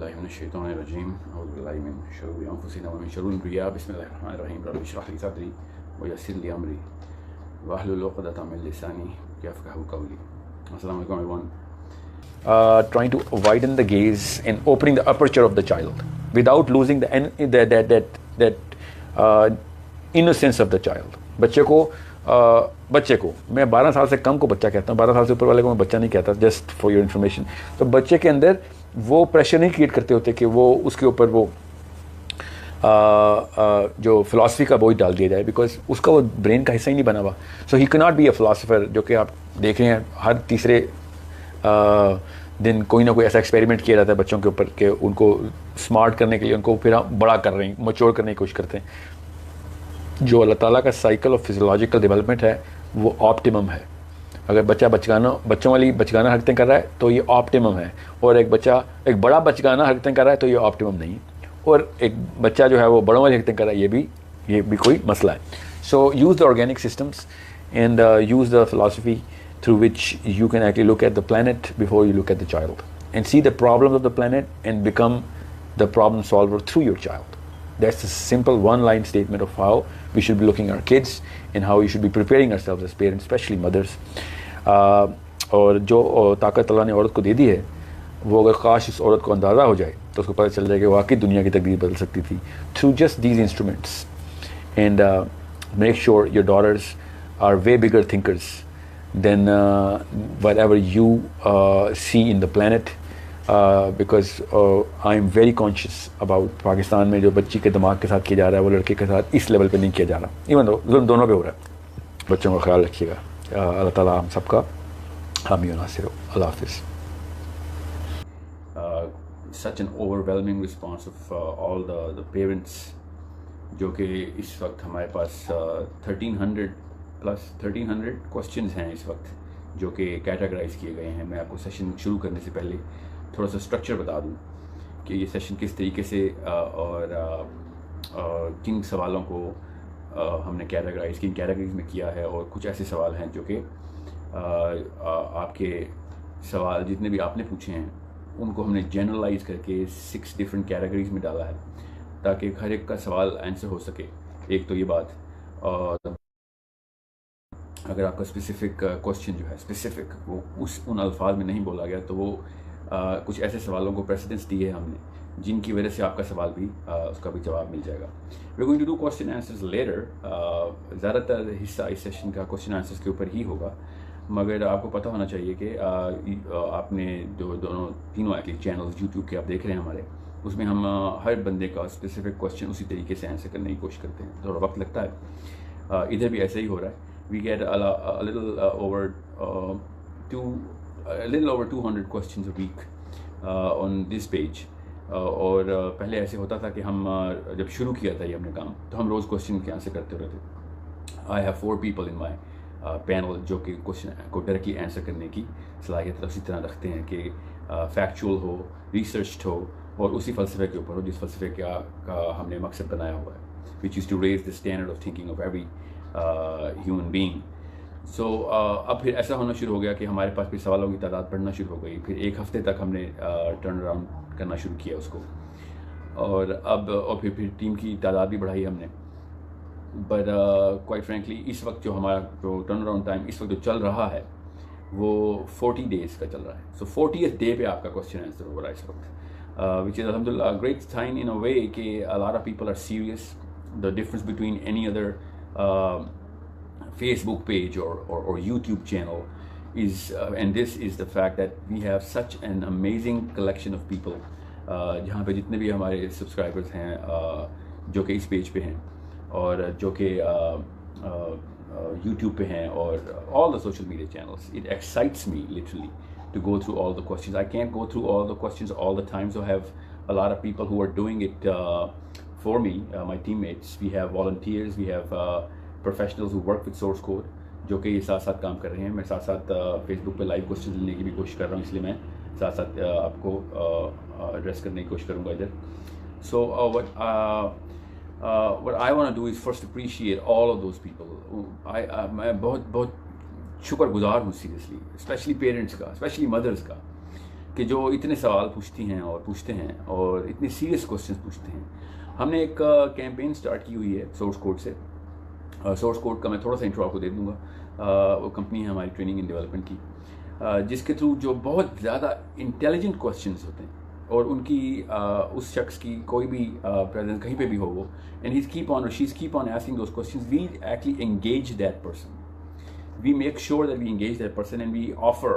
बिस्मिल्लाहिर्रहमानिर्रहीम औज़ुबिल्लाहि मिन शुरूरि अंफुसिना व मिन शुरूरि रिया बिस्मिल्लाहिर्रहमानिर्रहीम रब्बि इश्रह ली सदरी व यस्सिर ली अमरी वाहलुल उक़दतम मिन लिसानी यफ़क़हू क़ौली. Assalamu alaikum everyone. Trying to widen the gaze and opening the aperture of the child without losing that innocence of the child. बच्चे को मैं 12 साल से कम को बच्चा कहता हूँ, 12 साल से ऊपर वाले को मैं बच्चा नहीं कहता, जस्ट फॉर योर इन्फॉर्मेशन. तो बच्चे के अंदर वो प्रेशर नहीं क्रिएट करते होते कि वो उसके ऊपर वो जो फिलॉसफी का बोझ डाल दिया जाए, बिकॉज उसका वो ब्रेन का हिस्सा ही नहीं बना हुआ. So he can not be a philosopher. जो कि आप देख रहे हैं हर तीसरे दिन कोई ना कोई ऐसा एक्सपेरिमेंट किया जाता है बच्चों के ऊपर कि उनको स्मार्ट करने के लिए उनको फिर बड़ा कर रहे हैं, मैच्योर करने की कोशिश करते हैं. जो अल्लाह ताला का साइकिल ऑफ फिजियोलॉजिकल डेवलपमेंट है वो ऑप्टिमम है. अगर बच्चा बच्चों वाली बचगाना हरकतें कर रहा है तो ये ऑप्टिमम है, और एक बड़ा बचगाना हरकतें कर रहा है तो ये ऑप्टिमम नहीं, और एक बच्चा जो है वो बड़ों वाली हरकतें कर रहा है ये भी कोई मसला है. So use the organic systems and use the philosophy through which you can actually look at the planet before you look at the child and see the problems of the planet and become the problem solver through your child. That's a simple one-line statement of how we should be looking at our kids and how we should be preparing ourselves as parents, especially mothers. और जो ताकत अल्लाह ने औरत को दे दी है, वो अगर काश इस औरत को अंदाज़ा हो जाए तो उसको पता चल जाए कि वाकई दुनिया की तकदीर बदल सकती थी through just these instruments. And make sure your daughters are way bigger thinkers than whatever you see in the planet, because I am very conscious about Pakistan में जो बच्ची के दिमाग के साथ किया जा रहा है वो लड़के के साथ इस लेवल पे नहीं किया जा रहा, इवन जुल्म दोनों पे हो रहा है. बच्चों का ख्याल रखिएगा. अल्लाह ताला हम सबका हामी और नासिर हो. अल्लाह हाफिज़. Such an overwhelming response of all the parents, जो कि इस वक्त हमारे पास 1300 क्वेश्चंस हैं इस वक्त जो कि कैटेगराइज किए गए हैं. मैं आपको सेशन शुरू करने से पहले थोड़ा सा स्ट्रक्चर बता दूं कि ये सेशन किस तरीके से और किन सवालों को हमने किन कैटेगरीज में किया है, और कुछ ऐसे सवाल हैं जो कि आपके सवाल जितने भी आपने पूछे हैं उनको हमने जनरलाइज करके 6 डिफरेंट कैटेगरीज में डाला है ताकि हर एक का सवाल आंसर हो सके. एक तो ये बात. और अगर आपका स्पेसिफिक क्वेश्चन जो है स्पेसिफिक वो उन अल्फाज में नहीं बोला गया तो वो कुछ ऐसे सवालों को प्रेसिडेंस दी है हमने जिनकी वजह से आपका सवाल भी उसका भी जवाब मिल जाएगा. We going to do question answers later. ज़्यादातर हिस्सा इस सेशन का क्वेश्चन आंसर्स के ऊपर ही होगा, मगर आपको पता होना चाहिए कि आपने जो तीनों एक्चुअली चैनल्स यूट्यूब के आप देख रहे हैं हमारे, उसमें हम हर बंदे का स्पेसिफिक क्वेश्चन उसी तरीके से आंसर करने की कोशिश करते हैं. थोड़ा वक्त लगता है, इधर भी ऐसे ही हो रहा है. We get a little over 200 questions a week on this page. और पहले ऐसे होता था कि हम जब शुरू किया था ये हमने काम तो हम रोज़ क्वेश्चन के आंसर करते रहते. I have 4 people in my panel जो कि क्वेश्चन को डायरेक्टली आंसर करने की सलाहियत उसी तरह रखते हैं कि फैक्चुअल हो, रिसर्च हो और उसी फ़लसफ़े के ऊपर हो जिस फ़लसफ़े का हमने मकसद बनाया हुआ है, which is to raise the standard of thinking of every human being. So अब फिर ऐसा होना शुरू हो गया कि हमारे पास फिर सवालों की तादाद बढ़ना शुरू हो गई. फिर एक हफ्ते तक हमने टर्न अराउंड करना शुरू किया उसको, और फिर टीम की तादाद भी बढ़ाई हमने. बट क्वाइट फ्रेंकली इस वक्त जो हमारा जो टर्न अराउंड टाइम इस वक्त जो चल रहा है वो 40 डेज़ का चल रहा है. सो 40th डे पे आपका क्वेश्चन आंसर हो रहा है इस वक्त, विच इज़ अल्हम्दुलिल्लाह great sign in a way कि a lot of people are serious. The difference between any other Facebook page or YouTube channel is and this is the fact that we have such an amazing collection of people जहाँ पे जितने भी हमारे subscribers हैं जो कि इस page पे हैं और जो कि YouTube पे हैं और all the social media channels. It excites me literally to go through all the questions. I can't go through all the questions all the time, so I have a lot of people who are doing it for me, my teammates. We have volunteers, we have professionals who work with source code जो कि साथ साथ काम कर रहे हैं. मैं साथ साथ फेसबुक पे लाइव क्वेश्चन लेने की भी कोशिश कर रहा हूँ, इसलिए मैं साथ साथ आपको एड्रेस करने की कोशिश करूँगा इधर. So what I want to do is first appreciate all of those people. मैं बहुत शुक्रगुजार हूँ सीरियसली, स्पेशली पेरेंट्स का, स्पेशली मदर्स का, कि जो इतने सवाल पूछती हैं और पूछते हैं और इतने सीरियस क्वेश्चंस पूछते हैं। हमने एक कैंपेन स्टार्ट की हुई है सोर्स कोड से। सोर्स कोड का मैं थोड़ा सा इंट्रो आपको दे दूँगा। वो कंपनी है हमारी ट्रेनिंग एंड डेवलपमेंट की, जिसके थ्रू जो बहुत ज़्यादा इंटेलिजेंट क्वेश्चंस होते हैं और उनकी उस शख्स की कोई भी प्रेजेंस कहीं पे भी हो वो, एंड ही कीप ऑन और she keep on asking those questions, we actually engage that person, we make sure that we engage that person and we offer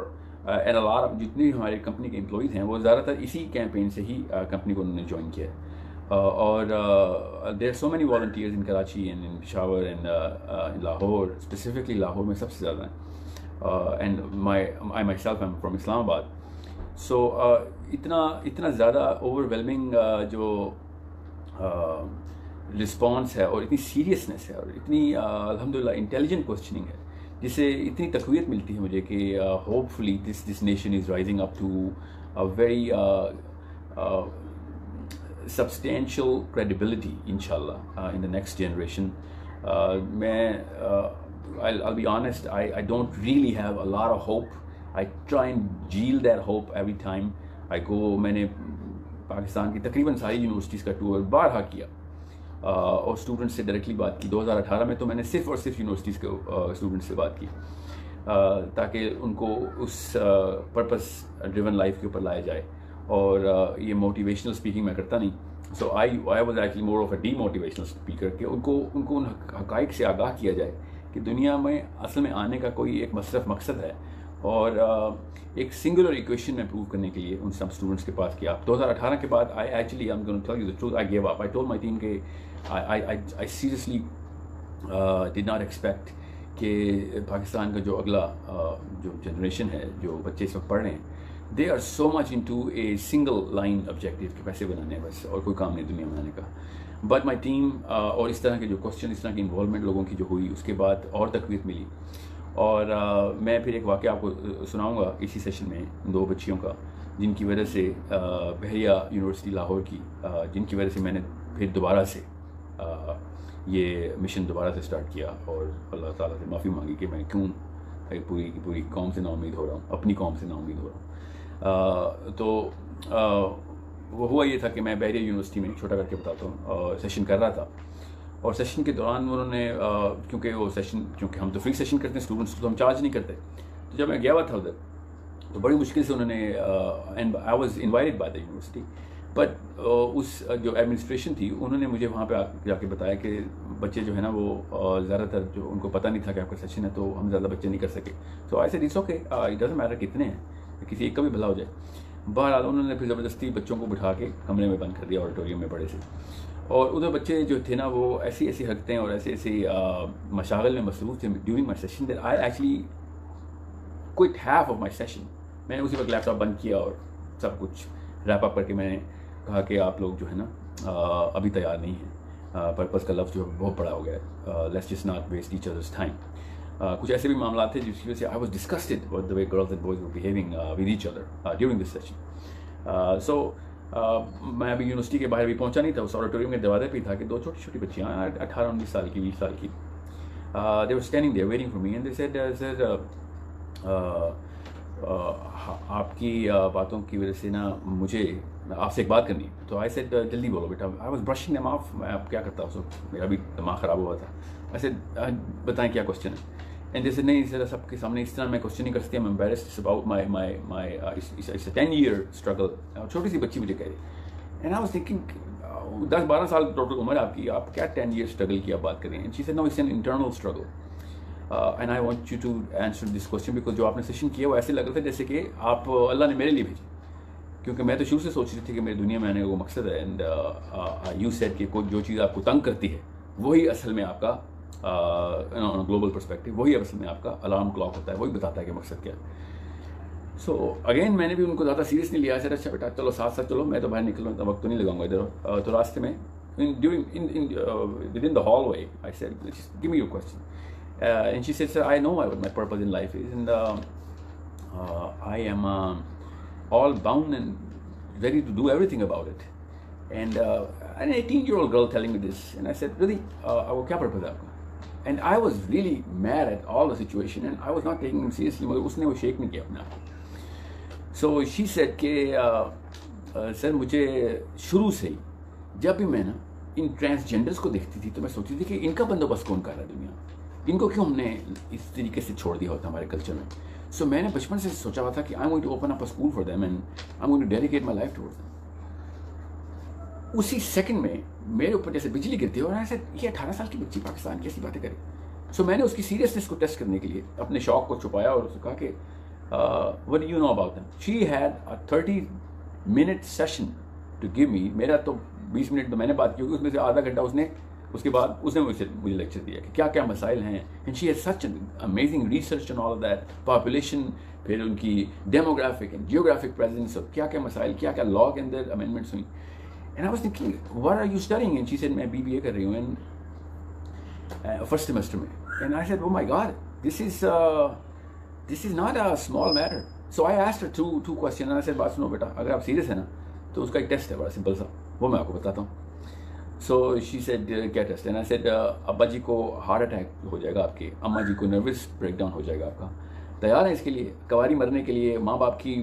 and a lot of जितने भी हमारे company के employees हैं वो ज़्यादातर इसी campaign से ही कंपनी को उन्होंने ज्वाइन किया है। और there are so many volunteers in Karachi and in Peshawar and in Lahore, specifically Lahore में सबसे ज़्यादा हैं, and I myself I am from Islamabad. So इतना ज़्यादा ओवरवेलमिंग जो रिस्पॉन्स है और इतनी सीरियसनेस है और इतनी अल्हम्दुलिल्लाह इंटेलिजेंट क्वेश्चनिंग है, जिससे इतनी तक़वियत मिलती है मुझे कि hopefully this nation is rising up to a very substantial credibility inshallah in the next generation. I'll be honest, I don't really have a lot of hope. I try and yield that hope every time I go. मैंने पाकिस्तान की तकरीबन सारी universities का tour बारहा किया और students से directly बात की। 2018 में तो मैंने सिर्फ और सिर्फ यूनिवर्सिटीज़ के स्टूडेंट्स से बात की ताकि उनको उस पर्पस ड्रिवन लाइफ के ऊपर लाया जाए। और ये मोटिवेशनल स्पीकिंग मैं करता नहीं, so I was actually more of a demotivational speaker कि उनको उन हक़ाइक़ से आगाह किया जाए कि दुनिया में असल में आने का कोई एक मकसद है और एक सिंगुलर इक्वेशन में प्रूव करने के लिए उन सब स्टूडेंट्स के पास किया। 2018 के बाद I actually I am going to tell you the truth, I give up. I told my team के I seriously did not expect कि पाकिस्तान का जो अगला जो जनरेशन है, जो बच्चे इस वक्त पढ़ रहे हैं, they are so much into a single line objective के पैसे बनाने बस, और कोई काम नहीं दुनिया बनाने का। बट माई टीम और इस तरह के जो क्वेश्चन, इस तरह की इन्वॉल्वमेंट लोगों की जो हुई, उसके बाद और तक़वीत मिली। और मैं फिर एक वाक़या आपको सुनाऊंगा इसी सेशन में 2 बच्चियों का, जिनकी वजह से बहरिया यूनिवर्सिटी लाहौर की, जिनकी वजह से मैंने फिर दोबारा से ये मिशन दोबारा से स्टार्ट किया और अल्लाह ताला से माफ़ी मांगी कि मैं क्यों पूरी कौम से नाउम्मीद हो रहा हूँ, अपनी कौम से नाउम्मीद हो रहा हूँ। वो हुआ ये था कि मैं बहरिया यूनिवर्सिटी में, छोटा करके बताता हूँ, सेशन कर रहा था। और सेशन के दौरान उन्होंने क्योंकि वो सेशन, क्योंकि हम तो फ्री सेशन करते हैं स्टूडेंट्स को, तो हम चार्ज नहीं करते, तो जब मैं गया हुआ था उधर तो बड़ी मुश्किल से उन्होंने, and I was invited by the university, but उस जो एडमिनिस्ट्रेशन थी उन्होंने मुझे वहाँ पे जाके बताया कि बच्चे जो है ना वो ज़्यादातर जो उनको पता नहीं था कि आपका सेशन है, तो हम ज़्यादा बच्चे नहीं कर सके। So I said it's okay, it doesn't matter कितने हैं, किसी एक का भी भला हो जाए। बहरहाल उन्होंने फिर ज़बरदस्ती बच्चों को बिठा के कमरे में बंद कर दिया, ऑडिटोरियम में बड़े से, और उधर बच्चे जो थे ना वो ऐसी हरकतें और ऐसे मशागल में मसरूफ़ थे during my session that I actually quit half of my session. मैंने उसी वक्त लैपटॉप बंद किया और सब कुछ रैप अप करके मैंने कहा कि आप लोग जो है ना अभी तैयार नहीं हैं, पर्पज़ का लफ्ज़ जो है बहुत बड़ा हो गया है, let's just not waste each others time. कुछ ऐसे भी मामला थे जिसकी वजह से I was disgusted with the way girls and boys were behaving with each other during this session. So मैं अभी यूनिवर्सिटी के बाहर भी पहुंचा नहीं था, उस ऑडिटोरियम के दरवाजे पे था कि 2 छोटी बच्चियाँ 18-19 साल की, 20 साल की, they were standing there waiting for me and they said sir आपकी बातों की वजह से ना मुझे आपसे एक बात करनी है। तो आई सेड जल्दी बोलो बेटा। I was brushing them of, मैं अब क्या करता हूँ, मेरा भी दिमाग ख़राब हुआ था। ऐसे बताएं क्या क्वेश्चन है, एंड जैसे नहीं सर सबके सामने इस तरह मैं क्वेश्चन नहीं कर सकती, मैं embarrassed about my it's a 10-year struggle. छोटी सी बच्ची मुझे कह रही, एंड आई वाज थिंकिंग 10-12 साल टोटल उम्र आपकी, आप क्या 10 year स्ट्रगल की आप बात कर रही हैं। She said no it's an internal struggle and I want you to answer this question because जो आपने सेशन किया वो ऐसे लग रहा था जैसे कि आप अल्लाह ने मेरे लिए भेजी, क्योंकि मैं तो शुरू से सोच रही थी कि मेरी दुनिया में आने का वो मकसद है। एंड यू सेड कि कोई जो चीज़ आपको तंग करती है वही असल में आपका ग्लोबल पर्सपेक्टिव, वही असल में आपका अलार्म क्लॉक होता है, वही बताता है कि मकसद क्या है। सो अगेन मैंने भी उनको ज़्यादा सीरियस नहीं लिया। सर अच्छा बेटा चलो साथ चलो, मैं तो बाहर निकल रहा हूँ, वक्त तो नहीं लगाऊंगा इधर। तो रास्ते में within the hallway I said, just give me your question. And she said, sir, I know what my purpose in life is, and I am all bound and ready to do everything about it. And an 18-year-old girl telling me this, and I said, really, वो क्या purpose है आपका? And I was really mad at all the situation, and I was not taking him seriously. मगर उसने वो shake नहीं किया अपने आप को। सो शी सेड कि सर मुझे शुरू से ही जब भी मैं ना इन ट्रांसजेंडर्स को देखती थी तो मैं सोचती थी कि इनका बंदोबस्त कौन कर रहा है दुनिया, इनको क्यों हमने इस तरीके से छोड़ दिया होता हमारे कल्चर में। सो मैंने बचपन से सोचा हुआ था कि I am going to open up a school for them and I am going to dedicate my life towards them. उसी सेकंड में मेरे ऊपर जैसे बिजली गिरती है और ऐसे ये 18 साल की बच्ची पाकिस्तान की ऐसी बातें करे। सो मैंने उसकी सीरियसनेस को टेस्ट करने के लिए अपने शौक को छुपाया और उसने कहा कि what do you know about them. She had a 30-minute session to give me. मेरा तो 20 मिनट तो मैंने बात की होगी, उसमें से आधा घंटा उसने, उसके बाद उसने मुझे लेक्चर दिया कि क्या क्या मसाइल हैं। And she has such amazing research on all of that, population, फिर उनकी डेमोग्राफिक एंड जियोग्राफिक प्रेजेंस और क्या क्या मसाइल, क्या क्या लॉ के अंदर अमेंडमेंट्स हुई। And I was thinking what are you studying? And she said मैं BBA कर रही हूँ एंड फर्स्ट सेमेस्टर में। And I said oh my God, this is not a small matter. So I asked her two question. I said बात सुनो बेटा, अगर आप सीरियस है ना तो उसका एक टेस्ट है बड़ा सिंपल सा, वो मैं आपको बताता हूँ। सो शी सेड क्या टेस्ट? एंड आई सेड अब्बा जी को हार्ट अटैक हो जाएगा, आपके अम्मा जी को नर्वस ब्रेकडाउन हो जाएगा, आपका तैयार है इसके लिए? कवारी मरने के लिए, माँ बाप की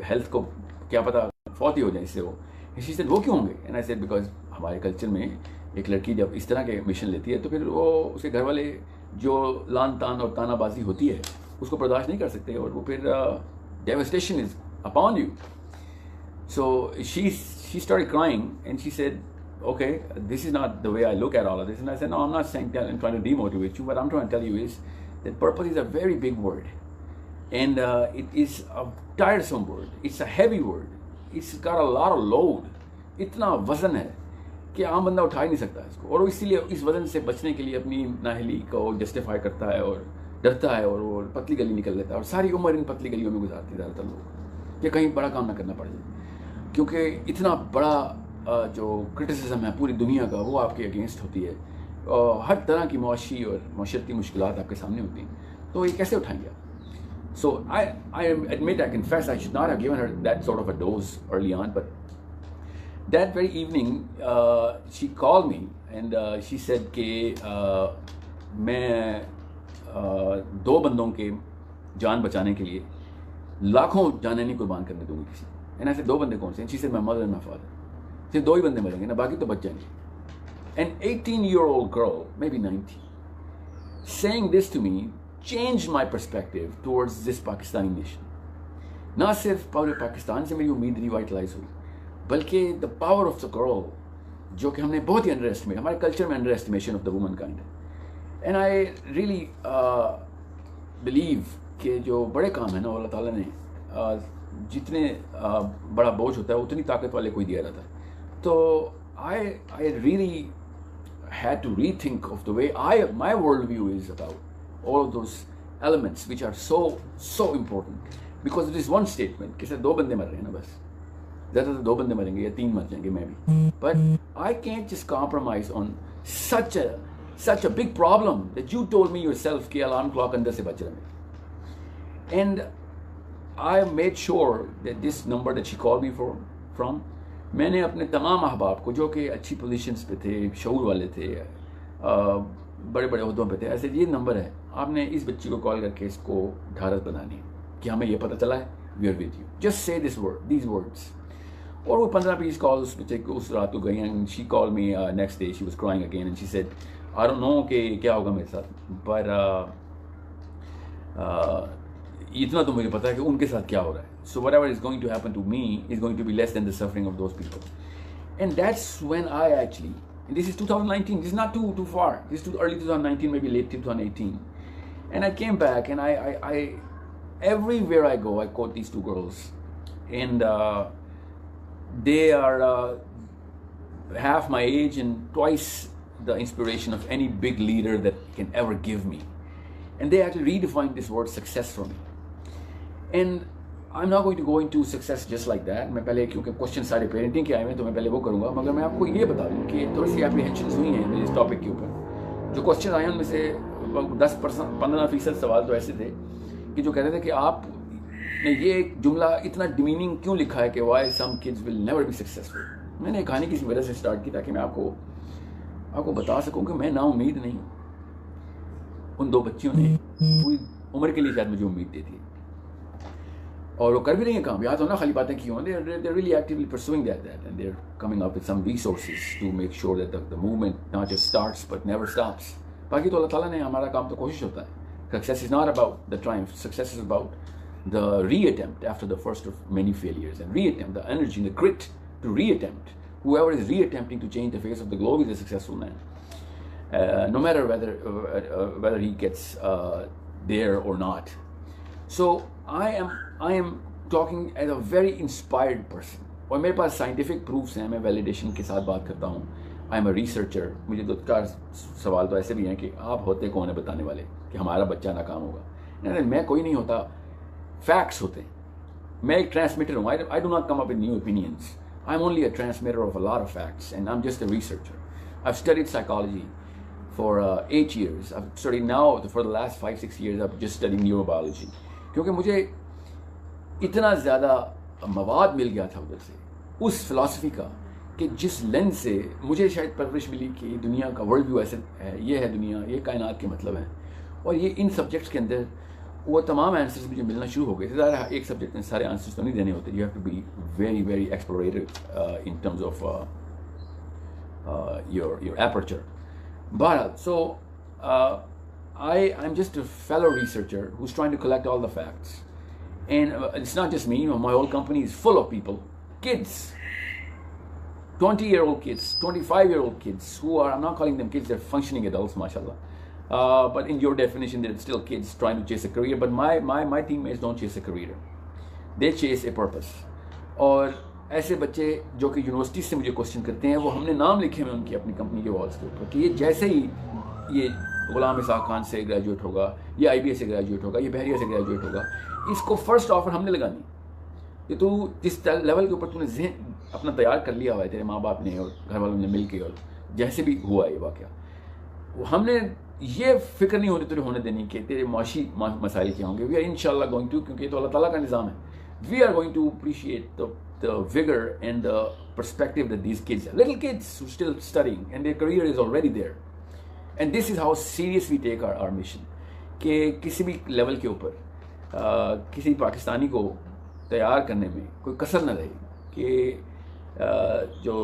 हेल्थ को क्या पता फौत ही हो जाए इससे वो। शी सेड वो क्यों होंगे? एंड आई सेड बिकॉज हमारे कल्चर में एक लड़की जब इस तरह के मिशन लेती है तो फिर वो उसके घर वाले जो लान तान और तानाबाजी होती है उसको बर्दाश्त नहीं कर सकते और वो फिर devastation is upon you. So she started crying and she said, okay, this is not the way I look at all of this. And I said, no, I'm not saying that and trying to demotivate you. What I'm trying to tell you is that purpose is a very big word. And it is a tiresome word. It's a heavy word. It's got a lot of load. इतना वजन है कि आम बंदा उठा ही नहीं सकता इसको, और वो इसीलिए इस वजन से बचने के लिए अपनी नाहली को जस्टिफाई करता है और डरता है और वो पतली गली निकल लेता है और सारी उम्र इन पतली गलियों में गुजारती है ज़्यादातर लोग कि कहीं बड़ा काम ना करना पड़ जाए, क्योंकि इतना बड़ा जो क्रिटिसिज्म है पूरी दुनिया का वो आपके अगेंस्ट होती है। हर तरह की मुआशी और माशरती मुश्किलात आपके सामने होती हैं, तो ये कैसे उठाएंगे आप? So I admit, I confess, I should not have given her that sort of a dose early on, but that very evening she called me and she said कि मैं 2 बंदों के जान बचाने के लिए लाखों जानें नहीं कुर्बान करने दूंगी किसी। एंड ऐसे 2 बंदे कौन से? She said my mother and my father. सिर्फ 2 ही बंदे मरेंगे ना, बाकी तो बच जाएंगे। An 18-year-old girl, maybe 90, saying this to me changed my perspective towards this Pakistani nation. ना सिर्फ पूरे पाकिस्तान से मेरी उम्मीद रिवाइटलाइज हुई, बल्कि the power of the girl, जो कि हमने बहुत ही अंडर एस्टिमेट, हमारे कल्चर में under estimation of the woman kind. And I really believe कि जो बड़े काम है ना अल्लाह ताला ने जितने बड़ा बोझ होता है उतनी ताकत वाले कोई दिया रहता है। तो I really had to rethink of the way my worldview is about all of those elements which are so important, because it is one statement कि सर 2 बंदे मर रहे हैं ना, बस ज़्यादा से 2 बंदे मरेंगे या 3 मर जाएंगे मैं भी, but I can't just compromise on such a big problem that you told me yourself कि alarm clock अंदर से बज रहा है। And I made sure that this number that she called me from, मैंने अपने तमाम अहबाब को जो कि अच्छी पोजीशंस पे थे, शऊर वाले थे, बड़े बड़े ओहदों पे थे, ऐसे ये नंबर है, आपने इस बच्ची को कॉल करके इसको ढारस बनानी है कि हमें ये पता चला है, we are with you, just say these words। और वो 15-20 कॉल्स उस रात को गई and she call me next day, she was crying again and she said I don't know कि क्या होगा मेरे साथ, पर इतना तो मुझे पता है कि उनके साथ क्या हो रहा है। So whatever is going to happen to me is going to be less than the suffering of those people. And that's when I actually, and this is 2019, this is not too far, this is too early 2019, maybe late 2018. And I came back and I everywhere I go, I quote these 2 girls. And they are half my age and twice the inspiration of any big leader that can ever give me. And they actually redefined this word success for me. And I'm not going to go into success just like that. मैं पहले, क्योंकि question सारे parenting के आए हैं तो मैं पहले वो करूँगा, मगर मैं आपको ये बता दूँ कि थोड़ी सी एप्रीहेंशंस हुई हैं मेरे इस टॉपिक के ऊपर। जो क्वेश्चन आए हैं उनमें से 10-15% सवाल तो ऐसे थे कि जो कहते थे कि आपने ये एक जुमला इतना डिमीनिंग क्यों लिखा है कि why some kids will never be successful. मैंने एक कहानी किसी वजह से स्टार्ट की ताकि मैं आपको बता सकूँ कि मैं नाउम्मीद नहीं, उन 2 बच्चियों ने पूरी उम्र के लिए शायद मुझे उम्मीद दी थी। और वो कर भी रही हैं काम, याद हो ना खाली बातें की हों, they're really actively pursuing that and they're coming up with some resources to make sure that the movement not just starts but never stops. बाकी तो अल्लाह ताला ने, हमारा काम तो कोशिश होता है. Success is not about the triumph, success is about the reattempt after the first of many failures, and reattempt, the energy and the grit to reattempt. Whoever is reattempting to change the face of the globe is a successful man, no matter whether he gets there or not. So I am talking as a very inspired person, और मेरे पास scientific proofs हैं, मैं validation के साथ बात करता हूँ. I am a researcher. मुझे दो चार सवाल तो ऐसे भी हैं कि आप होते कौन है बताने वाले कि हमारा बच्चा नाकाम होगा. नहीं, मैं कोई नहीं होता, फैक्ट्स होते हैं. मैं एक ट्रांसमीटर हूँ. I do not come up with new opinions. I am only a transmitter of a lot of facts and I am just a researcher. I have studied psychology for 8 years. I've studied now for the last 5-6 years. I've just studied neurobiology. क्योंकि मुझे इतना ज़्यादा मवाद मिल गया था उधर से, उस फिलॉसफी का, कि जिस लेंस से मुझे शायद परवरिश मिली कि दुनिया का वर्ल्ड व्यू ऐसे है, ये है दुनिया, ये कायनात के मतलब है. और ये इन सब्जेक्ट्स के अंदर वो तमाम आंसर्स मुझे मिलना शुरू हो गए थे. ज़रा एक सब्जेक्ट में सारे आंसर्स तो नहीं देने होते. You have to be very very explorative in terms of your aperture. But so I'm just a fellow researcher who's trying to collect all the facts, and it's not just me. My whole company is full of people, kids, 20-year-old kids, 25-year-old kids who are, I'm not calling them kids, they're functioning adults, mashallah. But in your definition, they're still kids trying to chase a career. But my teammates don't chase a career; they chase a purpose. और ऐसे बच्चे जो कि university से मुझे question करते हैं, वो हमने नाम लिखे हुए उनकी अपनी कंपनी के वॉल्स के ऊपर कि ये जैसे ही ये गुलाम इसाक खान से ग्रेजुएट होगा, ये IBA से ग्रेजुएट होगा, ये बहरिया से ग्रेजुएट होगा, इसको फर्स्ट ऑफर हमने लगानी कि तू जिस लेवल के ऊपर तूने जहन अपना तैयार कर लिया हुआ है, तेरे माँ बाप ने और घर वालों ने मिल के, और जैसे भी हुआ ये वाक़या, हमने ये फिक्र नहीं होने देनी कि तेरे माशी मसाइल क्या होंगे. वी आर इंशाल्लाह गोइंग टू, क्योंकि तो अल्लाह ताला का निज़ाम है, we are going to appreciate the vigor and the perspective that these kids are. Little kids who are still studying and their career is already there. And this is how serious we take our mission. कि किसी भी level के ऊपर किसी पाकिस्तानी को तैयार करने में कोई कसर न रहे, कि जो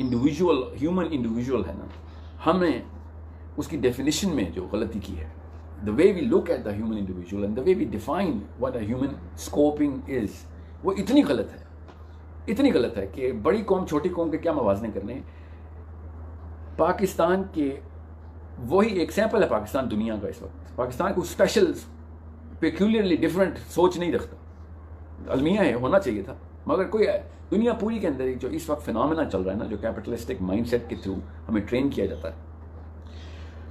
इंडिविजुअल ह्यूमन इंडिविजुअल है ना, हमने उसकी डेफिनेशन में जो गलती की है, the way we look at the human individual and the way we define what a human scoping is, वो इतनी गलत है कि बड़ी कौम छोटी कौम के क्या मवाजने करने. पाकिस्तान के वही एक सैंपल है पाकिस्तान दुनिया का. इस वक्त पाकिस्तान को स्पेशल पेक्यूलियरली डिफरेंट सोच नहीं रखता. अलमिया है, होना चाहिए था, मगर कोई दुनिया पूरी के अंदर जो इस वक्त फिनोमेना चल रहा है ना, जो कैपिटलिस्टिक माइंडसेट के थ्रू हमें ट्रेन किया जाता है,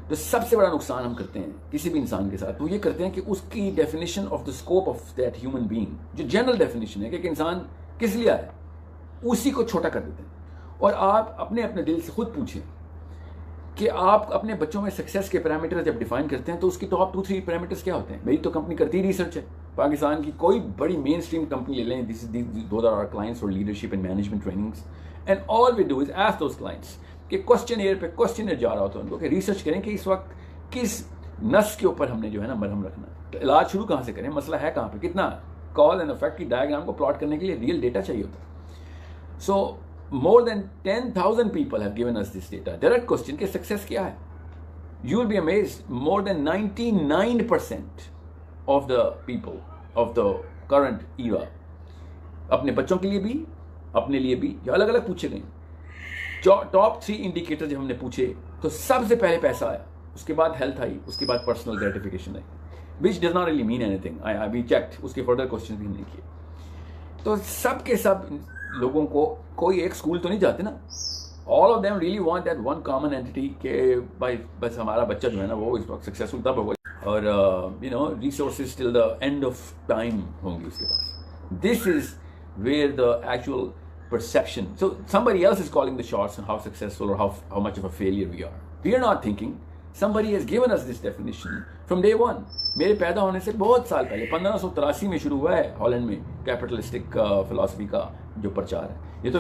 तो सबसे बड़ा नुकसान हम करते हैं किसी भी इंसान के साथ, तो ये करते हैं कि उसकी definition of the scope of that human being, जो जनरल डेफिनेशन है कि एक इंसान किस लिए आया, उसी को छोटा कर देते हैं. और आप अपने अपने दिल से खुद पूछें कि आप अपने बच्चों में सक्सेस के पैरामीटर जब डिफाइन करते हैं तो उसकी टॉप 2-3 पैरामीटर्स क्या होते हैं. मेरी तो कंपनी करती रिसर्च है. पाकिस्तान की कोई बड़ी मेन स्ट्रीम कंपनी ले लें, those are our clients for leadership and management trainings, and all we do is ask those clients कि क्वेश्चन पे क्वेश्चन जा रहा होता है उनको कि रिसर्च करें कि इस वक्त किस नस के ऊपर हमने जो है ना मरहम रखना है, तो इलाज शुरू कहाँ से करें, मसला है कहाँ पे, कितना कॉल एंड इफेक्ट की डायग्राम को प्लॉट करने के लिए रियल डेटा चाहिए होता है. So more than 10,000 people have given us this data. Direct question कि success क्या है? You will be amazed. More than 99% of the people of the current era, अपने बच्चों के लिए भी, अपने लिए भी, जो अलग अलग पूछे गए. टॉप 3 इंडिकेटर जब हमने पूछे तो सबसे पहले पैसा आया, उसके बाद हेल्थ आई, उसके बाद personal gratification I, which does not really mean anything. We checked, उसके फर्दर क्वेश्चन भी नहीं किए. तो सब के सब लोगों को कोई एक स्कूल तो नहीं जाते ना. All of them really want that one common entity के भाई बस हमारा बच्चा जो है ना वो इस वक्त सक्सेसफुल तब होगा, और you know resources till the end of time होंगे उसके पास. This is where the actual perception. So somebody else is calling the shots on how successful or how much of a failure we are. We are not thinking. Somebody has given us this definition from day one. मेरे पैदा होने से बहुत साल पहले 1583 में शुरू हुआ है हॉलैंड में कैपिटलिस्टिक फिलॉसफी का जो प्रचार है. ये तो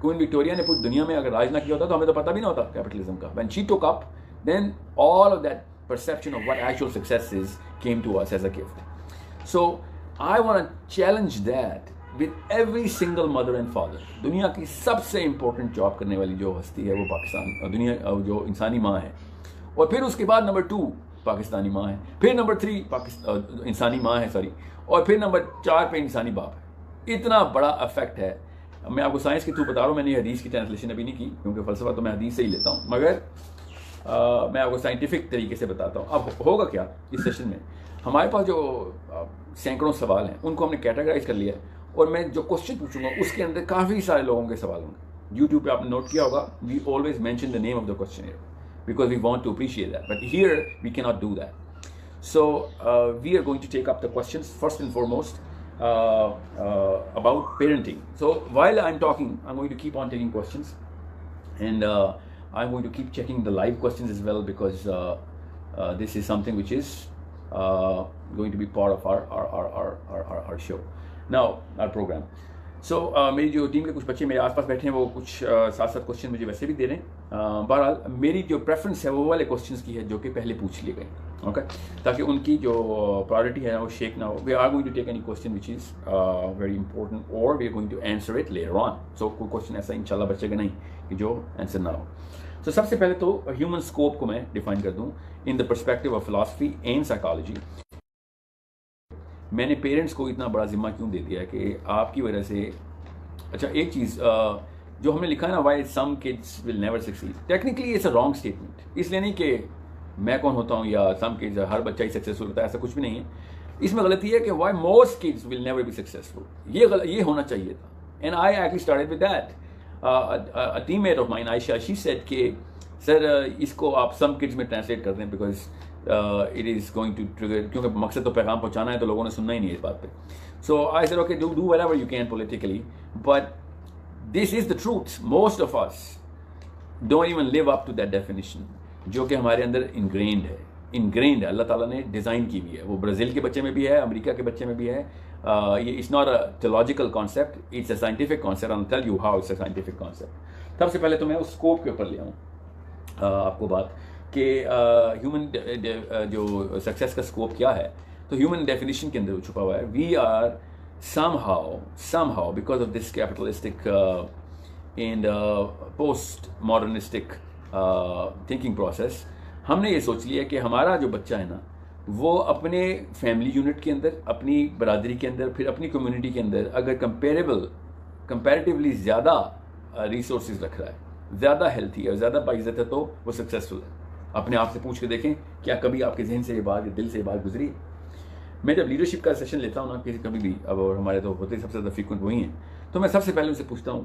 क्वीन विक्टोरिया ने पूरी दुनिया में अगर राज ना किया होता तो हमें तो पता भी ना होता कैपिटलिज्म का. When she took up, then all of that perception of what actual success is came to us as a gift. So I want to challenge that with every single mother and father. दुनिया की सबसे important job करने वाली जो हस्ती है वो पाकिस्तान दुनिया जो इंसानी माँ है, और फिर उसके बाद नंबर 2 पाकिस्तानी माँ है, फिर नंबर 3 इंसानी माँ है सॉरी, और फिर नंबर 4 पे इंसानी बाप है। इतना बड़ा इफेक्ट है। मैं आपको साइंस के थ्रू बता रहा हूँ, मैंने हदीस की ट्रांसलेशन अभी नहीं की क्योंकि फ़लसफ़ा तो मैं हदीस से ही लेता हूँ, मगर मैं आपको साइंटिफिक तरीके से बताता हूँ। अब होगा क्या इस सेशन में, हमारे पास जो सैकड़ों सवाल हैं उनको हमने कैटेगराइज कर लिया है, और मैं जो क्वेश्चन पूछूंगा उसके अंदर काफ़ी सारे लोगों के सवाल होंगे। यूट्यूब पे आपने नोट किया होगा, we always mention the name of the question because we want to appreciate that, but here we cannot do that. So we are going to take up the questions first and foremost about parenting. So while I'm talking, I'm going to keep on taking questions, and I'm going to keep checking the live questions as well, because this is something which is going to be part of our show now, our program. So मेरी जो team के कुछ बच्चे मेरे आसपास बैठे हैं वो कुछ साथ साथ क्वेश्चन मुझे वैसे भी दे रहे हैं। बहरहाल मेरी जो प्रेफरेंस है वो वाले क्वेश्चंस की है जो कि पहले पूछ लिए गए, ओके, ताकि उनकी जो प्रायोरिटी है वो शेक ना हो। We are going to take any question which is very important, और we are going to answer it later on. So कोई क्वेश्चन ऐसा इंशाल्लाह बचेगा नहीं कि जो आंसर ना हो। तो सबसे पहले तो ह्यूमन स्कोप को मैं डिफाइन कर दूँ in the perspective of philosophy and psychology. मैंने पेरेंट्स को इतना बड़ा जिम्मा क्यों दे दिया है कि आपकी वजह से, अच्छा एक चीज़ जो हमने लिखा है ना, why some kids will never succeed, technically it's a wrong statement. इसलिए नहीं कि मैं कौन होता हूँ या सम किड्स हर बच्चा ही सक्सेसफुल होता है, ऐसा कुछ भी नहीं है। इसमें गलती है कि why most kids will never be successful, ये होना चाहिए था। And I actually started with that. A teammate of mine Ayesha, she said कि सर इसको आप सम किड्स में ट्रांसलेट कर दें because it is going to trigger, क्योंकि मकसद तो पैगाम पहुंचाना है, तो लोगों ने सुनना ही नहीं है इस बात पे। So I said okay, do whatever you can politically, but this is the truth. Most of us don't even live up to that definition जो कि हमारे अंदर इनग्रेन्ड है, अल्लाह ताला ने डिज़ाइन की हुई है। वो ब्राज़ील के बच्चे में भी है, अमेरिका के बच्चे में भी है। ये it's not a theological concept, it's a scientific concept. I tell you how it's a scientific concept. सबसे पहले तो मैं उस स्कोप के ऊपर ले आऊँ आपको बात कि ह्यूमन जो सक्सेस का स्कोप क्या है। तो ह्यूमन डेफिनेशन के अंदर छुपा हुआ है, we are somehow because of this capitalistic and post modernistic thinking process, हमने ये सोच लिया कि हमारा जो बच्चा है ना वो अपने फैमिली यूनिट के अंदर, अपनी बरादरी के अंदर, फिर अपनी कम्युनिटी के अंदर अगर कंपैरेटिवली ज़्यादा रिसोर्सेज रख रहा है, ज़्यादा हेल्थी है, ज़्यादा बाइज्जत है, तो वो सक्सेसफुल है। अपने आप से पूछ के देखें, क्या कभी आपके जहन से ये बात, दिल से ये बात गुजरी? मैं जब लीडरशिप का सेशन लेता हूँ ना किसी कभी भी, अब और हमारे तो होते ही सबसे ज़्यादा फ्रीक्वेंट वही हैं, तो मैं सबसे पहले उनसे पूछता हूँ,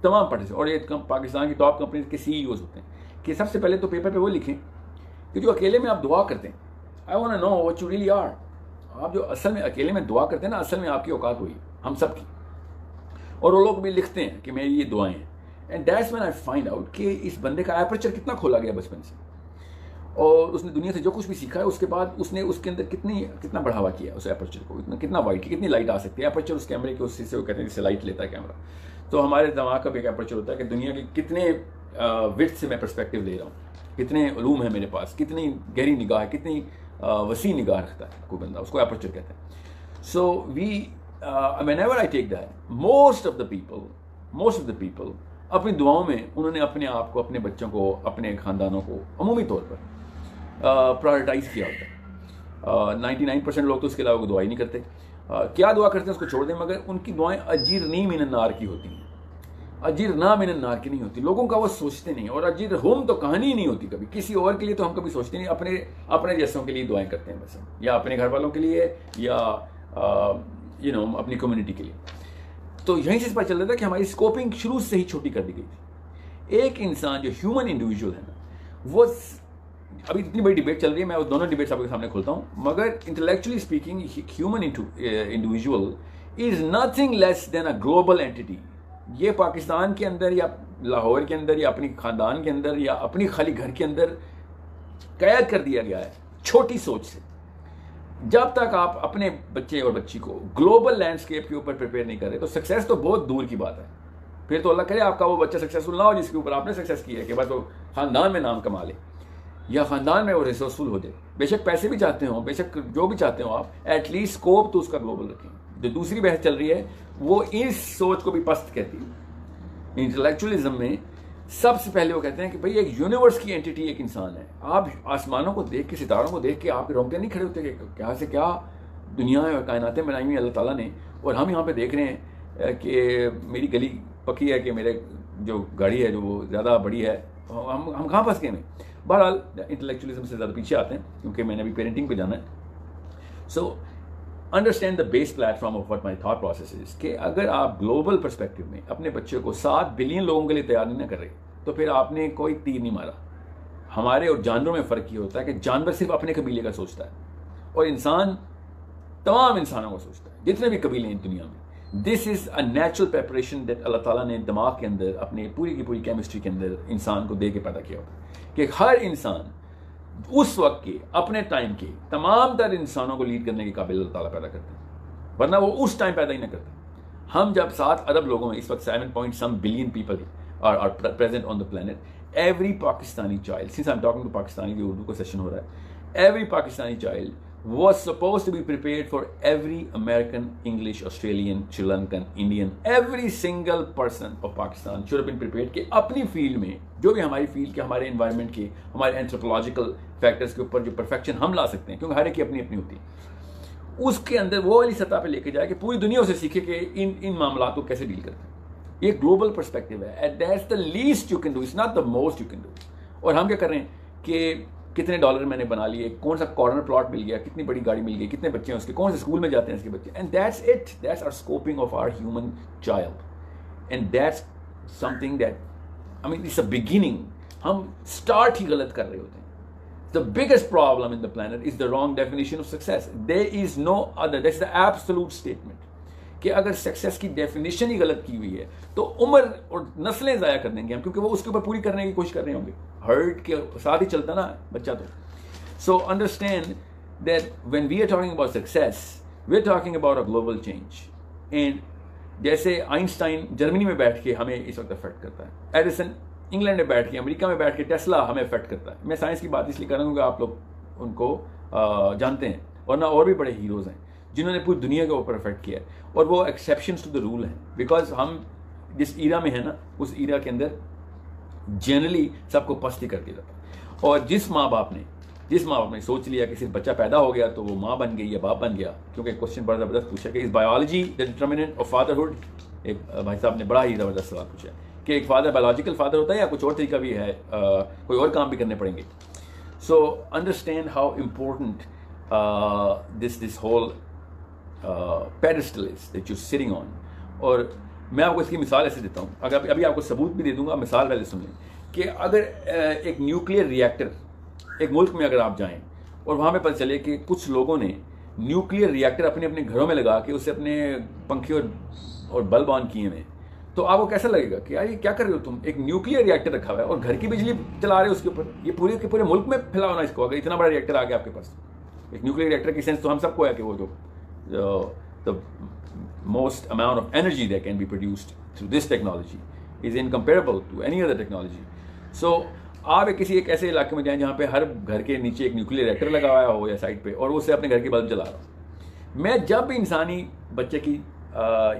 तमाम पार्टिसिपेंट, और ये पाकिस्तान की टॉप कंपनीज के CEOs होते हैं, कि सबसे पहले तो पेपर पे वो लिखें कि जो अकेले में आप दुआ करते हैं, I want to know what you really are. आप जो असल में अकेले में दुआ करते हैं ना, असल में आपकी औकात हुई हम सब की। और वो लोग भी लिखते हैं कि मेरी ये दुआएं हैं, and that's when I find out कि इस बंदे का एपर्चर कितना खोला गया बचपन से, और उसने दुनिया से जो कुछ भी सीखा है उसके बाद उसने उसके अंदर कितना बढ़ावा किया उस एपर्चर को, कितना वाइट, कितनी लाइट आ सकती है। एपर्चर उस कैमरे के उससे वो कहते हैं जिससे लाइट लेता है कैमरा। तो हमारे दिमाग का भी एक एपर्चर होता है कि दुनिया के कितने विड्थ से मैं पर्सपेक्टिव ले रहा हूँ, कितने उलूम है मेरे पास, कितनी गहरी निगाह है, कितनी वसी निगाह रखता है कोई बंदा, उसको एपर्चर कहते हैं। सो whenever I take that, most of the people अपनी दुआओं में उन्होंने अपने आप को, अपने बच्चों को, अपने ख़ानदानों को अमूमी तौर पर प्रायोरिटाइज किया होता है। 99% लोग तो उसके अलावा दुआ ही नहीं करते। क्या दुआ करते हैं उसको छोड़ दें, मगर उनकी दुआएं अजीरनी मिनन नार की होती हैं, अजीरना मिनन नार की नहीं होती। लोगों का वो सोचते नहीं, और अजीर हम तो कहानी ही नहीं होती कभी, किसी और के लिए तो हम कभी सोचते नहीं, अपने जैसों के लिए दुआएं करते हैं बस, या अपने घर वालों के लिए, या अपनी कम्युनिटी के लिए। तो यहीं से पता चल रहा था कि हमारी स्कोपिंग शुरू से ही छोटी कर दी गई थी। एक इंसान जो ह्यूमन इंडिविजुअल है ना, वो अभी इतनी बड़ी डिबेट चल रही है, मैं उस दोनों डिबेट्स आपके सामने खोलता हूँ, मगर intellectually speaking human individual is nothing less than a global entity. ये पाकिस्तान के अंदर या लाहौर के अंदर या अपनी खानदान के अंदर या अपनी खाली घर के अंदर कैद कर दिया गया है छोटी सोच से। जब तक आप अपने बच्चे और बच्ची को ग्लोबल लैंडस्केप के ऊपर प्रिपेयर नहीं करें तो सक्सेस तो बहुत दूर की बात है। फिर तो अल्लाह करे आपका वो बच्चा सक्सेसफुल ना हो जिसके ऊपर आपने सक्सेस की है, कि बस वो खानदान में नाम कमा ले। या ख़ानदान में वो रिसोर्सफुल हो जाए, बेशक पैसे भी चाहते हो, बेशक जो भी चाहते हो आप, एटलीस्ट स्कोप तो उसका ग्लोबल रखें। जो दूसरी बहस चल रही है वो इस सोच को भी पस्त कहती है। इंटेलेक्चुअलिज्म में सबसे पहले वो कहते हैं कि भाई एक यूनिवर्स की एंटिटी एक इंसान है। आप आसमानों को देख के, सितारों को देख के आपके रोंगटे नहीं खड़े होते कि क्या से क्या दुनिया और कायनातें बनाई हुई अल्लाह ताला ने, और हम यहाँ पे देख रहे हैं कि मेरी गली पक्की है कि मेरे जो गाड़ी है जो वो ज़्यादा बड़ी है, हम कहाँ फंस गए हैं। बहरहाल इंटेलेक्चुअलिज्म से ज़्यादा पीछे आते हैं क्योंकि मैंने अभी पेरेंटिंग पे जाना है। So understand the base platform of what my thought process is, कि अगर आप ग्लोबल पर्सपेक्टिव में अपने बच्चे को 7 बिलियन लोगों के लिए तैयार नहीं कर रहे तो फिर आपने कोई तीर नहीं मारा। हमारे और जानवरों में फ़र्क ये होता है कि जानवर सिर्फ अपने कबीले का सोचता है और इंसान तमाम इंसानों को सोचता है, जितने भी कबीले हैं दुनिया में। This is a natural preparation that अल्लाह ताला ने दिमाग के अंदर अपने पूरी की पूरी केमिस्ट्री के अंदर इंसान को दे के पैदा किया होता है कि हर इंसान उस वक्त के अपने टाइम के तमाम तर इंसानों को लीड करने के काबिल अल्लाह ताला पैदा करते हैं, वरना वो उस टाइम पैदा ही ना करते। हम जब 7 अरब लोगों में, इस वक्त 7 point some billion people are present on the planet, every Pakistani child, since I'm talking to Pakistani, भी उर्दू का सेशन हो रहा है, every Pakistani child was supposed to be prepared for every American, English, Australian, Sri Lankan, Indian, every single person of Pakistan should have been prepared कि अपनी field में, जो भी हमारी फील्ड के, हमारे एनवायरनमेंट के, हमारे एंथ्रोपोलॉजिकल फैक्टर्स के ऊपर जो परफेक्शन हम ला सकते हैं, क्योंकि हर एक की अपनी अपनी होती है, उसके अंदर वो वाली सतह पे लेके जाए कि पूरी दुनिया उसे सीखे कि इन मामलों को कैसे डील करते हैं। ये ग्लोबल पर्सपेक्टिव है, and that's the least you can do, it's not the most you can do. और हम क्या कर रहे हैं कि कितने डॉलर मैंने बना लिए, कौन सा कॉर्नर प्लॉट मिल गया, कितनी बड़ी गाड़ी मिल गई, कितने बच्चे हैं उसके, कौन से स्कूल में जाते हैं इसके बच्चे, and that's it, that's our scoping of our human child, and that's something that I mean it's a beginning. हम स्टार्ट ही गलत कर रहे होते हैं। The biggest problem in the planet is the wrong definition of success. There is no other. That's the absolute statement. कि अगर success की डेफिनेशन ही गलत की हुई है तो उम्र और नस्लें ज़ाया कर देंगे हम, क्योंकि वो उसके ऊपर पूरी करने की कोशिश कर रहे होंगे। हर्ट के साथ ही चलता ना बच्चा तो। So understand that when we are talking about success, we are talking about a global change. And जैसे आइंस्टाइन जर्मनी में बैठ के हमें इस वक्त अफेक्ट करता है, एडिसन इंग्लैंड में बैठ के, अमेरिका में बैठ के टेस्ला हमें अफेक्ट करता है। मैं साइंस की बात इसलिए कर रहा हूँ कि आप लोग उनको जानते हैं, वरना और भी बड़े हीरोज़ हैं जिन्होंने पूरी दुनिया के ऊपर अफेक्ट किया है, और वो एक्सेप्शंस टू द रूल हैं। बिकॉज हम जिस ईरा में है ना, उस ईरा के अंदर जनरली सबको पस्त ही कर दिया जाता है। और जिस माँ बाप ने सोच लिया कि सिर्फ बच्चा पैदा हो गया तो वो माँ बन गई या बाप बन गया, क्योंकि क्वेश्चन बड़ा ज़बरदस्त पूछा कि इस biology the determinant of fatherhood, एक भाई साहब ने बड़ा ही ज़बरदस्त सवाल पूछा कि एक फादर बायोलॉजिकल फादर होता है या कुछ और तरीका भी है, कोई और काम भी करने पड़ेंगे। So understand how important this whole pedestal is that you're sitting on। और मैं आपको इसकी मिसाल ऐसे देता हूँ, अगर अभी आपको सबूत भी दे दूंगा, मिसाल पहले सुन लें कि अगर एक न्यूक्लियर रिएक्टर, एक मुल्क में अगर आप जाएं और वहाँ पे पता चले कि कुछ लोगों ने न्यूक्लियर रिएक्टर अपने अपने घरों में लगा के उससे अपने पंखे और बल्ब ऑन किए हुए, तो आपको कैसा लगेगा कि यार ये क्या कर रहे हो तुम, एक न्यूक्लियर रिएक्टर रखा हुआ है और घर की बिजली चला रहे हो उसके ऊपर, ये पूरे के पूरे मुल्क में फैलाओ ना इसको। अगर इतना बड़ा रिएक्टर आ गया आपके पास, एक न्यूक्लियर रिएक्टर की सेंस तो हम सबको है कि वो जो the most amount of energy that can be produced through this technology is incomparable to any other technology। So आप किसी एक ऐसे इलाके में जाएं जहाँ पे हर घर के नीचे एक न्यूक्लियर रिएक्टर लगा हुआ हो या साइड पे, और उससे अपने घर के बल्ब जला रहा हो। मैं जब भी इंसानी बच्चे की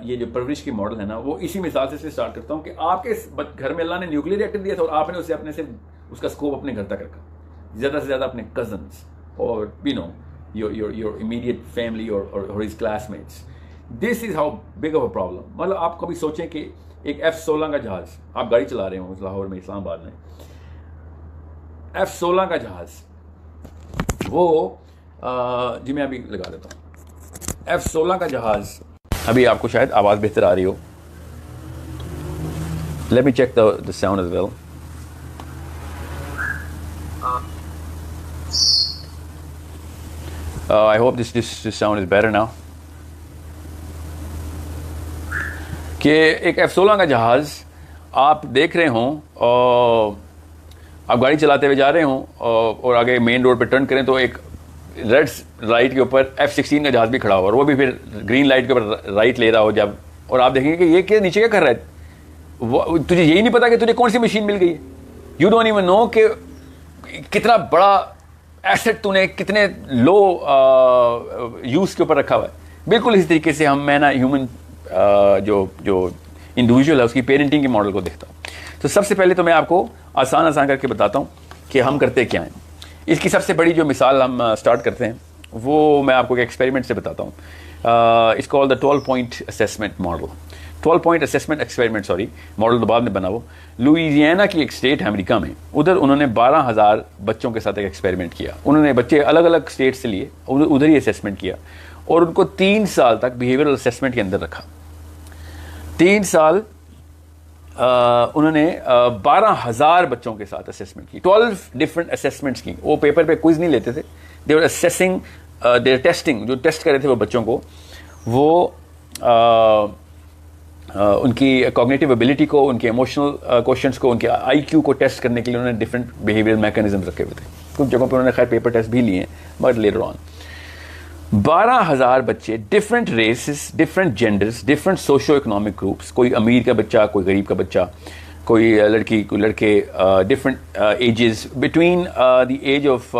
ये जो परवरिश की मॉडल है ना, वो इसी मिसाल से स्टार्ट करता हूँ कि आपके घर में अल्लाह ने न्यूक्लियर रिएक्टर दिया था और आपने उसे अपने से उसका स्कोप अपने घर तक रखा, ज़्यादा से ज़्यादा अपने कजन्स और your immediate family or his classmates। This is how big of a problem। मतलब आप कभी सोचें कि एक F-16 का जहाज, आप गाड़ी चला रहे हो लाहौर में, इस्लामाबाद में, F-16 का जहाज, वो जी मैं अभी लगा देता हूँ, F-16 का जहाज, अभी आपको शायद आवाज़ बेहतर आ रही हो। Let me check the sound as well। I hope this sound is better now। कि एक F-16 का जहाज़ आप देख रहे हों और आप गाड़ी चलाते हुए जा रहे हों और आगे मेन रोड पे टर्न करें तो एक रेड लाइट के ऊपर F-16 का जहाज़ भी खड़ा हो और वो भी फिर ग्रीन लाइट के ऊपर राइट ले रहा हो जब, और आप देखेंगे कि ये क्या नीचे क्या कर रहा है, वो तुझे यही नहीं पता कि तुझे कौन सी मशीन मिल गई है। यू डोंट इवन नो कि कितना बड़ा एसेट तूने कितने लो यूज़ के ऊपर रखा हुआ है। बिल्कुल इसी तरीके से मैं ना ह्यूमन जो इंडिविजुअल है उसकी पेरेंटिंग के मॉडल को देखता हूँ। तो सबसे पहले तो मैं आपको आसान करके बताता हूँ कि हम करते क्या हैं। इसकी सबसे बड़ी जो मिसाल हम स्टार्ट करते हैं वो मैं आपको एक एक्सपेरिमेंट से बताता हूँ। It's called the 12 point assessment model. 12 point assessment experiment, sorry model तो बाद में बना वो। लुइजियाना की एक स्टेट है अमेरिका में, उधर उन्होंने 12,000 बच्चों के साथ एक एक्सपेरिमेंट किया। उन्होंने बच्चे अलग अलग स्टेट से लिए, उधर ही असेसमेंट किया और उनको 3 साल तक बिहेवियरल असेसमेंट के अंदर रखा। 3 साल उन्होंने 12,000 बच्चों के साथ असेसमेंट की, 12 डिफरेंट असेसमेंट्स की। वो पेपर पे क्विज नहीं लेते थे, दे वर असेसिंग, दे टेस्टिंग, जो टेस्ट कर रहे थे वो बच्चों को, वो उनकी कॉग्निटिव एबिलिटी को, उनके इमोशनल क्वेश्चंस को, उनके IQ को टेस्ट करने के लिए उन्होंने डिफरेंट बिहेवियरल मैकेनिज्म रखे हुए थे। कुछ जगहों पर उन्होंने खैर पेपर टेस्ट भी लिए हैं, बट लेटर ऑन 12,000 बच्चे, different races, different genders, different socio economic groups, कोई अमीर का बच्चा, कोई गरीब का बच्चा, कोई लड़की, कोई लड़के, different ages between the age of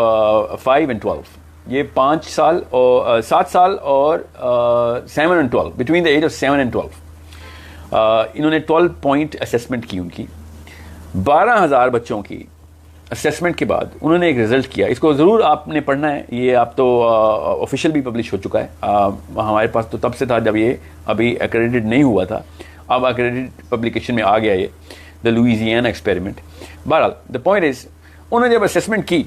5 and 12। ये 5 साल और 7 साल और 7 and 12, between the age of 7 and 12। इन्होंने 12 पॉइंट असेसमेंट की उनकी। 12,000 बच्चों की असेसमेंट के बाद उन्होंने एक रिजल्ट किया। इसको ज़रूर आपने पढ़ना है, ये आप तो ऑफिशियल भी पब्लिश हो चुका है। हमारे पास तो तब से था जब ये अभी एक्रेडिटेड नहीं हुआ था, अब एक्रेडिटेड पब्लिकेशन में आ गया ये, द लुइजियाना एक्सपेरिमेंट। बहरहाल द पॉइंट इज़, उन्होंने जब असेसमेंट की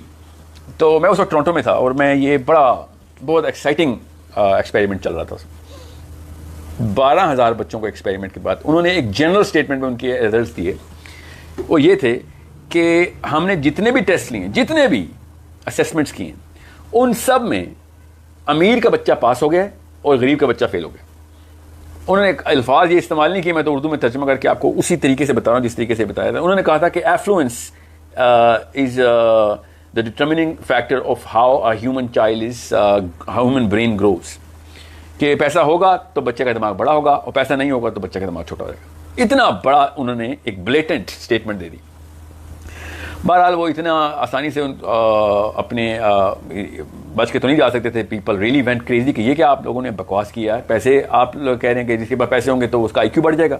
तो मैं उस वक्त टोरंटो में था और मैं ये बहुत एक्साइटिंग एक्सपेरिमेंट चल रहा था। 12,000 बच्चों को एक्सपेरिमेंट के बाद उन्होंने एक जनरल स्टेटमेंट में उनके रिजल्ट्स दिए। वो ये थे कि हमने जितने भी टेस्ट लिए, जितने भी असेसमेंट्स किए, उन सब में अमीर का बच्चा पास हो गया और गरीब का बच्चा फेल हो गया। उन्होंने अल्फाज ये इस्तेमाल नहीं किए, मैं तो उर्दू में तर्जुमा करके आपको उसी तरीके से बता रहा हूँ जिस तरीके से बताया था। उन्होंने कहा था कि affluence is the determining factor of how a human child is, how human brain grows. कि पैसा होगा तो बच्चे का दिमाग बड़ा होगा और पैसा नहीं होगा तो बच्चे का दिमाग छोटा हो जाएगा। इतना बड़ा उन्होंने एक ब्लेटेंट स्टेटमेंट दे दी। बहरहाल वो इतना आसानी से अपने बच के तो नहीं जा सकते थे। पीपल रियली वेंट क्रेजी कि ये क्या आप लोगों ने बकवास किया है, पैसे आप लोग कह रहे हैं कि जिसके पास पैसे होंगे तो उसका IQ बढ़ जाएगा।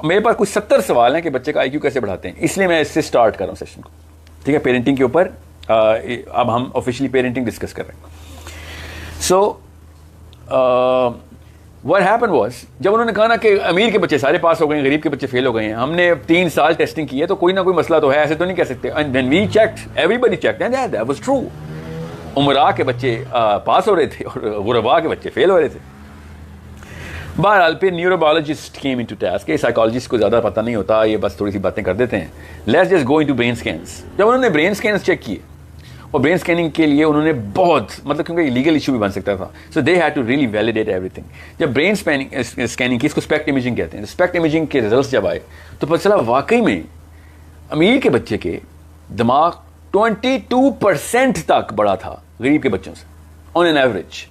मेरे पास कुछ 70 सवाल हैं कि बच्चे का IQ कैसे बढ़ाते हैं, इसलिए मैं इससे स्टार्ट कर रहा हूँ सेशन को। ठीक है, पेरेंटिंग के ऊपर अब हम ऑफिशियली पेरेंटिंग डिस्कस कर रहे हैं। सो what happened was, जब उन्होंने कहा ना कि अमीर के बच्चे सारे पास हो गए हैं, गरीब के बच्चे फेल हो गए हैं, हमने 3 साल टेस्टिंग की है तो कोई ना कोई मसला तो है, ऐसे तो नहीं कह सकते। And then we checked, everybody checked and that was true. उमरा के बच्चे पास हो रहे थे और गुरबा के बच्चे फेल हो रहे थे। बहरहाल फिर neurobiologist came into task. Psychologist को ज़्यादा पता नहीं होता, ये बस थोड़ी सी बातें कर देते हैं। Let's just go into brain scans. जब उन्होंने ब्रेन स्कैन्स चेक किए और ब्रेन स्कैनिंग के लिए उन्होंने बहुत, मतलब क्योंकि लीगल इशू भी बन सकता था, so they had to really validate everything. जब ब्रेन स्कैनिंग की, इसको स्पेक्ट इमेजिंग कहते हैं, स्पेक्ट इमेजिंग के रिजल्ट्स जब आए तो पता चला वाकई में अमीर के बच्चे के दिमाग 22% तक बड़ा था गरीब के बच्चों से ऑन एन एवरेज।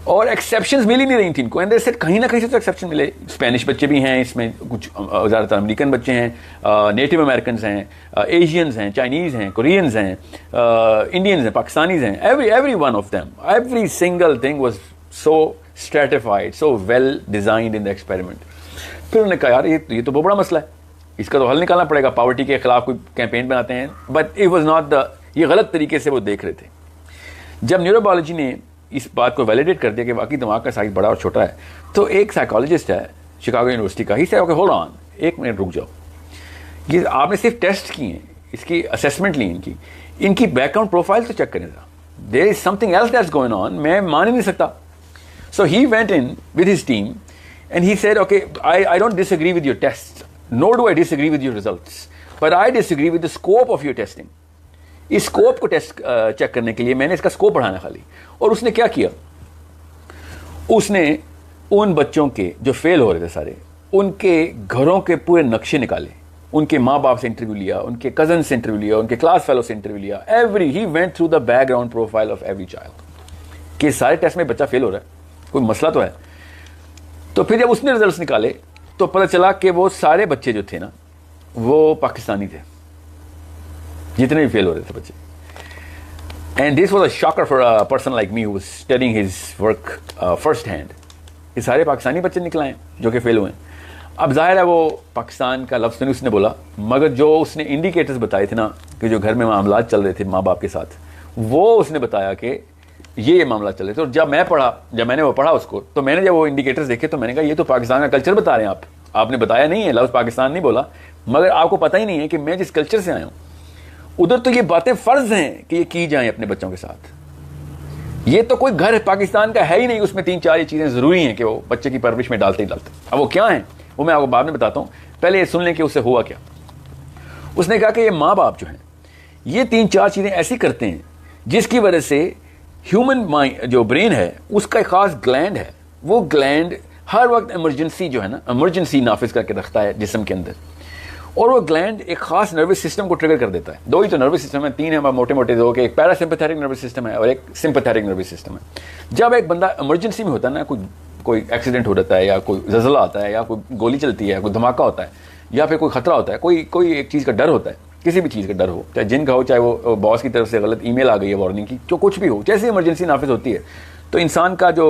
और एक्सेप्शंस मिल ही नहीं रही थी इनको। एंड दे सेड कहीं ना कहीं से तो एक्सेप्शन मिले। स्पेनिश बच्चे भी हैं इसमें, कुछ ज़्यादातर अमेरिकन बच्चे हैं, नेटिव अमेरिकन हैं, एशियंस हैं, चाइनीज़ हैं, कोरियंस हैं, इंडियंस हैं, पाकिस्तानीज़ हैं। Every one of them, every single thing was so stratified, so well designed in the experiment. फिर उन्होंने कहा यार ये तो बहुत बड़ा मसला है, इसका तो हल निकालना पड़ेगा। पॉवर्टी के खिलाफ कोई कैंपेन बनाते हैं, but it was not the, ये गलत तरीके से वो देख रहे थे। जब न्यूरोबायोलॉजी ने इस बात को वैलिडेट कर दिया कि बाकी दिमाग का साइज बड़ा और छोटा है, तो एक साइकोलॉजिस्ट है शिकागो यूनिवर्सिटी का, ही से ओके होल्ड ऑन, एक मिनट रुक जाओ, ये आपने सिर्फ टेस्ट किए हैं, इसकी असेसमेंट ली इनकी बैकग्राउंड प्रोफाइल तो चेक करें था। There is something else that's going on, मैं मान ही नहीं सकता। So he went in with his team and he said okay, I don't disagree with your test, nor do I disagree with your results, but I disagree with the scope of your testing. इस scope को test check करने के लिए मैंने इसका scope बढ़ाना खाली। और उसने क्या किया, उसने उन बच्चों के जो फेल हो रहे थे सारे, उनके घरों के पूरे नक्शे निकाले, उनके माँ बाप से इंटरव्यू लिया, उनके कजन से इंटरव्यू लिया, उनके क्लास फेलो से इंटरव्यू लिया। He went through the background profile of every child कि सारे टेस्ट में बच्चा फेल हो रहा है, कोई मसला तो है। तो फिर जब उसने रिजल्ट्स निकाले तो पता चला कि वो सारे बच्चे जो थे ना, वो पाकिस्तानी थे। जितने भी फेल हो रहे थे बच्चे। And this was a shocker for a person like me who was studying his work first hand. ये सारे पाकिस्तानी बच्चे निकले हैं जो कि फेल हुए हैं। अब जाहिर है वो पाकिस्तान का लफ्ज़ नहीं उसने बोला, मगर जो उसने इंडिकेटर्स बताए थे ना कि जो घर में मामलात चल रहे थे माँ बाप के साथ, वो उसने बताया कि ये मामला चल रहे थे। और जब मैंने वो पढ़ा उसको, तो मैंने जब वो इंडिकेटर्स देखे तो मैंने कहा ये तो पाकिस्तान का कल्चर बता रहे हैं आपने बताया नहीं है, लफ्ज़ पाकिस्तान नहीं बोला, मगर आपको पता ही नहीं है कि मैं जिस कल्चर से आया हूँ उधर तो ये बातें फ़र्ज़ हैं कि ये की जाएँ अपने बच्चों के साथ। ये तो कोई घर पाकिस्तान का है ही नहीं, उसमें 3-4 ये चीज़ें ज़रूरी हैं कि वो बच्चे की परवरिश में डालते ही डालते। अब वो क्या हैं वो मैं आपको बाद में बताता हूँ, पहले ये सुन लें कि उससे हुआ क्या। उसने कहा कि ये माँ बाप जो हैं ये 3-4 चीज़ें ऐसी करते हैं जिसकी वजह से ह्यूमन माइंड जो ब्रेन है उसका एक ख़ास ग्लैंड है, वो ग्लैंड हर वक्त इमरजेंसी जो है ना, इमरजेंसी नाफिज करके रखता है जिस्म के अंदर, और वो ग्लैंड एक खास नर्वस सिस्टम को ट्रिगर कर देता है। 2 ही तो नर्वस सिस्टम है, 3 है मोटे मोटे, दो के एक पैरासिम्पैथेटिक नर्वस सिस्टम है और एक सिंपैथेटिक नर्वस सिस्टम है। जब एक बंदा इमरजेंसी में होता है ना, कोई एक्सीडेंट हो जाता है या कोई ज़लज़ला आता है या कोई गोली चलती है, कोई धमाका होता है या फिर कोई खतरा होता है, कोई एक चीज़ का डर होता है, किसी भी चीज़ का डर हो, चाहे जिन का हो, चाहे वो बॉस की तरफ से गलत ईमेल आ गई है वार्निंग की, जो कुछ भी हो, जैसे इमरजेंसी नाफिज होती है तो इंसान का जो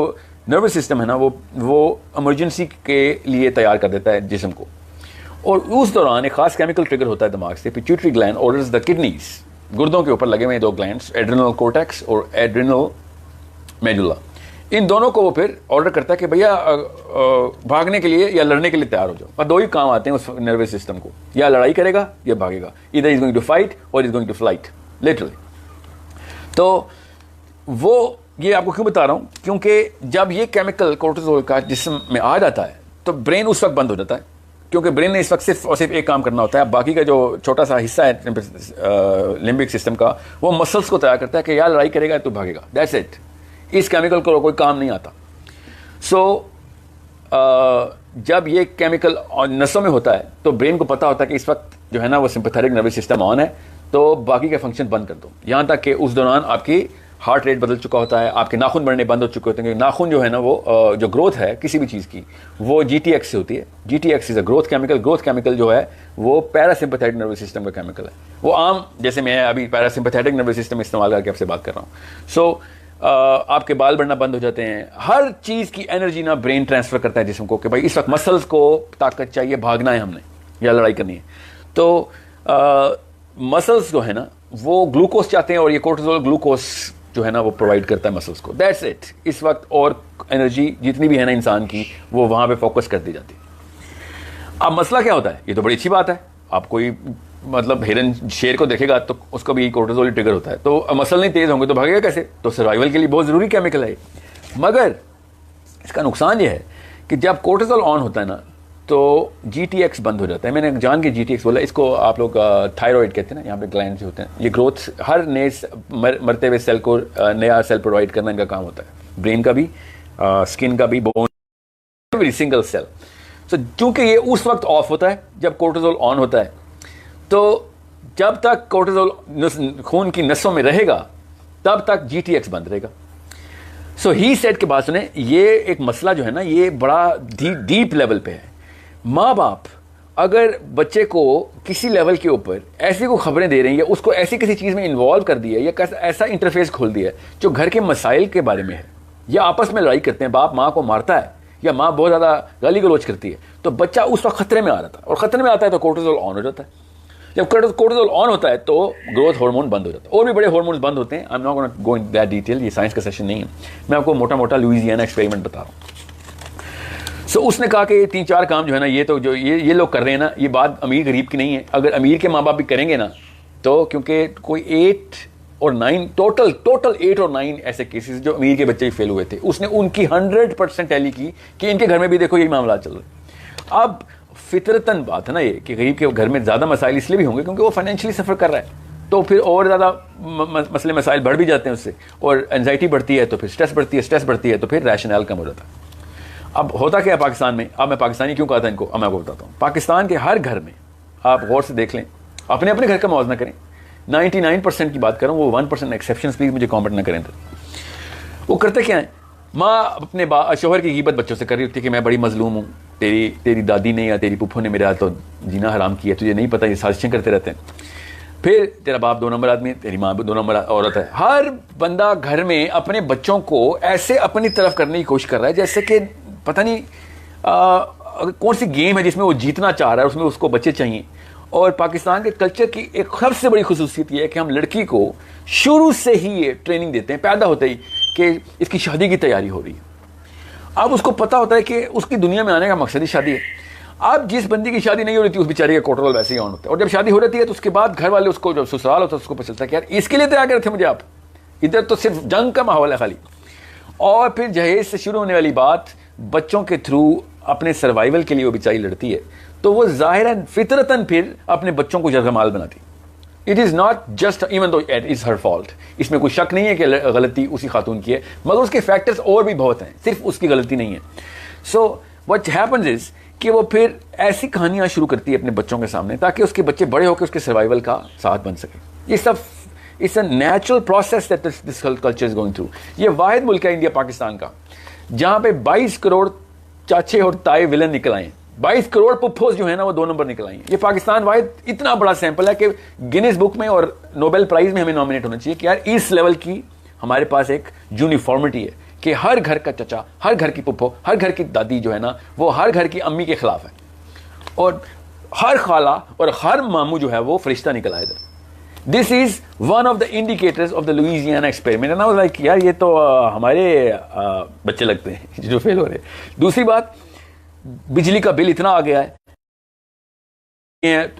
नर्वस सिस्टम है ना वो इमरजेंसी के लिए तैयार कर देता है जिस्म को। और उस दौरान एक खास केमिकल ट्रिगर होता है दिमाग से, pituitary gland orders the kidneys, गुर्दों के ऊपर लगे हुए 2 ग्लैंड्स, एड्रिनल कोर्टेक्स और एड्रिनल मेडुला, इन दोनों को वो फिर ऑर्डर करता है कि भैया भागने के लिए या लड़ने के लिए तैयार हो जाओ। और 2 ही काम आते हैं उस नर्वस सिस्टम को, या लड़ाई करेगा या भागेगा, इधर इज गोइंग टू फाइट और is going to flight literally. तो वो ये आपको क्यों बता रहा हूँ, क्योंकि जब ये केमिकल कोर्टिसोल का जिस्म में आ जाता है तो ब्रेन उस वक्त बंद हो जाता है, क्योंकि ब्रेन ने इस वक्त सिर्फ और सिर्फ एक काम करना होता है। बाकी का जो छोटा सा हिस्सा है लिम्बिक सिस्टम का, वो मसल्स को तैयार करता है कि यार लड़ाई करेगा तो भागेगा, दैट्स इट। इस केमिकल को कोई काम नहीं आता। सो जब ये केमिकल नसों में होता है तो ब्रेन को पता होता है कि इस वक्त जो है ना वो सिंपैथेटिक नर्वस सिस्टम ऑन है, तो बाकी के फंक्शन बंद कर दो। यहाँ तक कि उस दौरान आपकी हार्ट रेट बदल चुका होता है, आपके नाखून बढ़ने बंद हो चुके होते हैं, क्योंकि नाखून जो है ना वो जो ग्रोथ है किसी भी चीज़ की वो GTX से होती है। GTX is a growth chemical. Growth chemical जो है वो पैरासिम्पैथेटिक नर्वस सिस्टम का केमिकल है। वो आम, जैसे मैं अभी पैरासिम्पैथेटिक नर्वस सिस्टम इस्तेमाल करके आपसे बात कर रहा हूँ। सो आपके बाल बढ़ना बंद हो जाते हैं, हर चीज़ की एनर्जी ना ब्रेन ट्रांसफ़र करता है जिस्म को कि भाई इस वक्त मसल्स को ताकत चाहिए, भागना है हमने या लड़ाई करनी है। तो मसल्स जो है ना वो ग्लूकोज चाहते हैं और ये कोर्टिसोल ग्लूकोज जो है ना वो प्रोवाइड करता है मसल्स को, दैट्स इट। इस वक्त और एनर्जी जितनी भी है ना इंसान की वो वहाँ पे फोकस कर दी जाती है। अब मसला क्या होता है, ये तो बड़ी अच्छी बात है, आप कोई मतलब हिरन शेर को देखेगा तो उसको भी कोर्टिसोल ट्रिगर होता है, तो मसल नहीं तेज होंगे तो भागेगा कैसे, तो सर्वाइवल के लिए बहुत ज़रूरी केमिकल है। मगर इसका नुकसान ये है कि जब कोर्टिसोल ऑन होता है ना तो GTX बंद हो जाता है। मैंने जान के GTX बोला, इसको आप लोग थायराइड कहते हैं ना, यहाँ पे ग्लैंड होते हैं, ये ग्रोथ हर नए मरते हुए सेल को नया सेल प्रोवाइड करना इनका काम होता है, ब्रेन का भी, स्किन का भी, बोन, एवरी सिंगल सेल। सो चूँकि ये उस वक्त ऑफ होता है जब कोर्टिसोल ऑन होता है, तो जब तक कोर्टिसोल खून की नसों में रहेगा तब तक GTX बंद रहेगा। सो ही सेड के बाद सुने, ये एक मसला जो है ना ये बड़ा डीप लेवल पे है। माँ बाप अगर बच्चे को किसी लेवल के ऊपर ऐसी को खबरें दे रही है, उसको ऐसी किसी चीज़ में इन्वॉल्व कर दिया या ऐसा इंटरफेस खोल दिया है जो घर के मसाइल के बारे में है, या आपस में लड़ाई करते हैं, बाप माँ को मारता है या माँ बहुत ज़्यादा गाली गलौज करती है, तो बच्चा उस वक्त खतरे में आ जाता है, और ख़तरे में आता है तो कोर्टिसोल ऑन हो जाता है। जब कोर्टिसोल ऑन होता है तो ग्रोथ हार्मोन बंद हो जाता है, और भी बड़े हार्मोन्स बंद होते हैं। आई am not gonna go in that detail, ये साइंस का सेशन नहीं है, मैं आपको मोटा मोटा लुइजियाना एक्सपेरिमेंट बता रहा हूँ। सो उसने कहा कि ये 3-4 काम जो है ना ये तो जो ये लोग कर रहे हैं ना, ये बात अमीर गरीब की नहीं है। अगर अमीर के माँ बाप भी करेंगे ना तो, क्योंकि कोई 8 और 9 टोटल 8 और 9 ऐसे केसेस जो अमीर के बच्चे ही फेल हुए थे, उसने उनकी 100% टैली की कि इनके घर में भी देखो यही मामला चल रहा है। अब फितरतन बात है ना ये कि गरीब के घर में ज़्यादा मसाइल इसलिए भी होंगे क्योंकि वो फाइनेंशियली सफ़र कर रहा है, तो फिर और ज़्यादा मसले मसाइल बढ़ भी जाते हैं उससे, और एनजाइटी बढ़ती है तो फिर स्ट्रेस बढ़ती है तो फिर रैशनल कम हो जाता है। अब होता क्या है पाकिस्तान में, अब मैं पाकिस्तानी क्यों कहा था इनको, अब मैं आपको बताता हूँ। पाकिस्तान के हर घर में आप गौर से देख लें, अपने अपने घर का मुआवजा करें, 99% की बात करूँ, वो 1% एक्सेप्शन प्लीज मुझे कॉमेंट ना करें। तो वो करते क्या है, माँ अपने शोहर की गिबत बच्चों से कर रही होती है कि मैं बड़ी मजलूम हूँ, तेरी दादी ने या तेरी पुप्पो ने मेरा तो जीना हराम किया, तुझे नहीं पता, ये साजिशें करते रहते हैं। फिर तेरा बाप 2 नंबर आदमी है, तेरी माँ 2 नंबर औरत है। हर बंदा घर में अपने बच्चों को ऐसे अपनी तरफ करने की कोशिश कर रहा है जैसे कि पता नहीं कौन सी गेम है जिसमें वो जीतना चाह रहा है, उसमें उसको बच्चे चाहिए। और पाकिस्तान के कल्चर की एक सबसे बड़ी खुसूसियत यह है कि हम लड़की को शुरू से ही ये ट्रेनिंग देते हैं, पैदा होते ही, कि इसकी शादी की तैयारी हो रही है। अब उसको पता होता है कि उसकी दुनिया में आने का मकसद ही शादी है। अब जिस बंदी की शादी नहीं हो रही थी उस बेचारी का कोटरल वैसे ही ऑन होता है, और जब शादी हो रही है तो उसके बाद घर वाले उसको, जब ससुराल होता है उसको पता चलता है कि यार इसके लिए तैयार करे थे मुझे आप, इधर तो सिर्फ जंग का माहौल है खाली। और फिर जहेज से शुरू होने वाली बात बच्चों के थ्रू अपने सर्वाइवल के लिए वो बेचारी लड़ती है, तो वो ज़ाहिरन फितरतन फिर अपने बच्चों को जरगमाल बनाती। It is not just even though it is her fault, इसमें कोई शक नहीं है कि गलती उसी खातून की है, मगर उसके फैक्टर्स और भी बहुत हैं, सिर्फ उसकी गलती नहीं है। सो व्हाट हैपेंस इज कि वो फिर ऐसी कहानियां शुरू करती है अपने बच्चों के सामने ताकि उसके बच्चे बड़े होकर उसके सर्वाइवल का साथ बन सके। ये सब it's a natural process that this culture is going through. ये वाहिद मुल्क है इंडिया पाकिस्तान का जहां पे 22 करोड़ चाचे और ताए विलन निकल आए, 22 करोड़ पुप्पोस जो है ना वो 2 नंबर निकल आई। ये पाकिस्तान वाहिद इतना बड़ा सैंपल है कि गिनीज बुक में और नोबेल प्राइज में हमें नॉमिनेट होना चाहिए कि यार इस लेवल की हमारे पास एक यूनिफॉर्मिटी है कि हर घर का चचा, हर घर की पुप्पो, हर घर की दादी जो है ना वो हर घर की अम्मी के खिलाफ है, और हर खाला और हर मामू जो है वो फरिश्ता निकल आए। This is one of the indicators of the Louisiana experiment. And I was like यार ये तो हमारे बच्चे लगते हैं जो फेल हो रहे हैं। दूसरी बात, बिजली का बिल इतना आ गया है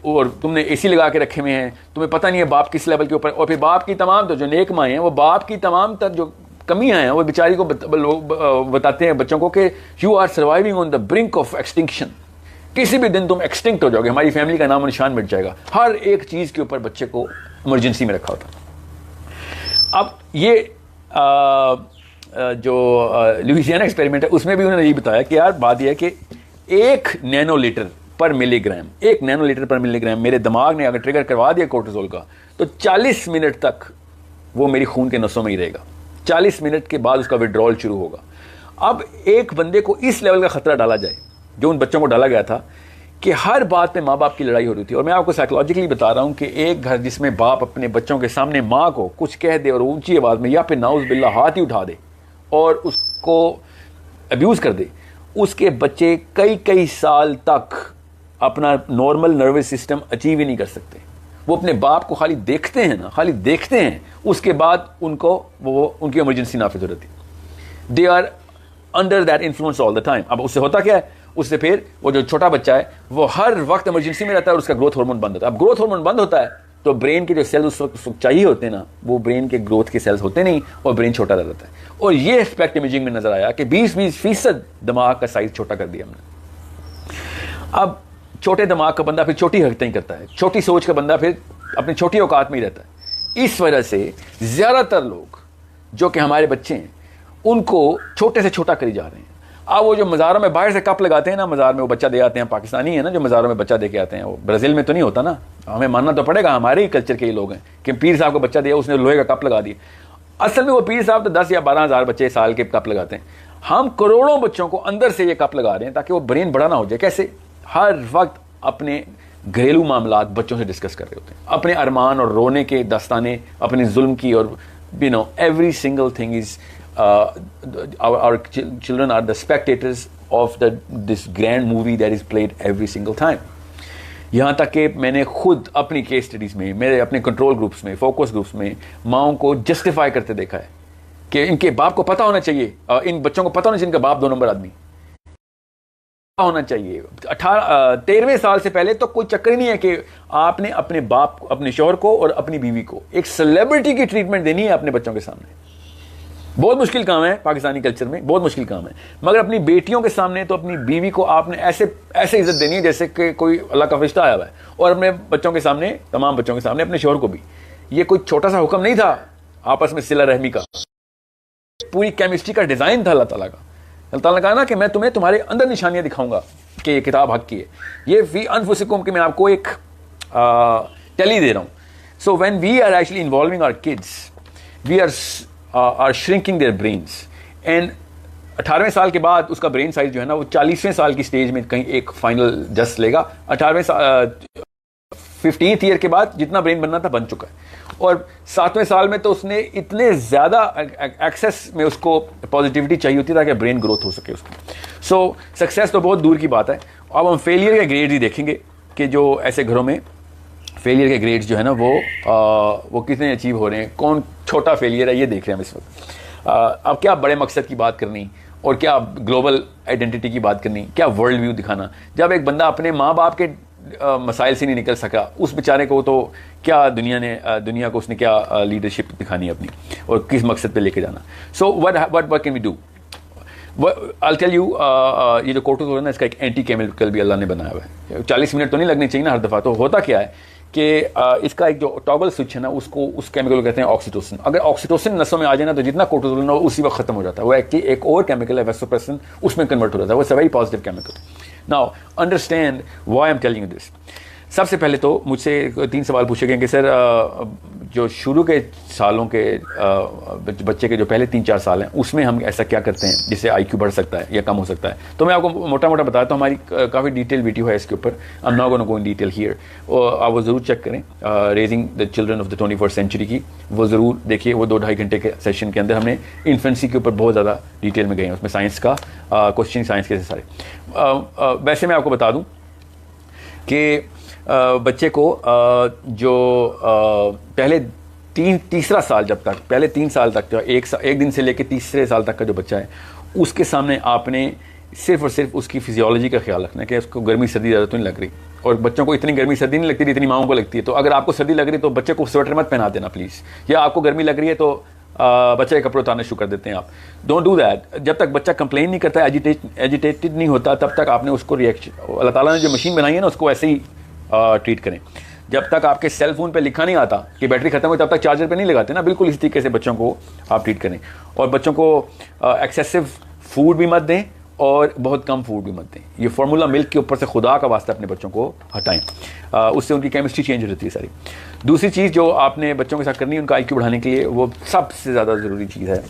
और तुमने एसी लगा के रखे हुए हैं, तुम्हें पता नहीं है बाप किस लेवल के ऊपर, और फिर बाप की तमाम तो जो नेक माएँ हैं वो बाप की तमाम तर जो कमियां हैं वो बेचारी को बताते हैं बच्चों को कि you are surviving on the brink of extinction, किसी भी दिन तुम एक्सटिंक्ट हो जाओगे, हमारी फैमिली का नाम निशान मिट जाएगा। हर एक चीज के ऊपर बच्चे को इमरजेंसी में रखा होता। अब ये जो लुइजियाना एक्सपेरिमेंट है उसमें भी उन्होंने ये बताया कि यार बात यह है कि 1 नैनोलीटर पर मिलीग्राम, 1 नैनोलीटर पर मिलीग्राम मेरे दिमाग ने अगर ट्रिगर करवा दिया कोर्टिसोल का तो 40 मिनट तक वो मेरी खून के नसों में ही रहेगा। 40 मिनट के बाद उसका विड्रॉल शुरू होगा। अब एक बंदे को इस लेवल का खतरा डाला जाए जो उन बच्चों को डाला गया था कि हर बात पे माँ बाप की लड़ाई हो रही थी। और मैं आपको साइकोलॉजिकली बता रहा हूँ कि एक घर जिसमें बाप अपने बच्चों के सामने माँ को कुछ कह दे और ऊंची आवाज़ में या फिर नाउज़ बिल्ला हाथ ही उठा दे और उसको अब्यूज़ कर दे, उसके बच्चे कई कई साल तक अपना नॉर्मल नर्वस सिस्टम अचीव ही नहीं कर सकते। वो अपने बाप को खाली देखते हैं ना, खाली देखते हैं, उसके बाद उनको वो उनकी इमरजेंसी नाफिज हो जाती है। They are under that influence all the time. अब उससे होता क्या है, उससे फिर वो जो छोटा बच्चा है वो हर वक्त इमरजेंसी में रहता है और उसका ग्रोथ हार्मोन बंद होता है। अब ग्रोथ हार्मोन बंद होता है तो ब्रेन के जो सेल्स उस वक्त चाहिए होते हैं ना, वो ब्रेन के ग्रोथ के सेल्स होते नहीं और ब्रेन छोटा रह जाता है। और ये एस्पेक्ट इमेजिंग में नजर आया कि 20% दिमाग का साइज छोटा कर दिया हमने। अब छोटे दिमाग का बंदा फिर छोटी हरकतें करता है, छोटी सोच का बंदा फिर अपनी छोटी औकात में ही रहता है। इस वजह से ज्यादातर लोग जो कि हमारे बच्चे हैं उनको छोटे से छोटा करी जा रहे हैं। अब वो जो मज़ारों में बाहर से कप लगाते हैं ना, मज़ार में वो बच्चा दे आते हैं, पाकिस्तानी है ना जो मज़ारों में बच्चा दे के आते हैं, वो ब्राज़ील में तो नहीं होता ना, हमें मानना तो पड़ेगा, हमारे ही कल्चर के ही लोग हैं कि पीर साहब को बच्चा दिया, उसने लोहे का कप लगा दिया। असल में वो पीर साहब तो 10 या 12 हज़ार बच्चे साल के कप लगाते हैं। हम करोड़ों बच्चों को अंदर से ये कप लगा रहे हैं ताकि वो ब्रेन बड़ा ना हो जाए। कैसे? हर वक्त अपने घरेलू मामलात बच्चों से डिस्कस कर रहे होते हैं, अपने अरमान और रोने के दास्ताने, अपने जुल्म की, और you know every single thing is our children are the spectators of this grand movie that is played every single time. यहाँ तक कि मैंने खुद अपनी केस स्टडीज़ में, मेरे अपने कंट्रोल ग्रुप्स में, फोकस ग्रुप्स में माओं को जस्टिफाई करते देखा है कि इनके बाप को पता होना चाहिए, इन बच्चों को पता होना चाहिए इनका बाप 2 नंबर आदमी होना चाहिए। 13वें साल से पहले तो कोई चक्कर ही नहीं है कि आपने अपने बाप, अपने शौहर को और अपनी बीवी को एक सेलिब्रिटी की ट्रीटमेंट देनी है अपने बच्चों के सामने। बहुत मुश्किल काम है पाकिस्तानी कल्चर में, बहुत मुश्किल काम है। मगर अपनी बेटियों के सामने तो अपनी बीवी को आपने ऐसे ऐसे इज्जत देनी है जैसे कि कोई अल्लाह का फरिश्ता आया हुआ है, और अपने बच्चों के सामने, तमाम बच्चों के सामने, अपने शौहर को भी। ये कोई छोटा सा हुक्म नहीं था आपस में सिला रहमी का, पूरी केमिस्ट्री का डिजाइन था अल्लाह ताला का। अल्लाह ताला ने कहा ना कि मैं तुम्हें तुम्हारे अंदर निशानियां दिखाऊंगा कि ये किताब हक की है। ये फी अनफुसिकुम कि मैं आपको एक टैली दे रहा हूँ। So when we are actually involving our kids, we are shrinking their brains, and 18वें साल के बाद उसका ब्रेन साइज जो है ना वो 40वें साल की स्टेज में कहीं एक फाइनल जस्ट लेगा। 15th ईयर के बाद जितना ब्रेन बनना था बन चुका है, और 7वें साल में तो उसने इतने ज़्यादा एक्सेस में उसको पॉजिटिविटी चाहिए होती है ताकि ब्रेन ग्रोथ हो सके उसकी। सो सक्सेस तो बहुत दूर की बात है। अब हम फेलियर के ग्रेड ही देखेंगे कि जो ऐसे घरों में फेलियर के ग्रेड्स जो है ना वो कितने अचीव हो रहे हैं, कौन छोटा फेलियर है ये देख रहे हैं हम इस वक्त। अब क्या बड़े मकसद की बात करनी और क्या ग्लोबल आइडेंटिटी की बात करनी, क्या वर्ल्ड व्यू दिखाना। जब एक बंदा अपने माँ बाप के मसाइल से नहीं निकल सका, उस बेचारे को तो क्या दुनिया को उसने क्या लीडरशिप दिखानी है अपनी और किस मकसद पे लेके जाना। So what can we do? I'll tell you, ये जो कोर्टिसोल है ना, इसका एक एंटी केमिकल भी अल्लाह ने बनाया हुआ है। 40 मिनट तो नहीं लगने चाहिए ना हर दफ़ा। तो होता क्या है कि इसका एक जो टॉगल स्विच है ना, उसको उस केमिकल को कहते हैं ऑक्सीटोसिन। अगर ऑक्सीटोसिन नसों में आ जाए ना तो जितना कोर्टिसोल ना उसी वक्त खत्म हो जाता है। वो एक्चुअली एक और केमिकल है वेसोप्रेसिन, उसमें कन्वर्ट हो जाता है। वो very positive chemical. Now understand why I am telling you this. सबसे पहले तो मुझसे 3 सवाल पूछे गए कि सर जो शुरू के सालों के बच्चे के जो पहले 3-4 साल हैं उसमें हम ऐसा क्या करते हैं जिससे IQ बढ़ सकता है या कम हो सकता है। तो मैं आपको मोटा मोटा बताता हूँ, हमारी काफ़ी डिटेल वीडियो है इसके ऊपर। I am not gonna go in detail here. आप वो ज़रूर चेक करें, raising the children of the 21st century की, वो ज़रूर देखिए। वो 2-2.5 घंटे के सेशन के अंदर हमने इन्फेंसी के ऊपर बहुत ज़्यादा डिटेल में गए हैं। उसमें साइंस का क्वेश्चन साइंस के सारे। वैसे मैं आपको बता दूँ कि बच्चे को जो पहले तीसरा साल, जब तक पहले 3 साल तक जो एक दिन से लेकर तीसरे साल तक का जो बच्चा है, उसके सामने आपने सिर्फ और सिर्फ उसकी फिजियोलॉजी का ख्याल रखना है कि उसको गर्मी सर्दी ज़्यादा तो नहीं लग रही। और बच्चों को इतनी गर्मी सर्दी नहीं लगती जितनी माओं को लगती है। तो अगर आपको सर्दी लग रही है तो बच्चे को स्वेटर मत पहना देना प्लीज़, या आपको गर्मी लग रही है तो बच्चे के कपड़े उतारना शुरू कर देते हैं आप। Don't do that. जब तक बच्चा कंप्लेन नहीं करता, एजिटेटेड नहीं होता, तब तक आपने उसको रिएक्शन, अल्लाह ताला ने जो मशीन बनाई है ना उसको ऐसे ही ट्रीट करें। जब तक आपके सेल फोन पे लिखा नहीं आता कि बैटरी खत्म हुई तब तक चार्जर पे नहीं लगाते ना, बिल्कुल इसी तरीके से बच्चों को आप ट्रीट करें। और बच्चों को एक्सेसिव फूड भी मत दें और बहुत कम फूड भी मत दें। ये फार्मूला मिल्क के ऊपर से खुदा का वास्ता अपने बच्चों को हटाएं, उससे उनकी केमिस्ट्री चेंज हो जाती है सारी। दूसरी चीज़ जो आपने बच्चों के साथ करनी है उनका IQ बढ़ाने के लिए, वो सबसे ज़्यादा ज़रूरी चीज़ है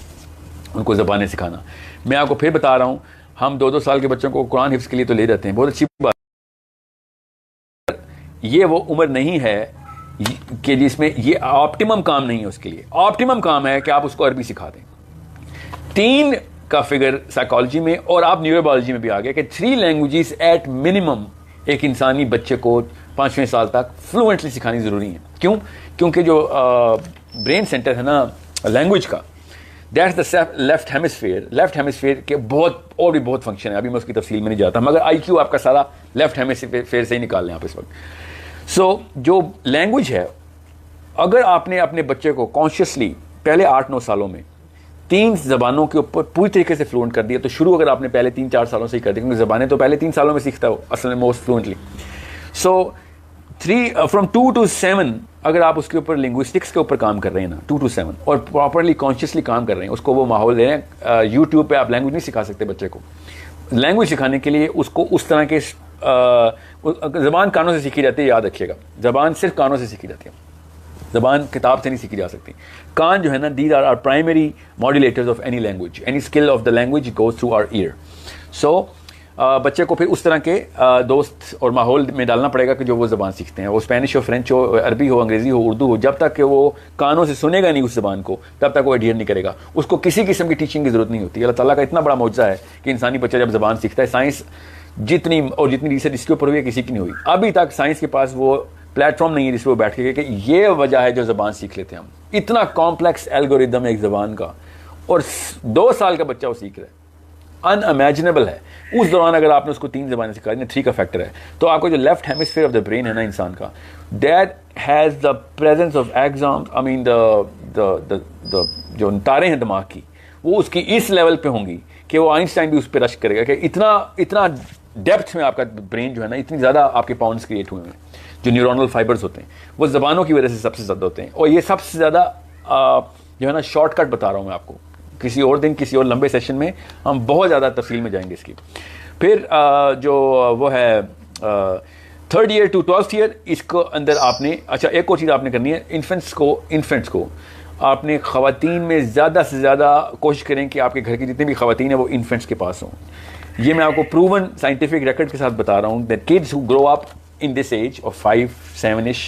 उनको ज़बानें सिखाना। मैं आपको फिर बता रहा हूँ, हम 2-2 साल के बच्चों को कुरान हिफ्ज़ के लिए तो ले जाते हैं, बहुत अच्छी बात। ये वो उम्र नहीं है कि जिसमें ये ऑप्टिमम काम नहीं है उसके लिए। ऑप्टिमम काम है कि आप उसको अरबी सिखा दें। 3 का फिगर साइकोलॉजी में और आप न्यूरोबायोलॉजी में भी आ गया कि 3 लैंग्वेजेस एट मिनिमम एक इंसानी बच्चे को 5वें साल तक फ्लुएंटली सिखानी ज़रूरी है। क्यों? क्योंकि जो ब्रेन सेंटर है ना लैंग्वेज का, दैट्स द लेफ्ट हेमिस्फीयर के बहुत और भी बहुत फंक्शन है। अभी मैं उसकी तफसील में नहीं जाता, मगर IQ आपका सारा लेफ्ट हेमिस्फीयर से ही निकाल लें आप इस वक्त। सो जो लैंग्वेज है, अगर आपने अपने बच्चे को कॉन्शियसली पहले 8-9 सालों में 3 ज़बानों के ऊपर पूरी तरीके से फ्लुएंट कर दिया, तो शुरू अगर आपने पहले 3-4 सालों से ही कर दिया, क्योंकि ज़बानें तो पहले 3 सालों में सीखता हो असल में most fluently. So 3 from 2 to 7 अगर आप उसके ऊपर लिंग्विस्टिक्स के ऊपर काम कर रहे हैं ना, 2 to 7 और प्रॉपरली कॉन्शियसली काम कर रहे हैं, उसको वो माहौल दे रहे हैं। यूट्यूब पे आप लैंग्वेज नहीं सिखा सकते बच्चे को। लैंग्वेज सिखाने के लिए उसको उस तरह के ज़बान कानों से सीखी जाती है, याद रखिएगा। ज़बान सिर्फ कानों से सीखी जाती है, ज़बान किताब से नहीं सीखी जा सकती। कान जो है ना, these are primary modulators of any language, any skill of the language goes through our ear. So बच्चे को फिर उस तरह के दोस्त और माहौल में डालना पड़ेगा कि जो वो ज़बान सीखते हैं, वो स्पेनिश हो, फ्रेंच हो, अरबी हो, अंग्रेज़ी हो, उर्दू हो। जब तक कि वो कानों से सुनेगा नहीं उस ज़बान को, तब तक वो एडियर नहीं करेगा। उसको किसी किस्म की टीचिंग की ज़रूरत नहीं होती। अल्लाह ताला का इतना बड़ा मौजज़ा है कि इंसानी बच्चा जब ज़बान सीखता है, साइंस जितनी रिसर्च इसके ऊपर हुई है किसी की नहीं हुई अभी तक। साइंस के पास वो प्लेटफॉर्म नहीं है जिस पर वो बैठ के कि ये वजह है जो ज़बान सीख लेते हैं हम। इतना कॉम्प्लेक्स एल्गोरिदम है एक ज़बान का, और 2 साल का बच्चा वो सीख रहा है, अनइमेजिनेबल है। उस दौरान अगर आपने उसको 3 ज़बानें सिखा दी, 3 का फैक्टर है, तो आपको जो left hemisphere of the brain है ना इंसान का, that has the presence of exam, I mean the जो तारे हैं दिमाग की, वो उसकी इस लेवल पे होंगी कि वो आइंस्टाइन भी उस पर रश करेगा कि इतना डेप्थ में आपका ब्रेन जो है ना, इतनी ज़्यादा आपके पाउंड्स क्रिएट हुए हैं। जो न्यूरोनल फाइबर्स होते हैं वो ज़बानों की वजह से सबसे ज़्यादा होते हैं। और ये सबसे ज़्यादा जो है ना शॉर्टकट बता रहा हूँ मैं आपको, किसी और दिन किसी और लंबे सेशन में हम बहुत ज़्यादा तफसील में जाएंगे इसकी। फिर जो वो है 3rd year to 12th year, इसको अंदर आपने अच्छा एक और चीज़ आपने करनी है, इन्फेंट्स को आपने ख़वातीन में ज़्यादा से ज़्यादा कोशिश करें कि आपके घर की जितनी भी ख़वातीन हैं वो इन्फेंट्स के पास हों। ये मैं आपको प्रूवन साइंटिफिक रिकॉर्ड के साथ बता रहा हूँ that kids who grow up in this age of 5-7ish,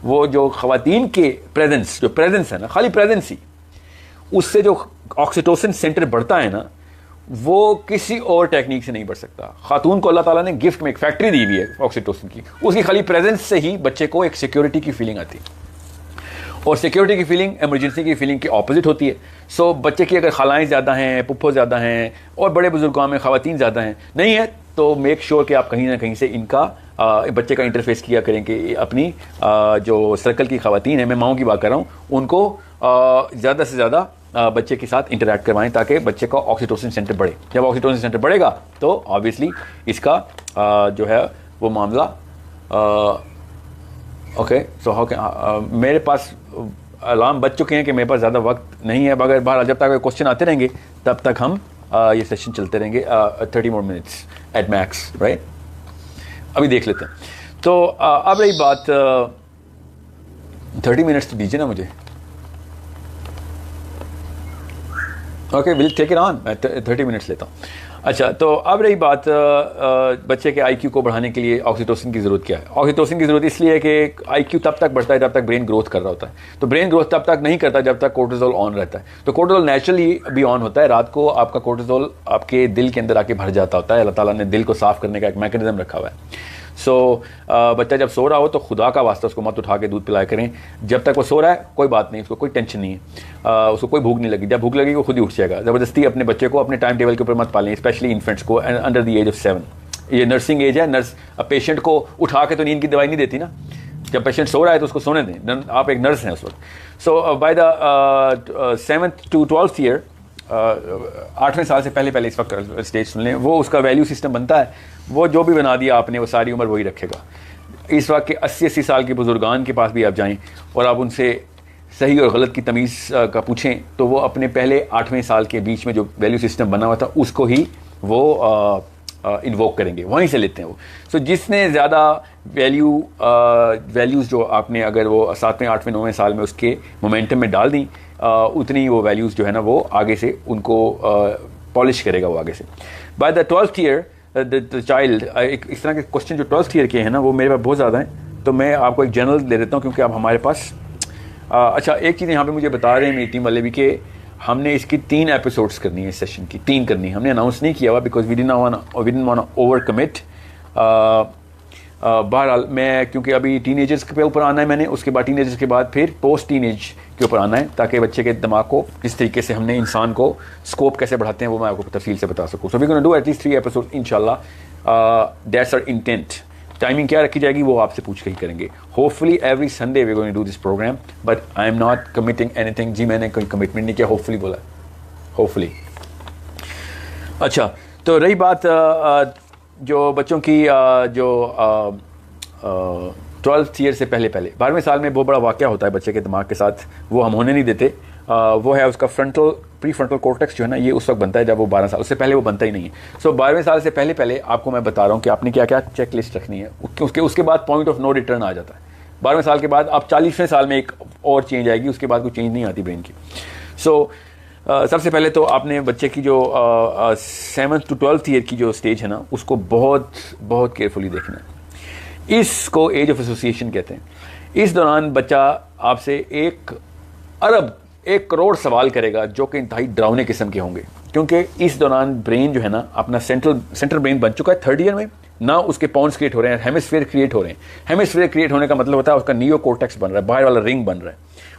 वो जो ख़वातीन के प्रेजेंस है ना, खाली प्रेजेंस ही, उससे जो ऑक्सीटोसिन सेंटर बढ़ता है ना, वो किसी और टेक्निक से नहीं बढ़ सकता। खातून को अल्लाह ताला ने गिफ्ट में एक फैक्ट्री दी हुई है ऑक्सीटोसिन की, उसकी खाली प्रेजेंस से ही बच्चे को एक सिक्योरिटी की फीलिंग आती है, और सिक्योरिटी की फीलिंग इमरजेंसी की फीलिंग के ऑपोजिट होती है। सो बच्चे की अगर खालाएँ ज़्यादा हैं, पुप्पो ज़्यादा हैं, और बड़े बुजुर्गों में ख़वातीन ज़्यादा हैं नहीं है, तो मेक श्योर कि आप कहीं ना कहीं से इनका बच्चे का इंटरफेस किया करें कि अपनी जो सर्कल की ख़वातीन है, मैं माओं की बात कर रहा हूँ, उनको ज़्यादा से ज़्यादा बच्चे के साथ इंटरैक्ट करवाएं ताकि बच्चे का ऑक्सीटोसिन सेंटर बढ़े। जब ऑक्सीटोसिन सेंटर बढ़ेगा तो ऑब्वियसली इसका जो है वो मामला ओके। सो मेरे पास अलार्म बज चुके हैं कि मेरे पास ज़्यादा वक्त नहीं है, मगर बाहर जब तक क्वेश्चन आते रहेंगे तब तक हम ये सेशन चलते रहेंगे 30 more minutes at max, right. अभी देख लेते हैं। तो अब रही बात 30 मिनट्स तो दीजिए ना मुझे, okay will take it on, मैं 30 मिनट्स लेता हूँ। अच्छा, तो अब रही बात बच्चे के IQ को बढ़ाने के लिए ऑक्सीटोसिन की ज़रूरत क्या है। ऑक्सीटोसिन की ज़रूरत इसलिए है कि IQ तब तक बढ़ता है जब तक ब्रेन ग्रोथ कर रहा होता है, तो ब्रेन ग्रोथ तब तक नहीं करता जब तक कोर्टिसोल ऑन रहता है। तो कोर्टिसोल नेचुरली भी ऑन होता है, रात को आपका कोर्टिसोल आपके दिल के अंदर आके भर जाता होता है। अल्लाह ताला ने दिल को साफ़ करने का एक मैकेनिज्म रखा हुआ है। सो बच्चा जब सो रहा हो तो खुदा का वास्ता उसको मत उठा के दूध पिलाया करें। जब तक वो सो रहा है कोई बात नहीं, उसको कोई टेंशन नहीं है, उसको कोई भूख नहीं लगी। जब भूख लगेगी वो खुद ही उठ जाएगा। ज़बरदस्ती अपने बच्चे को अपने टाइम टेबल के ऊपर मत पालें, स्पेशली इन्फेंट्स को अंडर द एज ऑफ 7। ये नर्सिंग एज है। नर्स पेशेंट को उठा के तो नींद की दवाई नहीं देती ना, जब पेशेंट सो रहा है तो उसको सोने दें, आप एक नर्स हैं उस वक्त। So by the 7th to 12th year, 8वें साल से पहले इस वक्त स्टेज सुन लें, वो उसका वैल्यू सिस्टम बनता है। वो जो भी बना दिया आपने वो सारी उम्र वही रखेगा। इस वक्त के 80-80 साल के बुजुर्गान के पास भी आप जाएं और आप उनसे सही और गलत की तमीज़ का पूछें तो वो अपने पहले 8वें साल के बीच में जो वैल्यू सिस्टम बना हुआ था उसको ही वो इन्वोक करेंगे, वहीं से लेते हैं वो। सो जिसने ज़्यादा वैल्यूज़ जो आपने अगर वो 7वें 8वें 9वें साल में उसके मोमेंटम में डाल दी, उतनी वो वैल्यूज़ जो है ना वो आगे से उनको पॉलिश करेगा वो आगे से। By the 12th year the child, इस तरह के क्वेश्चन जो 12th ईयर के हैं ना वो मेरे पास बहुत ज़्यादा हैं, तो मैं आपको एक जनरल दे देता हूँ क्योंकि अब हमारे पास अच्छा एक चीज़ यहाँ पे मुझे बता रहे हैं मेरी टीम वाले भी कि हमने इसकी 3 एपिसोड्स करनी है, इस सेशन की 3 करनी है। हमने अनाउंस नहीं किया हुआ because we didn't want over commit. बहरहाल मैं क्योंकि अभी टीनेजर्स के ऊपर आना है मैंने, उसके बाद टीनेजर्स के बाद फिर पोस्ट टीनेज के ऊपर आना है ताकि बच्चे के दिमाग को किस तरीके से हमने इंसान को स्कोप कैसे बढ़ाते हैं वो मैं आपको तफसील से बता सकूँ। So we gonna do at least 3 episode इंशाल्लाह, दैट्स आवर इंटेंट। टाइमिंग क्या रखी जाएगी वो आपसे पूछ के ही करेंगे। Hopefully every Sunday we going to do this programme, but I am not committing anything. जी मैंने कोई कमिटमेंट नहीं किया, होपफुली बोला, होपफुली। अच्छा, तो रही बात जो बच्चों की जो 12th ईयर से पहले 12वें साल में बहुत बड़ा वाक़या होता है बच्चे के दिमाग के साथ, वो हम होने नहीं देते। वो है उसका प्री फ्रंटल कॉर्टेक्स जो है ना, ये उस वक्त बनता है जब वो 12 साल, उससे पहले वो बनता ही नहीं है। सो 12वें साल से पहले आपको मैं बता रहा हूँ कि आपने क्या क्या चेक लिस्ट रखनी है। उसके बाद पॉइंट ऑफ नो रिटर्न आ जाता है। 12वें साल के बाद आप 40वें साल में एक और चेंज आएगी, उसके बाद कोई चेंज नहीं आती ब्रेन की। सो सबसे पहले तो आपने बच्चे की जो 7th to 12th ईयर की जो स्टेज है ना उसको बहुत बहुत केयरफुली देखना है। इसको एज ऑफ एसोसिएशन कहते हैं। इस दौरान बच्चा आपसे 1 करोड़ सवाल करेगा जो कि इंतहाई डरावने किस्म के होंगे, क्योंकि इस दौरान ब्रेन जो है ना अपना सेंट्रल ब्रेन बन चुका है 3rd ईयर में ना, उसके पॉन्ड्स क्रिएट हो रहे हैं, हेमिस्फीयर क्रिएट हो रहे हैं। हेमिस्फीयर क्रिएट होने का मतलब होता है उसका नियो कॉर्टेक्स बन रहा है, बाहर वाला रिंग बन रहा है,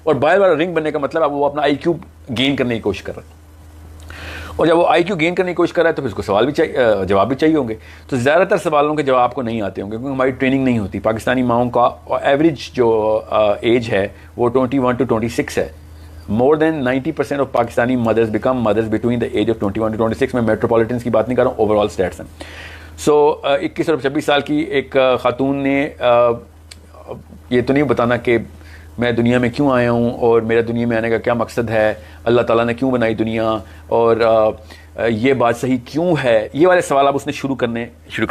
और बाहर वाला रिंग बनने का मतलब अब वो अपना IQ गेन करने की कोशिश कर रहा है। और जब वो IQ गेन करने की कोशिश कर रहा है तो फिर उसको सवाल भी चाहिए, जवाब भी चाहिए होंगे। तो ज़्यादातर सवालों के जवाब आपको नहीं आते होंगे क्योंकि हमारी ट्रेनिंग नहीं होती। पाकिस्तानी माओं का एवरेज जो एज है वो 21 to 26 है। More than 90% of Pakistani mothers become mothers between the age of 21 to 26। मैं मेट्रोपॉलिटन्स की बात नहीं कर रहा हूँ, ओवरऑल स्टैट्स हैं। सो 21 और 26 साल की एक खातून ने ये तो नहीं बताना कि मैं दुनिया में क्यों आया हूँ और मेरा दुनिया में आने का क्या मकसद है, अल्लाह ताला ने क्यों बनाई दुनिया, और ये बात सही क्यों है। ये वाले सवाल आप उसने शुरू कर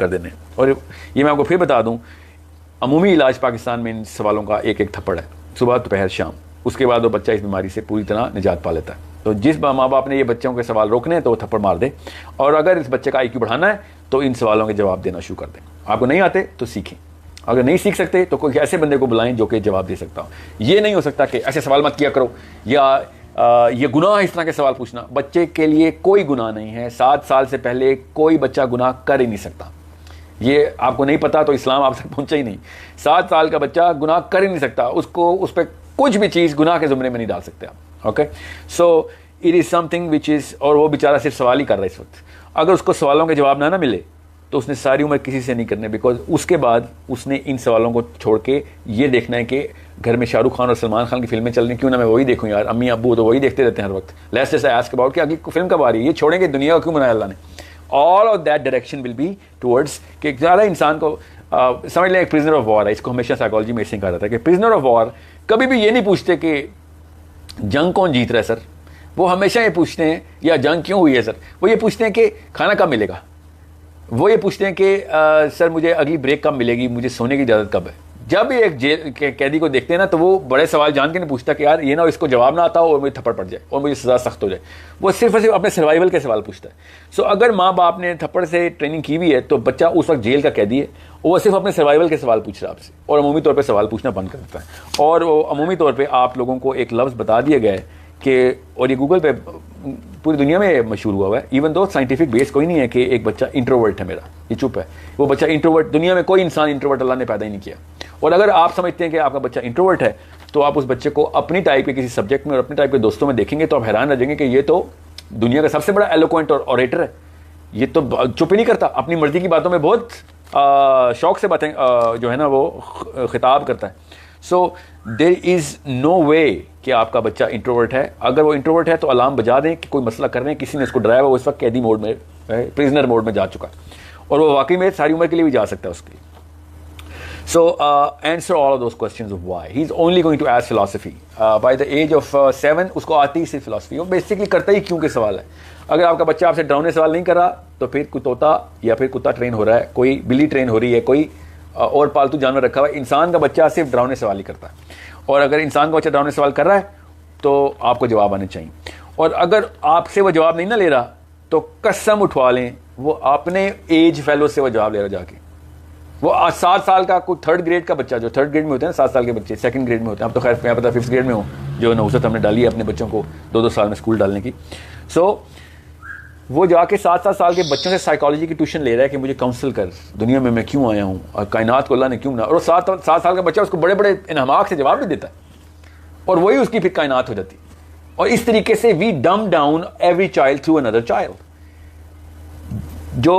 देने। और ये मैं आपको फिर बता दूँ, अमूमी इलाज पाकिस्तान में इन सवालों का एक थप्पड़ है, सुबह दोपहर शाम। उसके बाद वो बच्चा इस बीमारी से पूरी तरह निजात पा लेता है। तो जिस माँ बाप ने ये बच्चों के सवाल रोकने हैं तो वो थप्पड़ मार दे, और अगर इस बच्चे का IQ बढ़ाना है तो इन सवालों के जवाब देना शुरू कर दें। आपको नहीं आते तो सीखें, अगर नहीं सीख सकते तो कोई ऐसे बंदे को बुलाएं जो कि जवाब दे सकता हो। ये नहीं हो सकता कि ऐसे सवाल मत किया करो, या ये गुनाह है इस तरह के सवाल पूछना। बच्चे के लिए कोई गुनाह नहीं है, 7 साल से पहले कोई बच्चा गुनाह कर ही नहीं सकता। ये आपको नहीं पता तो इस्लाम आप तक पहुंचा ही नहीं। 7 साल का बच्चा गुनाह कर ही नहीं सकता, उसको उस पर कुछ भी चीज़ गुनाह के ज़ुमरे में नहीं डाल सकते आप। Okay, so it is something which is, और वो बेचारा सिर्फ सवाल ही कर रहा है इस वक्त। अगर उसको सवालों के जवाब ना मिले तो उसने सारी उम्र किसी से नहीं करने, बिकॉज उसके बाद उसने इन सवालों को छोड़ के ये देखना है कि घर में शाहरुख खान और सलमान खान की फिल्में चल रही, क्यों ना मैं वही देखूं यार, अम्मी अब्बू तो वही देखते रहते हैं हर वक्त। लेट्स जस्ट आस्क अबाउट कि अगली फिल्म कब आ रही है, ये छोड़ेंगे दुनिया को क्यों बनाया अल्लाह ने। All of that direction will be towards कि ज़्यादा इंसान को समझ लें एक प्रिजनर ऑफ वॉर है। इसको हमेशा साइकोलॉजी में इससे कहा जाता है कि प्रिजनर ऑफ वॉर कभी भी ये नहीं पूछते कि जंग कौन जीत रहा है सर, वो हमेशा ये पूछते हैं या जंग क्यों हुई है सर, वो ये पूछते हैं कि खाना कब मिलेगा, वो ये पूछते हैं कि सर मुझे अगली ब्रेक कब मिलेगी, मुझे सोने की इजाज़त कब है। जब भी एक जेल के कैदी को देखते हैं ना तो वो बड़े सवाल जान के नहीं पूछता कि यार ये ना इसको जवाब ना आता हो और मुझे थप्पड़ पड़ जाए और मुझे सज़ा सख्त हो जाए। वो सिर्फ और सिर्फ अपने सर्वाइवल के सवाल पूछता है। सो अगर माँ बाप ने थप्पड़ से ट्रेनिंग की हुई है तो बच्चा उस वक्त जेल का कैदी है, वो सिर्फ अपने सर्वाइवल के सवाल पूछ रहा है आपसे, और अमूमी तौर पर सवाल पूछना बंद कर देता है। और वो अमूमी तौर पर आप लोगों को एक लफ्ज़ बता दिया गया है कि, और ये गूगल पे पूरी दुनिया में मशहूर हुआ है, इवन दो साइंटिफिक बेस कोई नहीं है कि एक बच्चा इंट्रोवर्ट है मेरा, ये चुप है, वो बच्चा इंट्रोवर्ट, दुनिया में कोई इंसान इंट्रोवर्ट अल्लाह ने पैदा ही नहीं किया। और अगर आप समझते हैं कि आपका बच्चा इंट्रोवर्ट है तो आप उस बच्चे को अपनी टाइप के किसी सब्जेक्ट में और अपनी टाइप के दोस्तों में देखेंगे तो आप हैरान रह जाएंगे कि ये तो दुनिया का सबसे बड़ा एलोक्वेंट और ऑरेटर है, ये तो चुप ही नहीं करता, अपनी मर्जी की बातों में बहुत शौक से बातें जो है ना वो खिताब करता है। सो देयर इज़ नो वे कि आपका बच्चा इंट्रोवर्ट है। अगर वो इंट्रोवर्ट है तो अलार्म बजा दें कि कोई मसला कर रहे हैं, किसी ने उसको डराया, वो इस वक्त कैदी मोड में, प्रिजनर मोड में जा चुका है और वो वाकई में सारी उम्र के लिए भी जा सकता है उसके लिए। So answer all of those questions of why. He's only going to ask philosophy. By the age of 7 उसको आती ही सिर्फ philosophy, वो बेसिकली करता ही क्यों के सवाल है। अगर आपका बच्चा आपसे डरावने सवाल नहीं कर रहा तो फिर कोई तोता या फिर कुत्ता ट्रेन हो रहा है, कोई बिल्ली ट्रेन हो रही है, कोई और पालतू जानवर रखा हुआ है। इंसान का बच्चा सिर्फ डरावने सवाल ही करता है, और अगर इंसान का बच्चा डरावने सवाल कर रहा है तो आपको जवाब आने चाहिए। और अगर आपसे वो जवाब नहीं ना ले रहा तो कसम उठवा लें वो अपने एज फेलो से वो जवाब ले रहा जाके। वो 7 साल का कोई 3rd ग्रेड का बच्चा, जो 3rd ग्रेड में होते हैं ना 7 साल के बच्चे, 2nd ग्रेड में होते हैं, अब तो खैर मैं पता 5th ग्रेड में हूँ, जो नहुसत हमने डाली है अपने बच्चों को 2-2 साल में स्कूल डालने की। सो वो जाके 7-7 साल के बच्चों से साइकोलॉजी की ट्यूशन ले रहा है कि मुझे काउंसिल कर, दुनिया में मैं क्यों आया हूँ और कायनात को अल्लाह ने क्यों बना। और 7 साल का बच्चा उसको बड़े बड़े इनहमाक से जवाब भी देता है और वही उसकी फिर कायनात हो जाती है। और इस तरीके से we dumb down every child through another child. जो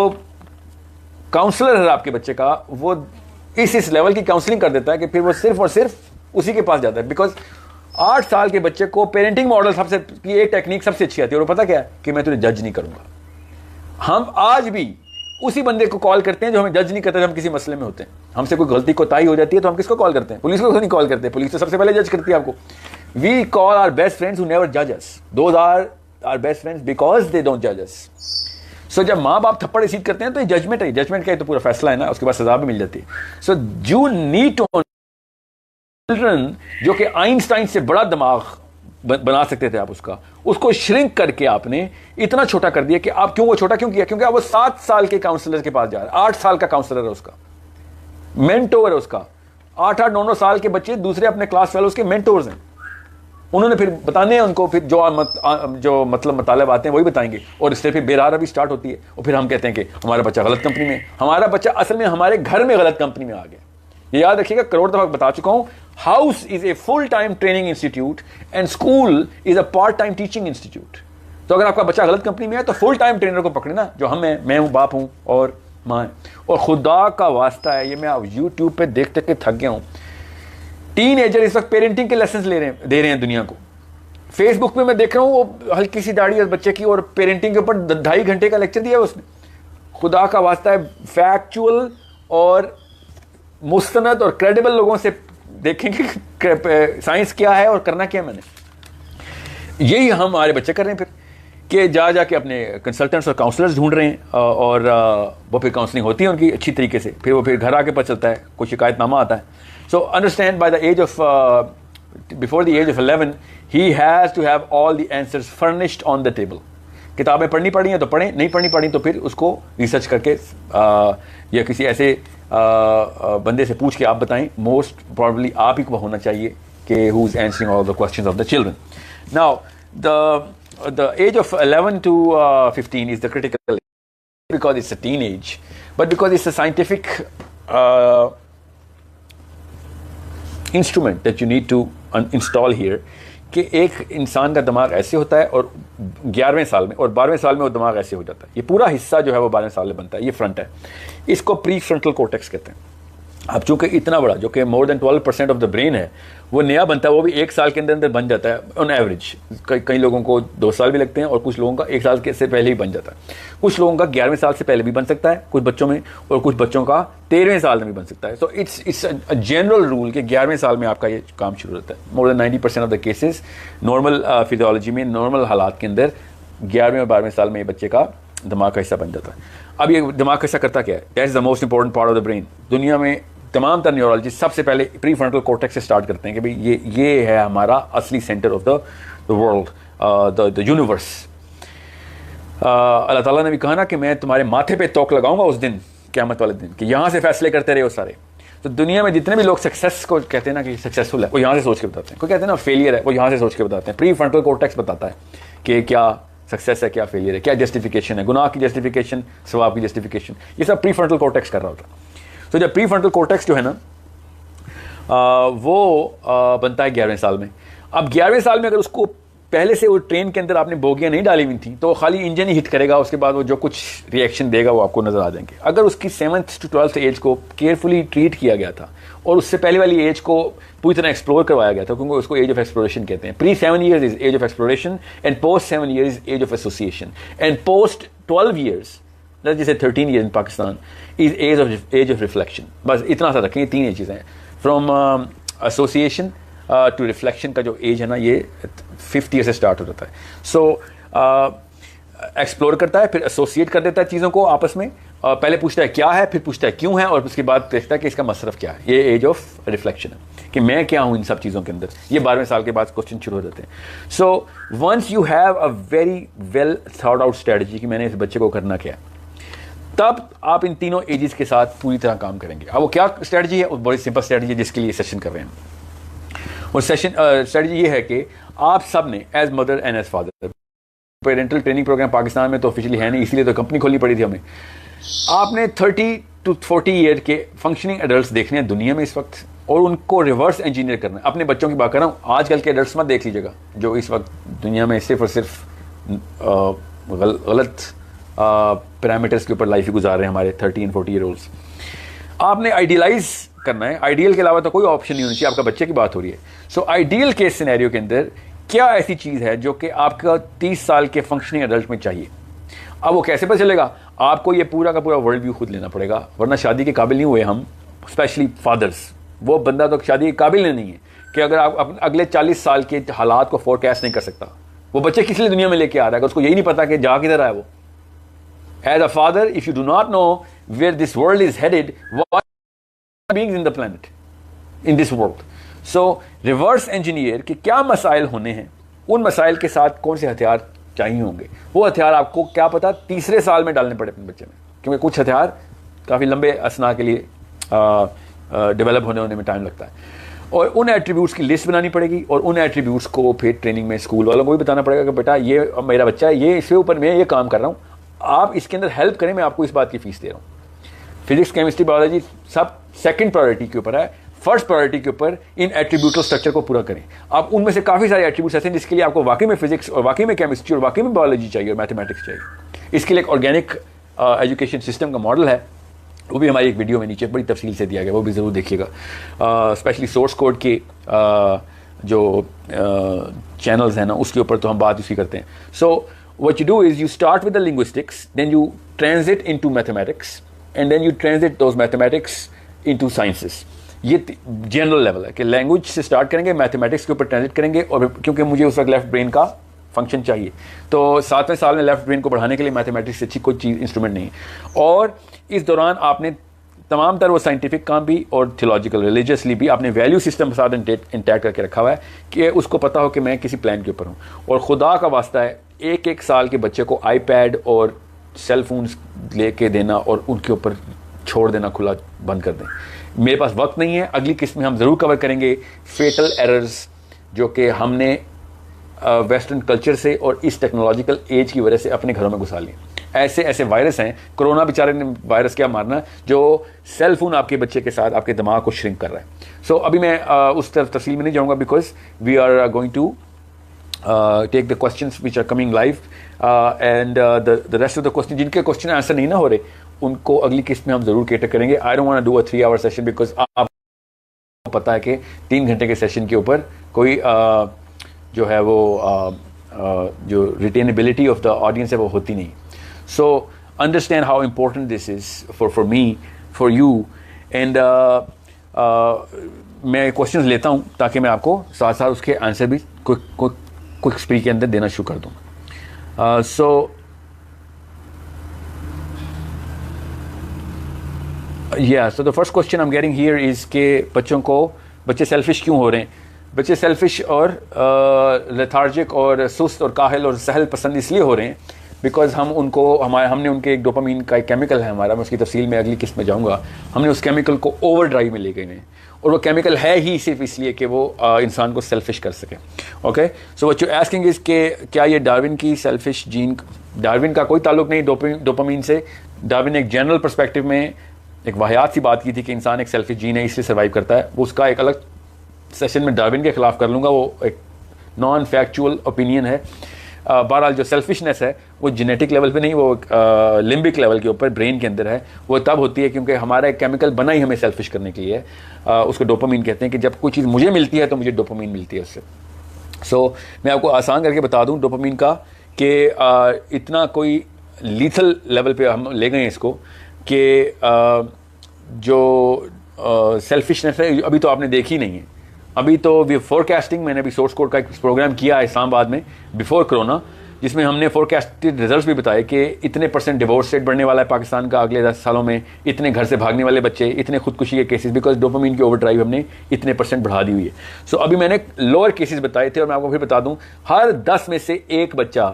काउंसलर है आपके बच्चे का वो इस लेवल की काउंसलिंग कर देता है कि फिर वो सिर्फ और सिर्फ उसी के पास जाता है। बिकॉज 8 साल के बच्चे को पेरेंटिंग मॉडल सबसे की एक टेक्निक सबसे अच्छी आती है, और पता क्या है कि मैं तुझे जज नहीं करूंगा। हम आज भी उसी बंदे को कॉल करते हैं जो हमें जज नहीं करता जब हम किसी मसले में होते हैं। हमसे कोई गलती कोताही हो जाती है तो हम किसको कॉल करते हैं? पुलिस को नहीं कॉल करते, पुलिस तो सबसे पहले जज करती है आपको। We call our best friends who never जज अस, those are our best friends because they don't जज अस। सो जब माँ बाप थप्पड़ रिसीव करते हैं तो ये जजमेंट है, जजमेंट का तो पूरा फैसला है ना, उसके बाद सजा भी मिल जाती है। So you need to children जो कि आइंस्टाइन से बड़ा दिमाग बना सकते थे आप उसको श्रिंक करके आपने इतना छोटा कर दिया कि आप क्यों वो छोटा क्यों किया? क्योंकि आप वो 7 साल के काउंसलर के पास जा रहे हैं, 8 साल का काउंसलर है उसका, मेंटोर है उसका। 8-8, 9-9 साल के बच्चे दूसरे अपने क्लास फेलोज के मेंटोर्स हैं, उन्होंने फिर बताने हैं उनको, फिर जो मतलब मतलब आते हैं वही बताएंगे, और इससे फिर बेरार भी स्टार्ट होती है। और फिर हम कहते हैं कि हमारा बच्चा गलत कंपनी में, हमारा बच्चा असल में हमारे घर में गलत कंपनी में आ गया। ये याद रखिएगा, करोड़ दफा बता चुका हूं, house is a full time training institute and school is a part time teaching institute. तो अगर आपका बच्चा गलत कंपनी में है तो फुल टाइम ट्रेनर को पकड़े ना, जो हम हैं, मैं हूं, बाप हूं और माँ है। और खुदा का वास्ता है, ये मैं अब यूट्यूब पे देखते के थक गया हूं, टीनएजर इस वक्त पेरेंटिंग के लेसन दे रहे हैं दुनिया को। फेसबुक पे मैं देख रहा हूँ वो हल्की सी दाढ़ी है बच्चे की और पेरेंटिंग के ऊपर 2.5 घंटे का लेक्चर दिया उसने। खुदा का वास्ता है, फैक्चुअल और मुस्तनद और क्रेडिबल लोगों से देखेंगे साइंस क्या है और करना क्या है। मैंने यही हम हमारे बच्चे कर रहे हैं फिर कि जाके अपने कंसल्टेंट्स और काउंसलर्स ढूंढ रहे हैं, और वो फिर काउंसलिंग होती है उनकी अच्छी तरीके से, फिर वो फिर घर आके पता चलता है, कोई शिकायतनामा आता है। So understand, by the age of before the age of 11 he has to have all the answers furnished on the table. किताबें पढ़नी पड़ी हैं तो पढ़ें, नहीं पढ़नी पड़ी तो फिर उसको रिसर्च करके या किसी ऐसे बंदे से पूछ के आप बताएं, मोस्ट प्रॉब्ली आप ही को होना चाहिए कि who is answering all the questions of the children. Now the age of 11 to 15 is the critical, because it's a teenage, but because it's a scientific instrument that you need to install here, कि एक इंसान का दिमाग ऐसे होता है और 11वें साल में और 12वें साल में वो दिमाग ऐसे हो जाता है. ये पूरा हिस्सा जो है वो 12वें साल में बनता है. ये फ्रंट है, इसको प्री फ्रंटल कोर्टेक्स कहते हैं. अब चूंकि इतना बड़ा, जो कि more than 12% of the brain है, वो नया बनता है, वो भी एक साल के अंदर बन जाता है ऑन एवरेज. कई लोगों को 2 साल भी लगते हैं और कुछ लोगों का 1 साल के से पहले ही बन जाता है. कुछ लोगों का 11वें साल से पहले भी बन सकता है कुछ बच्चों में, और कुछ बच्चों का 13वें साल में भी बन सकता है. सो इट्स अ जनरल रूल कि 11वें साल में आपका ये काम शुरू होता है. More than 90% of the cases normal physiology में, नॉर्मल हालात के अंदर 11वें और 12वें साल में ये बच्चे का दिमाग का हिस्सा बन जाता है. अब ये दिमाग का हिस्सा करता क्या है? That is the most important part of the brain. दुनिया में तमाम तर न्यूरोलॉजिस्ट सबसे पहले प्री फ्रंटल कोर्टेक्स से स्टार्ट करते हैं कि भाई ये है हमारा असली centre of the world, the universe. अल्लाह ताला ने भी कहा ना कि मैं तुम्हारे माथे पे तोक लगाऊंगा उस दिन, क़यामत वाले दिन, कि यहाँ से फैसले करते रहे हो सारे. तो दुनिया में जितने भी लोग सक्सेस को कहते हैं ना कि सक्सेसफुल है, वो यहाँ से सोच के बताते हैं. कोई कहते हैं ना फेलियर है, वो यहाँ से सोच के बताते हैं. प्री फ्रंटल कोर्टेक्स बताता है कि क्या सक्सेस है, क्या फेलियर है, क्या जस्टिफिकेशन है, गुनाह की जस्टिफिकेशन, सवाब की जस्टिफिकेशन, ये सब प्री फ्रंटल कोर्टेक्स कर रहा होता है. तो जब प्री फ्रंटल कोर्टेक्स जो है ना वो बनता है 11वें साल में. अब 11वें साल में अगर उसको पहले से वो ट्रेन के अंदर आपने बोगियाँ नहीं डाली हुई थी तो खाली इंजन ही हिट करेगा, उसके बाद वो जो कुछ रिएक्शन देगा वो आपको नज़र आ जाएंगे. अगर उसकी 7th to 12th एज को केयरफुली ट्रीट किया गया था और उससे पहले वाली एज को पूरी तरह एक्सप्लोर करवाया गया था, क्योंकि उसको एज ऑफ एक्सप्लोरेशन कहते हैं. Pre 7 years is age of exploration and post 7 years is age of association and post 12 years, जैसे 13 years in Pakistan, is age of reflection. बस इतना सा रखें, 3 एजेस हैं. फ्रॉम एसोसिएशन टू रिफ्लेक्शन का जो एज है ना, ये 50 years से स्टार्ट हो जाता है. सो एक्सप्लोर करता है, फिर एसोसिएट कर देता है चीज़ों को आपस में. पहले पूछता है क्या है, फिर पूछता है क्यों है, और उसके बाद देखता है कि इसका मसरफ क्या है. ये एज ऑफ रिफ्लेक्शन है कि मैं क्या हूँ इन सब चीज़ों के अंदर. ये 12वें साल के बाद क्वेश्चन शुरू हो जाते हैं. So once you have a very well thought out strategy कि मैंने इस बच्चे को करना क्या है, तब आप इन तीनों एजेस के साथ पूरी तरह काम करेंगे. अब वो क्या स्ट्रेटजी है? वो बड़ी सिंपल स्ट्रेटजी है जिसके लिए सेशन कर रहे हैं. और सेशन स्ट्रेटजी ये है कि आप सब ने as mother and as father, parental training program Pakistan में तो ऑफिशियली है नहीं, इसलिए तो कंपनी खोलनी पड़ी थी हमें. आपने 30 to 40 ईयर के फंक्शनिंग एडल्ट्स देखने हैं दुनिया में इस वक्त, और उनको रिवर्स इंजीनियर करना है. अपने बच्चों की बात कर रहा हूँ, आजकल के एडल्ट्स मत देख लीजिएगा जो इस वक्त दुनिया में सिर्फ और सिर्फ गलत पैरामीटर्स के ऊपर लाइफ गुजार रहे हैं हमारे 30 and 40 year olds. आपने आइडियलाइज करना है. आइडियल के अलावा तो कोई ऑप्शन नहीं होनी चाहिए. आपका बच्चे की बात हो रही है. सो आइडियल केस सिनेरियो के अंदर क्या ऐसी चीज़ है जो कि आपका 30 साल के फंक्शनिंग एडल्ट में चाहिए? अब वो कैसे पता चलेगा? आपको ये पूरा का पूरा वर्ल्ड व्यू खुद लेना पड़ेगा, वरना शादी के काबिल नहीं हुए हम, स्पेशली फादर्स. वो बंदा तो शादी के काबिल नहीं है कि अगर आप अगले 40 साल के हालात को फोरकास्ट नहीं कर सकता. वो बच्चे किस लिए दुनिया में लेके आ रहा है अगर उसको यही नहीं पता कि जा किधर आए वो. As a father, if you do not know where this world is headed, what beings in the planet, in this world. So, reverse engineer कि क्या मसाइल होने हैं, उन मसाइल के साथ कौन से हथियार चाहिए होंगे, वो हथियार आपको क्या पता 3रे साल में डालने पड़े अपने बच्चे में, क्योंकि कुछ हथियार काफ़ी लंबे असना के लिए डेवलप होने में टाइम लगता है. और उन एट्रीब्यूट्स की लिस्ट बनानी पड़ेगी, और उन एट्रीब्यूट्स को फिर ट्रेनिंग में स्कूल वालों को भी बताना पड़ेगा कि बेटा ये मेरा बच्चा है, ये इसके ऊपर मैं ये काम कर रहा हूँ, आप इसके अंदर हेल्प करें, मैं आपको इस बात की फीस दे रहा हूँ. फिजिक्स, केमिस्ट्री, बायोलॉजी सब सेकंड प्रायोरिटी के ऊपर है. फर्स्ट प्रायोरिटी के ऊपर इन एट्रीब्यूटल स्ट्रक्चर को पूरा करें. आप उनमें से काफ़ी सारे एट्रीब्यूट्स ऐसे हैं जिसके लिए आपको वाकई में फिजिक्स और वाकई में केमिस्ट्री और वाकई में बायोलॉजी चाहिए और मैथमेटिक्स चाहिए. इसके लिए एक ऑर्गेनिक एजुकेशन सिस्टम का मॉडल है, वो भी हमारी एक वीडियो में नीचे बड़ी तफसील से दिया गया, वो भी ज़रूर देखिएगा. स्पेशली सोर्स कोड के जो चैनल्स हैं ना, उसके ऊपर तो हम बात उसी करते हैं. सो what you do is you start with the linguistics, then you transit into mathematics, and then you transit those mathematics into sciences. ये जनरल लेवल है कि लैंग्वेज से स्टार्ट करेंगे, मैथमेटिक्स के ऊपर ट्रांजिट करेंगे, और क्योंकि मुझे उस वक्त लेफ्ट ब्रेन का फंक्शन चाहिए, तो 7वें साल में लेफ्ट ब्रेन को बढ़ाने के लिए मैथमेटिक्स से अच्छी कोई चीज़ इंस्ट्रूमेंट नहीं है. और इस दौरान आपने तमाम तर वो साइंटिफिक काम भी और थियोलॉजिकल रिलीजियसली भी आपने वैल्यू सिस्टम के साथ इंटैक्ट करके रखा हुआ है कि उसको पता हो कि मैं किसी प्लान के ऊपर हूँ. और खुदा का वास्ता है, 1-1 साल के बच्चे को आईपैड और सेल फोन्स लेके देना और उनके ऊपर छोड़ देना खुला बंद कर दें। मेरे पास वक्त नहीं है, अगली किस्त में हम ज़रूर कवर करेंगे फेटल एरर्स जो कि हमने वेस्टर्न कल्चर से और इस टेक्नोलॉजिकल एज की वजह से अपने घरों में घुसा लिए। ऐसे ऐसे वायरस हैं, कोरोना बेचारे ने वायरस क्या मारना, जो सेल फोन आपके बच्चे के साथ आपके दिमाग को श्रिंक कर रहा है। सो अभी मैं उस तरफ तफसील में नहीं जाऊँगा because we are going to take the questions which are coming live and the rest of the question जिनके क्वेश्चन आंसर नहीं ना हो रहे उनको अगली किस्त में हम जरूर कैटर करेंगे। I don't want to do a 3 hour session because आपको पता है कि 3 घंटे के सेशन के ऊपर कोई जो है वो जो रिटेनेबिलिटी ऑफ द ऑडियंस है वो होती नहीं। सो understand how important this is for me, for you and मैं क्वेश्चंस लेता हूँ ताकि मैं आपको साथ साथ उसके आंसर भी क्विक स्पीक के अंदर देना शुरू कर दूँ। So so the first question I am getting here is के बच्चे सेल्फिश क्यों हो रहे हैं। बच्चे सेल्फिश और लेथार्जिक और सुस्त और काहिल और सहल पसंद इसलिए हो रहे हैं बिकॉज हमने उनके एक डोपामीन का एक केमिकल है हमारा, मैं उसकी तफसील में अगली किस्त में जाऊंगा, हमने उस केमिकल को ओवर ड्राइव में ले गए हैं और वो केमिकल है ही सिर्फ इसलिए कि वो इंसान को सेल्फिश कर सके। Okay, so what you asking is के क्या ये डार्विन की सेल्फिश जीन, डार्विन का कोई ताल्लुक नहीं डोपामीन से। डार्विन ने एक जनरल पर्सपेक्टिव में एक वाहियात सी बात की थी कि इंसान एक सेल्फिश जीन है इसलिए सर्वाइव करता है। वो उसका एक अलग सेशन में डार्विन के खिलाफ कर लूँगा, वो एक नॉन फैक्चुअल ओपिनियन है। बहरहाल जो सेल्फिशनेस है वो जेनेटिक लेवल पे नहीं, वो लिम्बिक लेवल के ऊपर ब्रेन के अंदर है। वो तब होती है क्योंकि हमारा एक केमिकल बना ही हमें सेल्फिश करने के लिए है, उसको डोपामीन कहते हैं कि जब कोई चीज़ मुझे मिलती है तो मुझे डोपामीन मिलती है उससे। सो मैं आपको आसान करके बता दूं डोपामीन का कि इतना कोई लीथल लेवल पे हम ले गए इसको कि जो सेल्फिशनेस है अभी तो आपने देखी नहीं है। अभी तो वी फोरकास्टिंग, मैंने अभी सोर्स कोड का एक प्रोग्राम किया है इस्लामाबाद में बिफोर कोरोना, जिसमें हमने फोरकास्टेड रिजल्ट्स भी बताए कि इतने % डिवोर्स रेट बढ़ने वाला है पाकिस्तान का अगले 10 सालों में, इतने घर से भागने वाले बच्चे, इतने खुदकुशी के केसेस, बिकॉज डोपामीन की ओवर ड्राइव हमने इतने % बढ़ा दी हुई है। सो अभी मैंने लोअर केसेस बताए थे और मैं आपको फिर बता दूं, हर 10 में से 1 बच्चा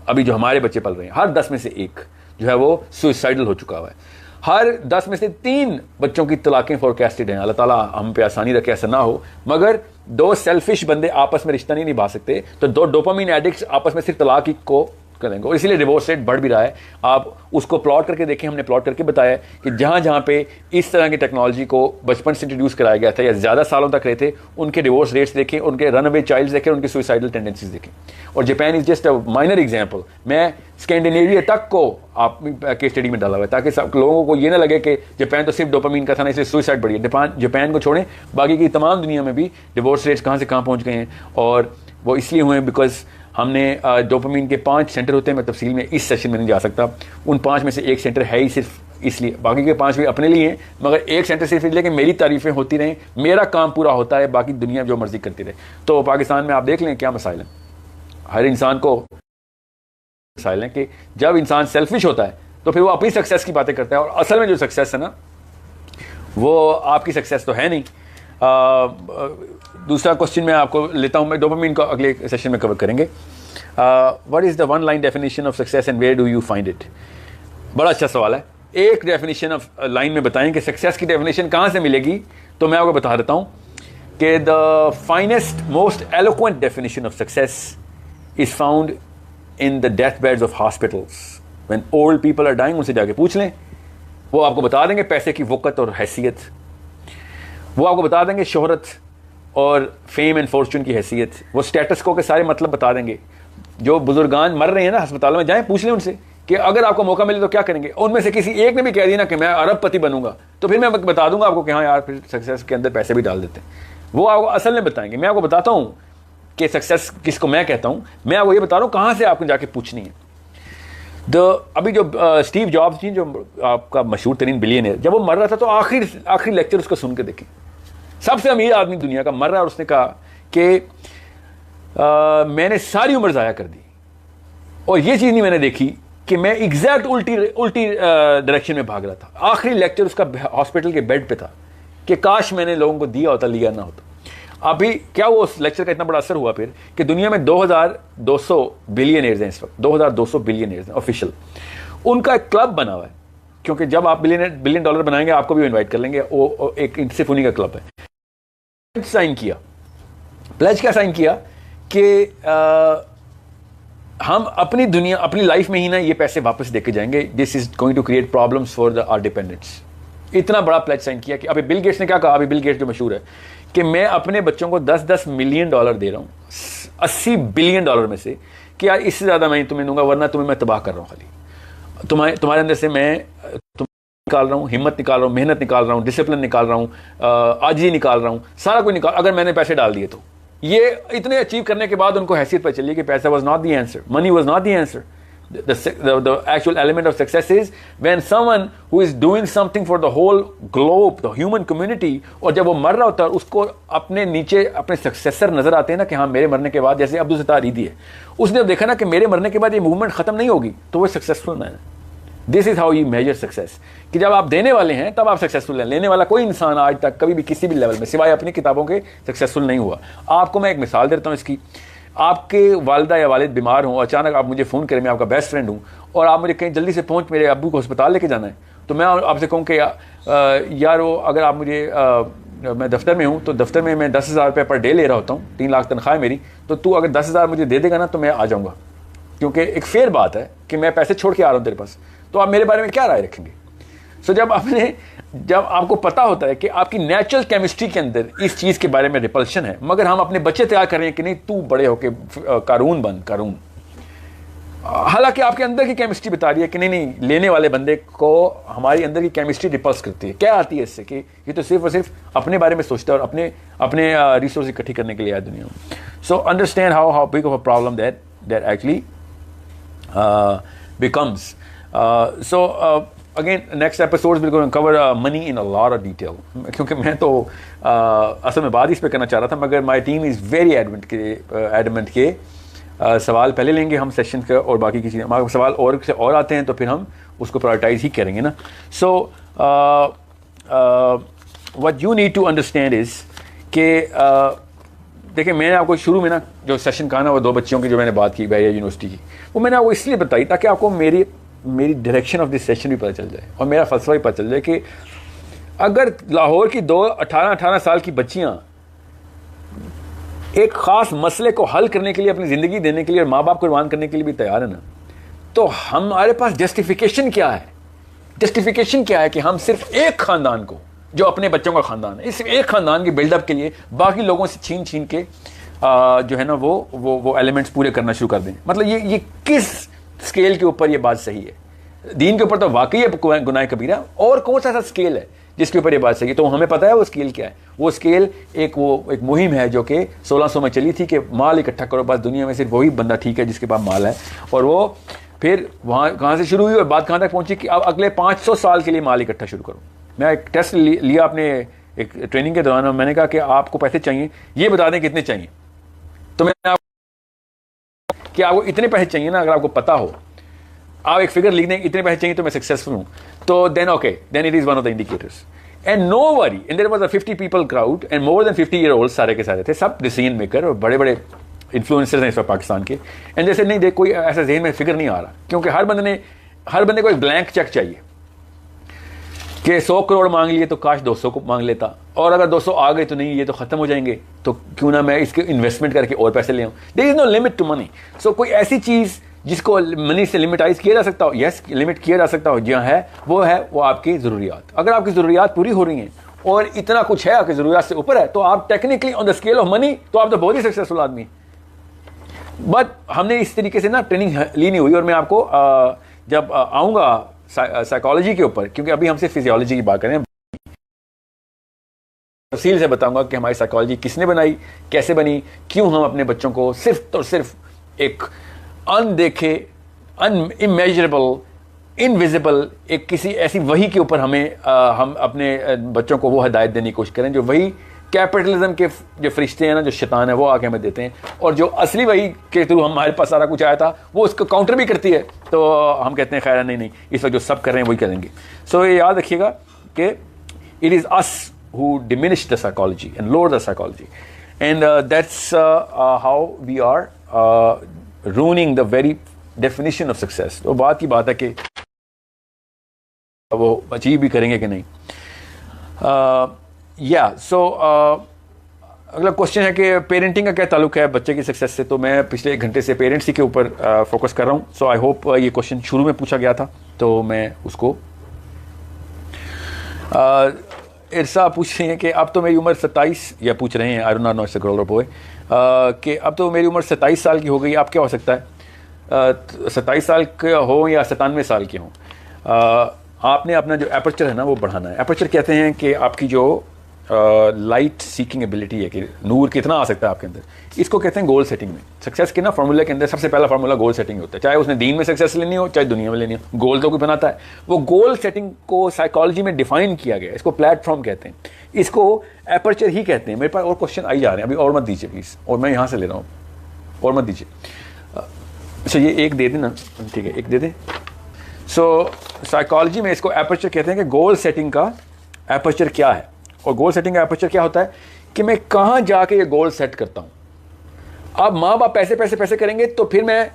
अभी जो हमारे बच्चे पल रहे हैं, हर 10 में से 1 जो है वो सुइसाइडल हो चुका हुआ है। हर 10 में से 3 बच्चों की तलाकें फोरकास्टेड हैं। अल्लाह ताला हम पे आसानी रखे ऐसा ना हो, मगर 2 सेल्फिश बंदे आपस में रिश्ता नहीं निभा सकते तो 2 डोपामीन एडिक्ट्स आपस में सिर्फ तलाक ही को करेंगे और इसीलिए डिवोर्स रेट बढ़ भी रहा है। आप उसको प्लॉट करके देखें, हमने प्लॉट करके बताया कि जहाँ जहाँ पे इस तरह की टेक्नोलॉजी को बचपन से इंट्रोड्यूस कराया गया था या ज़्यादा सालों तक रहे थे, उनके डिवोर्स रेट्स देखें, उनके रन अवे चाइल्ड्स देखें, उनकी सुइसाइडल टेंडेंसीज देखें। और Japan is just a minor example. मैं स्कैंडिनेविया तक को आप केस स्टडी में डाला हुआ है ताकि सब लोगों को ये ना लगे कि जापान तो सिर्फ डोपामीन का था ना इसलिए सुइसाइड बढ़ी है। जापान को छोड़ें, बाकी की तमाम दुनिया में भी डिवोर्स रेट्स कहाँ से कहाँ पहुँच गए हैं और वो इसलिए हुए हैं बिकॉज हमने डोपामीन के 5 सेंटर होते हैं। मैं तफसील में इस सेशन में नहीं जा सकता, उन 5 में से 1 सेंटर है ही सिर्फ इसलिए, बाकी के 5 भी अपने लिए हैं, मगर 1 सेंटर सिर्फ इसलिए कि मेरी तारीफें होती रहें, मेरा काम पूरा होता है, बाकी दुनिया जो मर्जी करती रहे। तो पाकिस्तान में आप देख लें क्या मसाइल हैं, हर इंसान को मसाइल हैं कि जब इंसान सेल्फिश होता है तो फिर वो अपनी सक्सेस की बातें करता है और असल में जो सक्सेस है ना वो आपकी सक्सेस तो है नहीं। दूसरा क्वेश्चन मैं आपको लेता हूं, मैं डोपामीन को अगले सेशन में कवर करेंगे। What is the 1 line definition of success and where do you find it. बड़ा अच्छा सवाल है। एक डेफिनेशन ऑफ लाइन में बताएं कि सक्सेस की डेफिनेशन कहाँ से मिलेगी, तो मैं आपको बता देता हूँ कि the finest most eloquent definition of success is found in the death beds of hospitals when old people are dying. उनसे जाके पूछ लें, वो आपको बता देंगे पैसे की वक़्त और हैसियत, वो आपको बता देंगे शोहरत और फेम एंड फॉर्चून की हैसियत, वो स्टेटस को के सारे मतलब बता देंगे। जो बुजुर्गान मर रहे हैं ना अस्पतालों में, जाएं पूछ लें उनसे कि अगर आपको मौका मिले तो क्या करेंगे। उनमें से किसी एक ने भी कह दिया ना कि मैं अरबपति बनूंगा, तो फिर मैं बता दूंगा आपको कि हाँ यार फिर सक्सेस के अंदर पैसे भी डाल देते हैं। वो आपको असल में बताएंगे। मैं आपको बताता हूँ कि सक्सेस किसको मैं कहता हूँ, मैं आपको ये बता रहा हूँ कहाँ से आपको जाके पूछनी है। अभी जो स्टीव जॉब्स जी, जो आपका मशहूर तरीन बिलियनियर, जब वो मर रहा था तो आखिरी लेक्चर उसको सुन के देखें, सबसे अमीर आदमी दुनिया का मर रहा है और उसने कहा कि मैंने सारी उम्र ज़ाया कर दी और ये चीज़ नहीं मैंने देखी कि मैं एग्जैक्ट उल्टी डायरेक्शन में भाग रहा था। आखिरी लेक्चर उसका हॉस्पिटल के बेड पे था कि काश मैंने लोगों को दिया होता, लिया ना होता। अभी क्या वो उस लेक्चर का इतना बड़ा असर हुआ फिर कि दुनिया में 2200 बिलियनियर्स हैं इस वक्त, 2200 बिलियनियर्स हैं ऑफिशियल। उनका एक क्लब बना हुआ है क्योंकि जब आप बिलियन डॉलर बनाएंगे आपको भी इनवाइट कर लेंगे। वो एक सिर्फ उन्हीं का क्लब है। साइन किया, प्लेज क्या साइन किया कि हम अपनी दुनिया, अपनी लाइफ में ही ना ये पैसे वापस देके जाएंगे। This is going to create problems for our dependents. इतना बड़ा प्लेज साइन किया कि अभी बिल गेट्स ने क्या कहा, अभी बिल गेट्स जो मशहूर है कि मैं अपने बच्चों को 10-10 मिलियन डॉलर दे रहा हूँ 80 बिलियन डॉलर में से, कि यार इससे ज़्यादा मैं तुम्हें दूंगा, वरना तुम्हें मैं तबाह कर रहा हूँ। खाली तुम्हारे अंदर से मैं निकाल रहा हूँ, हिम्मत निकाल रहा हूँ, मेहनत निकाल रहा हूँ, डिसिप्लिन निकाल रहा हूँ, आजिज़ी निकाल रहा हूँ, सारा कुछ निकाल। अगर मैंने पैसे डाल दिए तो ये इतने अचीव करने के बाद उनको हैसियत पर चलिए कि पैसा was not the answer, money was not the answer. The actual element of success is when someone who is doing something for the whole globe, the human community, और जब वो मर रहा होता है उसको अपने नीचे अपने सक्सेसर नजर आते हैं ना कि हाँ मेरे मरने के बाद, जैसे अब्दुल सत्तार ईदी है, उसने देखा ना कि मेरे मरने के बाद ये मूवमेंट खत्म नहीं होगी, तो वो सक्सेसफुल मैन है। This is how you measure success, कि जब आप देने वाले हैं तब आप सक्सेसफुल हैं। लेने वाला कोई इंसान आज तक कभी भी किसी भी लेवल में सिवाय अपनी किताबों के सक्सेसफुल नहीं हुआ। आपको मैं एक मिसाल देता हूँ इसकी। आपके वालिदा या वालिद बीमार हों, अचानक आप मुझे फ़ोन करें, मैं आपका बेस्ट फ्रेंड हूँ, और आप मुझे कहीं जल्दी से पहुँच, मेरे अब्बू को अस्पताल लेके जाना है, तो मैं आपसे कहूँ कि यार वो अगर आप मुझे मैं दफ्तर में हूँ तो दफ्तर में मैं 10,000 रुपये पर डे ले रहा होता हूँ, 3 लाख तनख्वाह है मेरी, तो तू अगर 10,000 मुझे दे देगा ना तो मैं आ जाऊँगा, क्योंकि एक फेयर बात है कि मैं पैसे छोड़ के आ रहा हूँ तेरे पास, तो आप मेरे बारे में क्या राय रखेंगे। सो जब आपको पता होता है कि आपकी नेचुरल केमिस्ट्री के अंदर इस चीज़ के बारे में रिपल्शन है, मगर हम अपने बच्चे तैयार कर रहे हैं कि नहीं तू बड़े होके कारून बन, कारून। हालांकि आपके अंदर की केमिस्ट्री बता रही है कि नहीं लेने वाले बंदे को हमारी अंदर की केमिस्ट्री रिपल्स करती है। क्या आती है इससे कि ये तो सिर्फ और सिर्फ अपने बारे में सोचता है और अपने रिसोर्स इकट्ठी करने के लिए आया दुनिया में। सो understand how big of a problem that actually becomes. So again, next episodes we're going to cover money in a lot of detail, क्योंकि मैं तो असल में बात इस पे करना चाह रहा था, मगर my team is very adamant के सवाल पहले लेंगे हम सेशन का, और बाकी किसी हमारे सवाल और आते हैं तो फिर हम उसको प्रायोरिटाइज ही करेंगे ना। So what you need to understand is कि देखिए मैंने आपको शुरू में ना जो सेशन कहा ना, वो 2 बच्चियों की जो मैंने बात की बैरियर यूनिवर्सिटी की, वो मैंने आपको इसलिए बताई ताकि आपको मेरी डायरेक्शन ऑफ दिस सेशन भी पता चल जाए और मेरा फलसफा भी पता चल जाए कि अगर लाहौर की 2 18 साल की बच्चियां एक ख़ास मसले को हल करने के लिए, अपनी ज़िंदगी देने के लिए और माँ बाप कुर्बान करने के लिए भी तैयार है ना, तो हमारे पास जस्टिफिकेशन क्या है? जस्टिफिकेशन क्या है कि हम सिर्फ एक ख़ानदान को, जो अपने बच्चों का ख़ानदान है, इस एक ख़ानदान के बिल्डअप के लिए बाकी लोगों से छीन के जो है ना वो एलिमेंट्स पूरे करना शुरू कर दें। मतलब ये किस स्केल के ऊपर ये बात सही है? दीन के ऊपर तो वाकई है गुनाह कबीरा, और कौन सा ऐसा स्केल है जिसके ऊपर ये बात सही है? तो हमें पता है वो स्केल क्या है। वो स्केल एक मुहिम है जो कि 1600 में चली थी कि माल इकट्ठा करो, बस दुनिया में सिर्फ वही बंदा ठीक है जिसके पास माल है। और वो फिर वहाँ कहाँ से शुरू हुई और बात कहाँ तक पहुँची कि अब अगले 500 साल के लिए माल इकट्ठा शुरू करो। मैं एक टेस्ट लिया अपने एक ट्रेनिंग के दौरान, मैंने कहा कि आपको पैसे चाहिए, ये बता दें कितने चाहिए। तो मैंने कि आपको इतने पैसे चाहिए ना, अगर आपको पता हो, आप एक फिगर लिख दें इतने पैसे चाहिए तो मैं सक्सेसफुल हूँ, तो then okay, then it is one of the indicators. And no worry, and there was a 50 people crowd and more than 50 year old, सारे के सारे थे, सब डिसीजन मेकर और बड़े बड़े इन्फ्लुएंसर्स हैं इस वक्त पाकिस्तान के। एंड जैसे नहीं देख कोई ऐसा जहन में फिगर नहीं आ रहा, क्योंकि हर बंदे को एक ब्लैंक चेक चाहिए कि 100 करोड़ मांग लिए तो काश 200 को मांग लेता, और अगर 200 आ गए तो नहीं ये तो ख़त्म हो जाएंगे, तो क्यों ना मैं इसके इन्वेस्टमेंट करके और पैसे ले आऊँ। There is no limit to money. So कोई ऐसी चीज़ जिसको मनी से लिमिटाइज किया जा सकता हो, यस लिमिट किया जा सकता हो, जहाँ है वो आपकी ज़रूरियात। अगर आपकी ज़रूरियात पूरी हो रही हैं और इतना कुछ है आपकी ज़रूरियात से ऊपर है, तो आप technically on the scale of money तो आप तो बहुत ही सक्सेसफुल आदमी। बट हमने इस तरीके से ना ट्रेनिंग ली नहीं हुई। और मैं आपको जब आऊँगा साइकोलॉजी के ऊपर, क्योंकि अभी हम सिर्फ फिजियोलॉजी की बात करें, तफसील से बताऊंगा कि हमारी साइकोलॉजी किसने बनाई, कैसे बनी, क्यों हम अपने बच्चों को सिर्फ तो सिर्फ एक अनदेखे, अनइमेजरेबल, इनविजिबल एक किसी ऐसी वही के ऊपर हम अपने बच्चों को वो हिदायत देने की कोशिश करें जो वही कैपिटलिज्म के जो फरिश्ते हैं ना, जो शैतान है, वो आके हमें देते हैं, और जो असली वही के थ्रू हमारे पास सारा कुछ आया था वो उसको काउंटर भी करती है। तो हम कहते हैं खैर नहीं, इस वक्त जो सब कर रहे हैं वही करेंगे। सो ये याद रखिएगा कि it is us who diminish the psychology and lower the psychology, and that's how we are ruining the very definition of success. तो बात की बात है कि वो अचीव भी करेंगे कि नहीं। अगला क्वेश्चन है कि पेरेंटिंग का क्या ताल्लुक है बच्चे की सक्सेस से। तो मैं पिछले 1 घंटे से पेरेंट्स ही के ऊपर फोकस कर रहा हूँ। सो आई होप ये क्वेश्चन शुरू में पूछा गया था तो मैं उसको इरसा पूछ रहे हैं कि अब तो मेरी उम्र 27, या पूछ रहे हैं, I don't know it's a girl और बॉय, कि अब तो मेरी उम्र 27 साल की हो गई, अब क्या हो सकता है? 27 साल के हो या 97 साल के हों, आपने अपना जो एपर्चर है ना वो बढ़ाना है। एपर्चर कहते हैं कि आपकी जो लाइट सीकिंग एबिलिटी है कि नूर कितना आ सकता है आपके अंदर, इसको कहते हैं गोल सेटिंग में। सक्सेस के ना फार्मूला के अंदर सबसे पहला फार्मूला गोल सेटिंग होता है, चाहे उसने दीन में सक्सेस लेनी हो चाहे दुनिया में लेनी हो, गोल तो कोई बनाता है। वो गोल सेटिंग को साइकोलॉजी में डिफाइन किया गया है, इसको प्लेटफॉर्म कहते हैं, इसको एपर्चर ही कहते हैं। मेरे पास और क्वेश्चन आई जा रहे हैं, अभी और मत दीजिए प्लीज़, और मैं यहाँ से ले रहा हूँ, और मत दीजिए। अच्छा ये एक दे दें ना, ठीक है एक दे दें। सो साइकोलॉजी में इसको एपर्चर कहते हैं कि गोल सेटिंग का एपर्चर क्या है। और गोल सेटिंग का एपर्चर क्या होता है कि मैं कहाँ जाके ये गोल सेट करता हूँ। अब माँ बाप पैसे पैसे पैसे करेंगे तो फिर मैं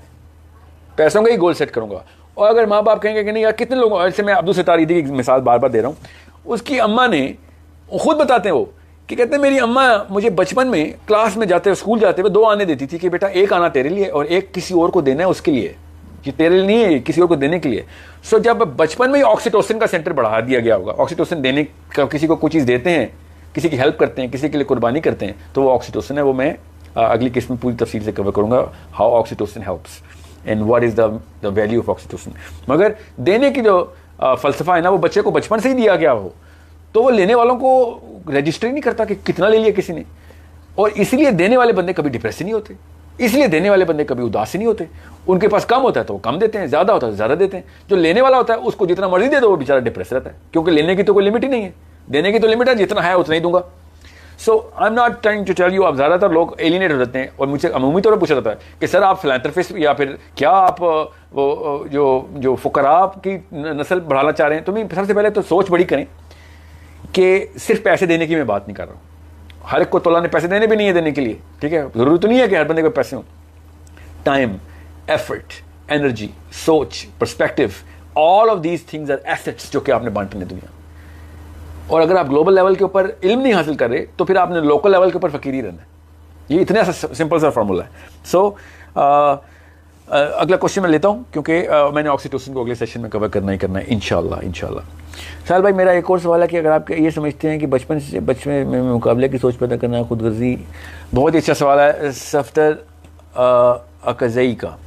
पैसों का ही गोल सेट करूँगा। और अगर माँ बाप कहेंगे कि नहीं यार कितने लोगों, जैसे मैं अब्दुल सत्तार ईदी की मिसाल बार बार दे रहा हूँ, उसकी अम्मा ने खुद बताते हैं वो कि कहते हैं मेरी अम्मा मुझे बचपन में क्लास में जाते हुए स्कूल जाते हुए 2 आने देती थी कि बेटा एक आना तेरे लिए और एक किसी और को देना है उसके लिए, कि तेरे लिए नहीं है किसी और को देने के लिए। सो जब बचपन में ही ऑक्सीटोसिन का सेंटर बढ़ा दिया गया होगा, ऑक्सीटोसिन देने का, किसी को कोई चीज़ देते हैं, किसी की हेल्प करते हैं, किसी के लिए कुर्बानी करते हैं, तो वो ऑक्सीटोसिन है। वो मैं अगली किस्त में पूरी तफसील से कवर करूँगा, how oxytocin helps and what is the value of oxytocin. मगर देने की जो फ़लसफ़ा है ना वो बच्चे को बचपन से ही दिया गया हो, तो वो लेने वालों को रजिस्टर ही नहीं करता कि कितना ले लिया किसी ने। और इसलिए देने वाले बंदे कभी डिप्रेस नहीं होते, इसलिए देने वाले बंदे कभी उदास नहीं होते। उनके पास कम होता है तो वो कम देते हैं, ज़्यादा होता है तो ज़्यादा देते हैं। जो लेने वाला होता है उसको जितना मर्जी दे दो वो बेचारा डिप्रेस रहता है, क्योंकि लेने की तो कोई लिमिट ही नहीं है, देने की तो लिमिट है, जितना है उतना ही दूंगा। So I am not trying to tell you, अब ज़्यादातर लोग एलिनेट हो जाते हैं और मुझसे अमूमी तौर पर पूछा जाता है कि सर आप फिलैंथ्रोपिस्ट या फिर क्या आप वो जो फुकरा की नस्ल बढ़ाना चाह रहे हैं। तो मैं सबसे पहले तो सोच बड़ी करें कि सिर्फ पैसे देने की मैं बात नहीं कर रहा हूँ, हर एक को तौला ने पैसे देने भी नहीं है देने के लिए, ठीक है, जरूरी तो नहीं है कि हर बंदे को पैसे हों। टाइम, एफर्ट, एनर्जी, सोच, perspective, all of these things are assets जो कि आपने बांटने दुनिया। और अगर आप ग्लोबल लेवल के ऊपर इल्म नहीं हासिल कर रहे तो फिर आपने लोकल लेवल के ऊपर फकीर ही रहना है। ये इतना सिंपल सा फार्मूला है। सो अगला क्वेश्चन मैं लेता हूँ क्योंकि मैंने ऑक्सीटोसिन को अगले सेशन में कवर करना ही करना है इंशाल्लाह। साहिल भाई मेरा एक और सवाल है कि अगर आप ये समझते हैं कि बचपन में मुकाबले की सोच पैदा करना खुदगर्जी, बहुत ही अच्छा सवाल है सफ्तर अकज़ई का।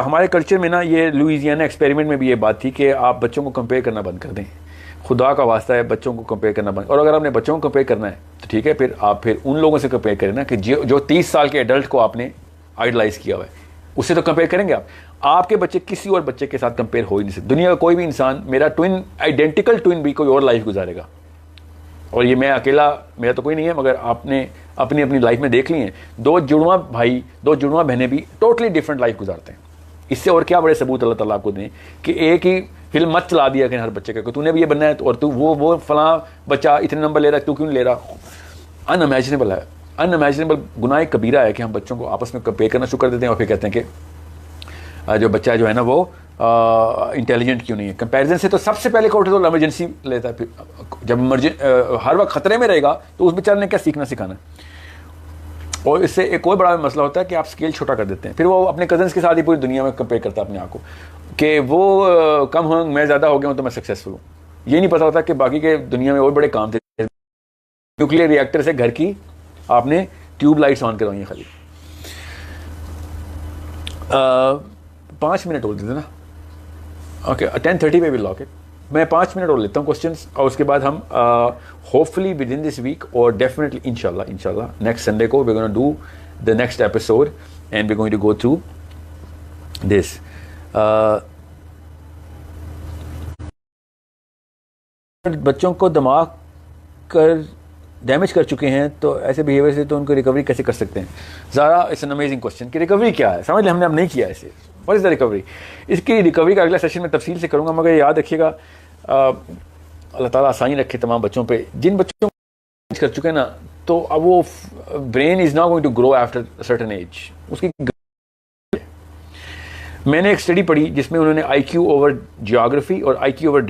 हमारे कल्चर में ना ये लुइजियाना एक्सपेरिमेंट में भी ये बात थी कि आप बच्चों को कंपेयर करना बंद कर दें, खुदा का वास्ता है बच्चों को कंपेयर करना बंद। और अगर आपने बच्चों को कंपेयर करना है तो ठीक है, फिर उन लोगों से कंपेयर करें ना कि जो 30 साल के एडल्ट को आपने आइडलाइज किया हुआ है उससे तो कंपेयर करेंगे आप। आपके बच्चे किसी और बच्चे के साथ कंपेयर हो ही नहीं सकते। दुनिया का कोई भी इंसान, मेरा ट्विन, आइडेंटिकल ट्विन भी कोई और लाइफ गुजारेगा, और ये मैं अकेला, मेरा तो कोई नहीं है, मगर आपने अपनी अपनी लाइफ में देख ली हैं। 2 जुड़वा भाई, 2 जुड़वा बहनें भी टोटली डिफरेंट लाइफ गुजारते हैं। इससे और क्या बड़े सबूत अल्लाह ताला आपको दें कि एक ही फिल्म मत चला दिया कि हर बच्चे का तूने भी ये बनना है और तू वो फलां बच्चा इतने नंबर ले रहा है, तू क्यों नहीं ले रहा। अनइमेजिनेबल है, अनइमेजिनेबल गुनाह कबीरा है कि हम बच्चों को आपस में कंपेयर करना शुरू कर देते हैं और फिर कहते हैं कि जो बच्चा जो है ना वो इंटेलिजेंट क्यों नहीं है। कंपैरिजन से तो सबसे पहले कोर्टिसोल इमरजेंसी लेता है। फिर जब हर वक्त खतरे में रहेगा तो उस बेचारे ने क्या सीखना सिखाना है। और इससे एक और बड़ा मसला होता है कि आप स्केल छोटा कर देते हैं, फिर वो अपने कजन्स के साथ ही पूरी दुनिया में कंपेयर करता है अपने आप को कि वो कम हो, मैं ज़्यादा हो गया हूँ तो मैं सक्सेसफुल हूँ। ये नहीं पता होता कि बाकी के दुनिया में और बड़े काम थे। न्यूक्लियर रिएक्टर से घर की आपने ट्यूब लाइट्स ऑन करवाई हैं खाली। 5 मिनट बोल देते ना, ओके 10:30 पे भी लॉक इट। मैं 5 मिनट और लेता हूँ क्वेश्चंस और उसके बाद हम hopefully within this week और डेफिनेटली इंशाल्लाह नेक्स्ट संडे को we gonna do the next episode and we going to go through this. बच्चों को दिमाग कर डैमेज कर चुके हैं तो ऐसे बिहेवियर से तो उनको रिकवरी कैसे कर सकते हैं। ज़रा इट्स एन अमेजिंग क्वेश्चन कि रिकवरी क्या है, समझ लें हमने अब नहीं किया ऐसे। What is the recovery? इसकी रिकवरी का अगला सेशन में तफसील से करूँगा, मगर याद रखिएगा अल्लाह ताला आसानी रखे तमाम बच्चों पे। जिन बच्चों को कर चुके हैं ना तो अब वो brain is not going to grow after certain age, उसकी मैंने एक स्टडी पढ़ी जिसमें उन्होंने IQ ओवर जियोग्राफी और IQ ओवर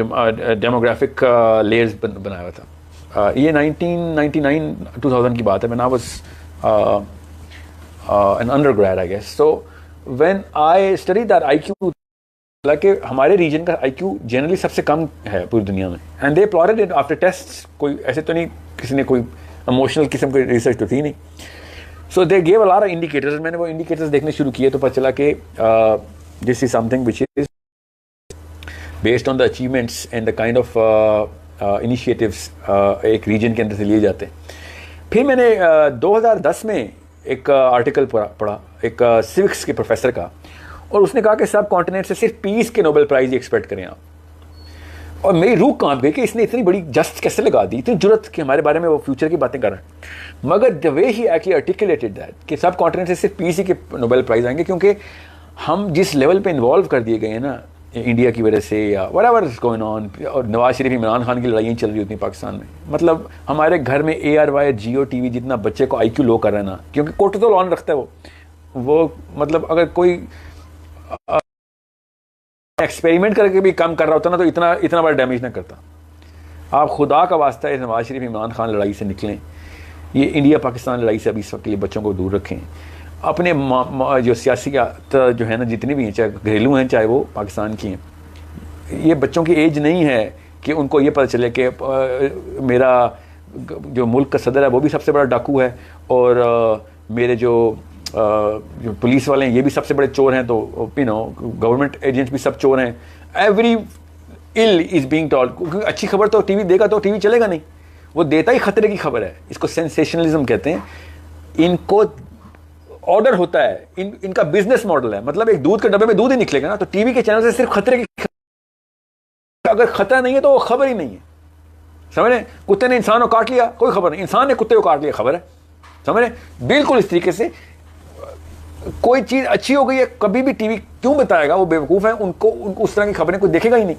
डेमोग्राफिक लेयर्स बनाया हुआ था। ये 1999-2000 की बात है, when I was an undergrad I guess. So when I study that IQ, हालांकि हमारे रीजन का IQ जनरली सबसे कम है पूरी दुनिया में, and they plotted it after test. कोई ऐसे तो नहीं, किसी ने कोई इमोशनल किस्म की रिसर्च तो थी नहीं। So they gave a lot of indicators. मैंने वो इंडिकेटर्स देखने शुरू किए तो पता चला कि this is something which is based on the achievements and the kind of initiatives एक रीजन के अंदर से लिए जाते हैं। फिर मैंने 2010 में एक आर्टिकल पढ़ा एक सिविक्स के प्रोफेसर का, और उसने कहा कि सब कॉन्टिनेंट से सिर्फ पीस के नोबेल प्राइज एक्सपेक्ट करें आप। और मेरी रूह कांप गई कि इसने इतनी बड़ी जस्ट कैसे लगा दी, इतनी जुर्रत कि हमारे बारे में वो फ्यूचर की बातें कर रहे हैं। मगर the way he actually articulated that कि सब कॉन्टिनेंट से सिर्फ पीस ही के नोबेल प्राइज आएंगे, क्योंकि हम जिस लेवल पे इन्वॉल्व कर दिए गए हैं ना इंडिया की वजह से, या व्हाटएवर इज गोइंग ऑन, और नवाज शरीफ इमरान खान की लड़ाइयाँ चल रही होती हैं पाकिस्तान में। मतलब हमारे घर में ARY जियो TV जितना बच्चे को IQ लो कर रहा है ना, क्योंकि कोर्टिसोल ऑन रखता है वो मतलब अगर कोई एक्सपेरिमेंट करके भी कम कर रहा होता ना तो इतना बड़ा डैमेज ना करता। आप खुदा का वास्ता है नवाज शरीफ इमरान खान लड़ाई से निकलें, ये इंडिया पाकिस्तान लड़ाई से अभी इस वक्त के लिए बच्चों को दूर रखें। अपने जो सियासी जो है ना, जितने भी हैं, चाहे घरेलू हैं चाहे वो पाकिस्तान की हैं, ये बच्चों की एज नहीं है कि उनको ये पता चले कि मेरा जो मुल्क का सदर है वो भी सबसे बड़ा डाकू है, और मेरे जो पुलिस वाले हैं ये भी सबसे बड़े चोर हैं, तो यू नो गवर्नमेंट एजेंट्स भी सब चोर हैं। Every ill is being told, क्योंकि अच्छी खबर तो टीवी देगा तो टीवी चलेगा नहीं, वो देता ही खतरे की खबर है। इसको सेंसेशनलिज्म कहते हैं। इनको ऑर्डर होता है, इनका बिजनेस मॉडल है। मतलब एक दूध के डब्बे में दूध ही निकलेगा ना, तो टीवी के चैनल से सिर्फ खतरे की, अगर खतरा नहीं है तो वो खबर ही नहीं है। समझ रहे? कुत्ते ने इंसान को काट लिया, कोई खबर नहीं, इंसान ने कुत्ते को काट लिया, खबर है। समझ रहे? बिल्कुल इस तरीके से कोई चीज अच्छी हो गई है कभी भी टीवी क्यों बताएगा, वो बेवकूफ है। उनको उस तरह की खबरें कोई देखेगा ही नहीं।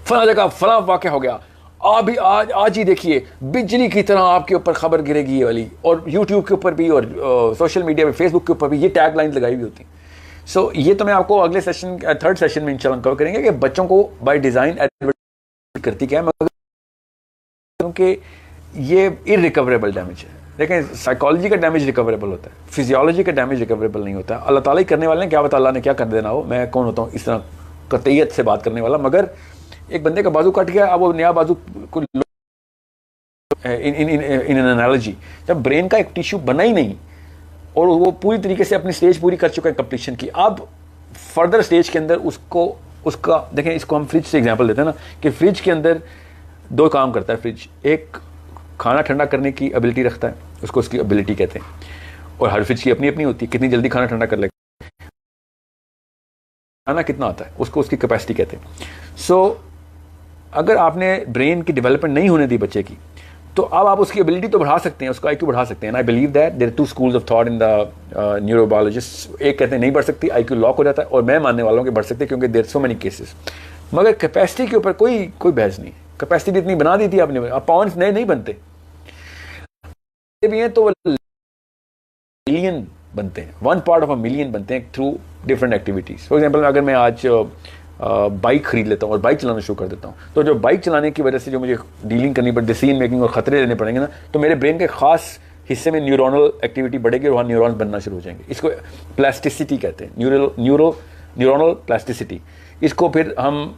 फला जगह फला वाक़या हो गया, अभी आज ही देखिए बिजली की तरह आपके ऊपर खबर गिरेगी ये वाली, और यूट्यूब के ऊपर भी और सोशल मीडिया पे फेसबुक के ऊपर भी ये टैग लाइन लगाई हुई होती है। सो ये तो मैं आपको अगले सेशन, थर्ड सेशन में इंशाल्लाह कवर करेंगे कि बच्चों को बाय डिज़ाइन एडवर्टाइज करती क्या है, मगर क्योंकि ये इररिकवरेबल डैमेज है। देखें, साइकोलॉजी का डैमेज रिकवरेबल होता है, फिजियोलॉजी का डैमेज रिकवरेबल नहीं होता। अल्लाह ताला ही करने वाले हैं, क्या पता अल्लाह ने क्या कर देना हो। मैं कौन होता हूँ इस तरह कतईयत से बात करने वाला। मगर एक बंदे का बाजू कट गया, अब वो नया बाजू को इन एन एनालॉजी, जब ब्रेन का एक टिश्यू बना ही नहीं और वो पूरी तरीके से अपनी स्टेज पूरी कर चुका है कंप्लीशन की, अब फर्दर स्टेज के अंदर उसका देखें, इसको हम फ्रिज से एग्जांपल देते हैं ना, कि फ्रिज के अंदर दो काम करता है फ्रिज। एक खाना ठंडा करने की एबिलिटी रखता है, उसको उसकी एबिलिटी कहते हैं, और हर फ्रिज की अपनी अपनी होती है, कितनी जल्दी खाना ठंडा कर लेगा, खाना कितना आता है, उसको उसकी कैपेसिटी कहते हैं। सो अगर आपने ब्रेन की डेवलपमेंट नहीं होने दी बच्चे की, तो अब आप उसकी एबिलिटी तो बढ़ा सकते हैं, उसका IQ बढ़ा सकते हैं। I believe that there are two schools of thought in the neurobiologist. एक कहते हैं नहीं बढ़ सकती, IQ लॉक हो जाता है, और मैं मानने वाला हूँ कि बढ़ सकती है, क्योंकि देयर सो मेनी केसेस। मगर कैपेसिटी के ऊपर कोई बहस नहीं। कैपेसिटी भी इतनी बना दी थी आपने, अब पाउंड्स नए नहीं बनते भी हैं तो मिलियन बनते हैं, 1 पार्ट ऑफ अ मिलियन बनते हैं through different activities. For example, अगर मैं आज बाइक खरीद लेता हूँ और बाइक चलाना शुरू कर देता हूँ, तो जो बाइक चलाने की वजह से जो मुझे डीलिंग करनी पड़ती, डिसीजन मेकिंग और खतरे लेने पड़ेंगे ना, तो मेरे ब्रेन के खास हिस्से में न्यूरोनल एक्टिविटी बढ़ेगी और वहाँ न्यूरॉन्स बनना शुरू हो जाएंगे। इसको प्लास्टिसिटी कहते हैं, न्यूरोनल प्लास्टिसिटी। इसको फिर हम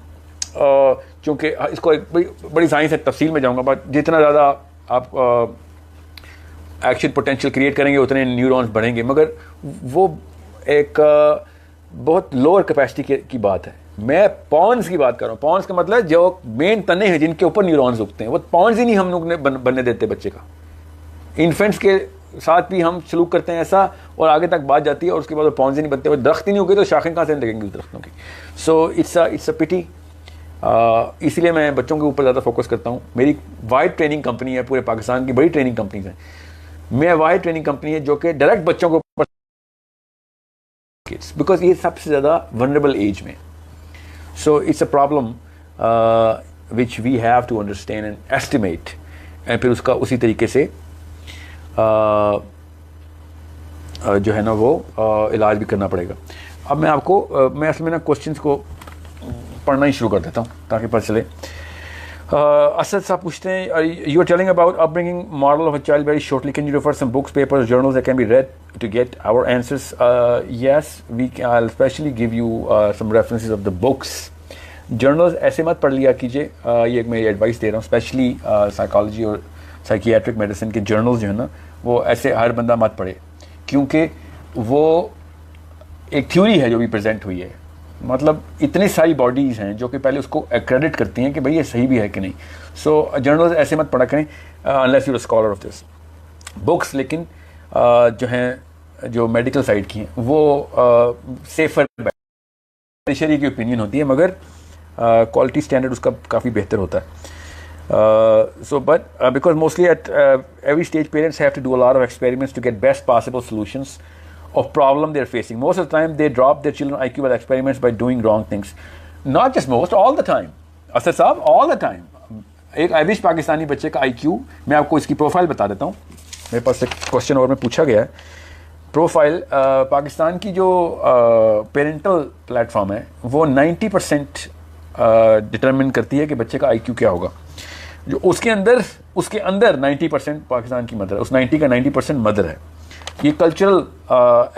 चूँकि इसको एक बड़ी साइंस है, तफसील में जाऊँगा, बट जितना ज़्यादा आप एक्शन पोटेंशियल क्रिएट करेंगे उतने न्यूरॉन्स बढ़ेंगे। मगर वो एक बहुत लोअर कैपेसिटी की बात है। मैं पॉन्स की बात कर रहा हूँ। पॉन्स का मतलब जो मेन तने हैं जिनके ऊपर न्यूरॉन्स उगते हैं, वो पॉन्स ही नहीं हम लोग ने बनने देते बच्चे का। इन्फेंट्स के साथ भी हम सलूक करते हैं ऐसा, और आगे तक बात जाती है और उसके बाद वो पॉन्स ही नहीं बनते। वो दरख्त ही नहीं उगे तो शाखें कहाँ से लगेंगी उस दरख्तों की। सो इट्स अ पिटी। इसलिए मैं बच्चों के ऊपर ज़्यादा फोकस करता हूँ। मेरी वाइड ट्रेनिंग कंपनी है, पूरे पाकिस्तान की बड़ी ट्रेनिंग कंपनीज हैं। मैं वाइड ट्रेनिंग कंपनी है जो कि डायरेक्ट बच्चों के ऊपर, बिकॉज ये सबसे ज़्यादा वनरेबल एज में। So it's a problem which we have to understand and estimate, and फिर उसका उसी तरीके से जो है ना वो इलाज भी करना पड़ेगा। अब मैं आपको मैं असल में ना क्वेश्चंस को पढ़ना ही शुरू कर देता हूँ ताकि पता चले। असद साहब पूछते हैं, you are telling about upbringing model of a child very shortly, can you refer some books, papers, journals that can be read to get our answers? Yes, we I specially give you some references of the books. Journals ऐसे मत पढ़ लिया कीजिए, ये मेरी advice दे रहा हूँ, specially psychology और साइकियाट्रिक मेडिसिन के जर्नल्स जो है ना, वो ऐसे हर बंदा मत पढ़े, क्योंकि वो एक थ्योरी है जो भी प्रेजेंट हुई है। मतलब इतनी सारी बॉडीज़ हैं जो कि पहले उसको एक्रेडिट करती हैं कि भाई ये सही भी है कि नहीं। सो जर्नल्स ऐसे मत पढ़ा करें unless you are scholar of this books. लेकिन जो हैं जो मेडिकल साइड की हैं वो सेफर बेनिफिशियरी की ओपिनियन होती है, मगर क्वालिटी स्टैंडर्ड उसका काफ़ी बेहतर होता है। So but because mostly at every stage parents have to do a lot of experiments to get best possible solutions of problem they're facing. Most of the time they drop their children IQ by experiments by doing wrong things. Not just most, all the time. Asad साहब, all the time. एक average Pakistani बच्चे का IQ, मैं आपको इसकी profile बता देता हूँ। मेरे पास एक क्वेश्चन और में पूछा गया है। प्रोफाइल पाकिस्तान की जो पेरेंटल प्लेटफॉर्म है वो 90% डिटरमिन करती है कि बच्चे का IQ क्या होगा। जो उसके अंदर 90% पाकिस्तान की मदर है, उस 90 का 90% मदर है। ये कल्चरल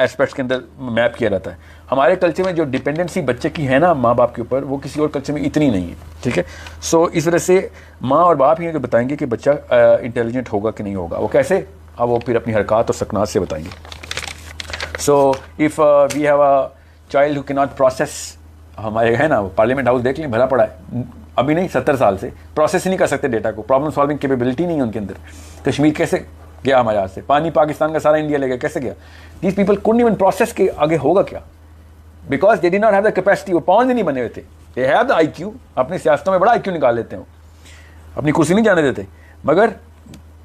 एस्पेक्ट्स के अंदर मैप किया जाता है। हमारे कल्चर में जो डिपेंडेंसी बच्चे की है ना माँ बाप के ऊपर, वो किसी और कल्चर में इतनी नहीं है, ठीक है। सो इस वजह से माँ और बाप ही हैं जो बताएंगे कि बच्चा इंटेलिजेंट होगा कि नहीं होगा। वो कैसे? अब वो फिर अपनी हरकत और सकनात से बताएंगे। So if we have a child who can not process, हमारे है ना पार्लियामेंट हाउस देख लें, भरा पड़ा है, अभी नहीं 70 साल से प्रोसेस ही नहीं कर सकते डेटा को, प्रॉब्लम सॉल्विंग कैपेबिलिटी नहीं है उनके अंदर। कश्मीर कैसे गया हमारे हाथ से? पानी पाकिस्तान का सारा इंडिया ले गया, कैसे गया? These people couldn't even process के आगे होगा क्या? Because they did not have the capacity, वो पॉन्स ही नहीं बने हुए थे। दे हैव द IQ, अपनी सियासतों में बड़ा IQ निकाल लेते हैं, अपनी कुर्सी नहीं जाने देते, मगर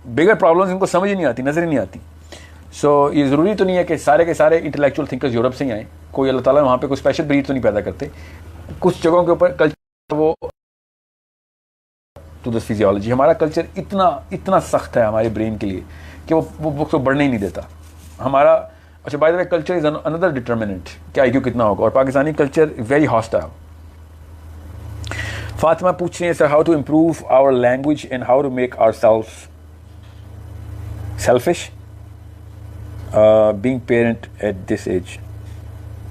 बिगर प्रॉब्लम्स इनको समझ ही नहीं आती, नजर ही नहीं आती। सो ये ज़रूरी तो नहीं है कि सारे के सारे इंटेलेक्चुअल थिंकर्स यूरोप से ही आए, कोई अल्लाह ताला वहाँ पे कोई स्पेशल ब्रीड तो नहीं पैदा करते। कुछ जगहों के ऊपर कल्चर वो टू द फिजियोलॉजी, हमारा कल्चर इतना सख्त है हमारे ब्रेन के लिए कि वो बुक्स को बढ़ने ही नहीं देता हमारा। अच्छा, by the way culture is another determinant कि IQ कितना होगा, और Pakistani culture very hostile. Fatima पूछ रही है, sir how to improve our language and how to make ourselves selfish being parent at this age.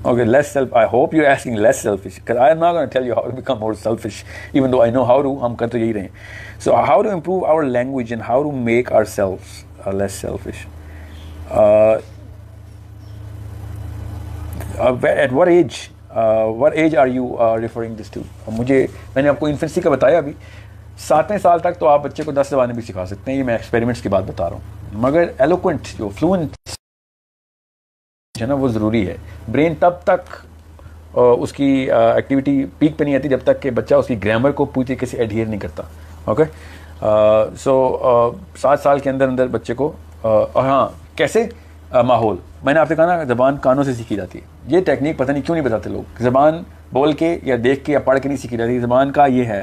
Okay, less self. I hope you're asking less selfish, because I am not going to tell you how to become more selfish, even though I know how to. हम कर तो यही रहे हैं. So how to improve our language and how to make ourselves less selfish. At what age? What age are you referring this to? मैंने आपको infancy का बताया अभी। 7वें साल तक तो आप बच्चे को 10 ज़बानें भी सिखा सकते हैं, ये मैं एक्सपेरिमेंट्स की बात बता रहा हूँ। मगर एलोक्वेंट जो फ्लुएंट है ना वो ज़रूरी है। ब्रेन तब तक उसकी एक्टिविटी पीक पे नहीं आती जब तक कि बच्चा उसकी ग्रामर को पूरी तरीके से एडहियर नहीं करता। ओके, सो 7 साल के अंदर बच्चे को हाँ, कैसे माहौल, मैंने आपसे कहा ना ज़बान कानों से सीखी जाती है। ये टेक्निक पता नहीं क्यों नहीं बताते लोग, ज़बान बोल के या देख के या पढ़ के नहीं सीखी जाती, ज़बान का ये है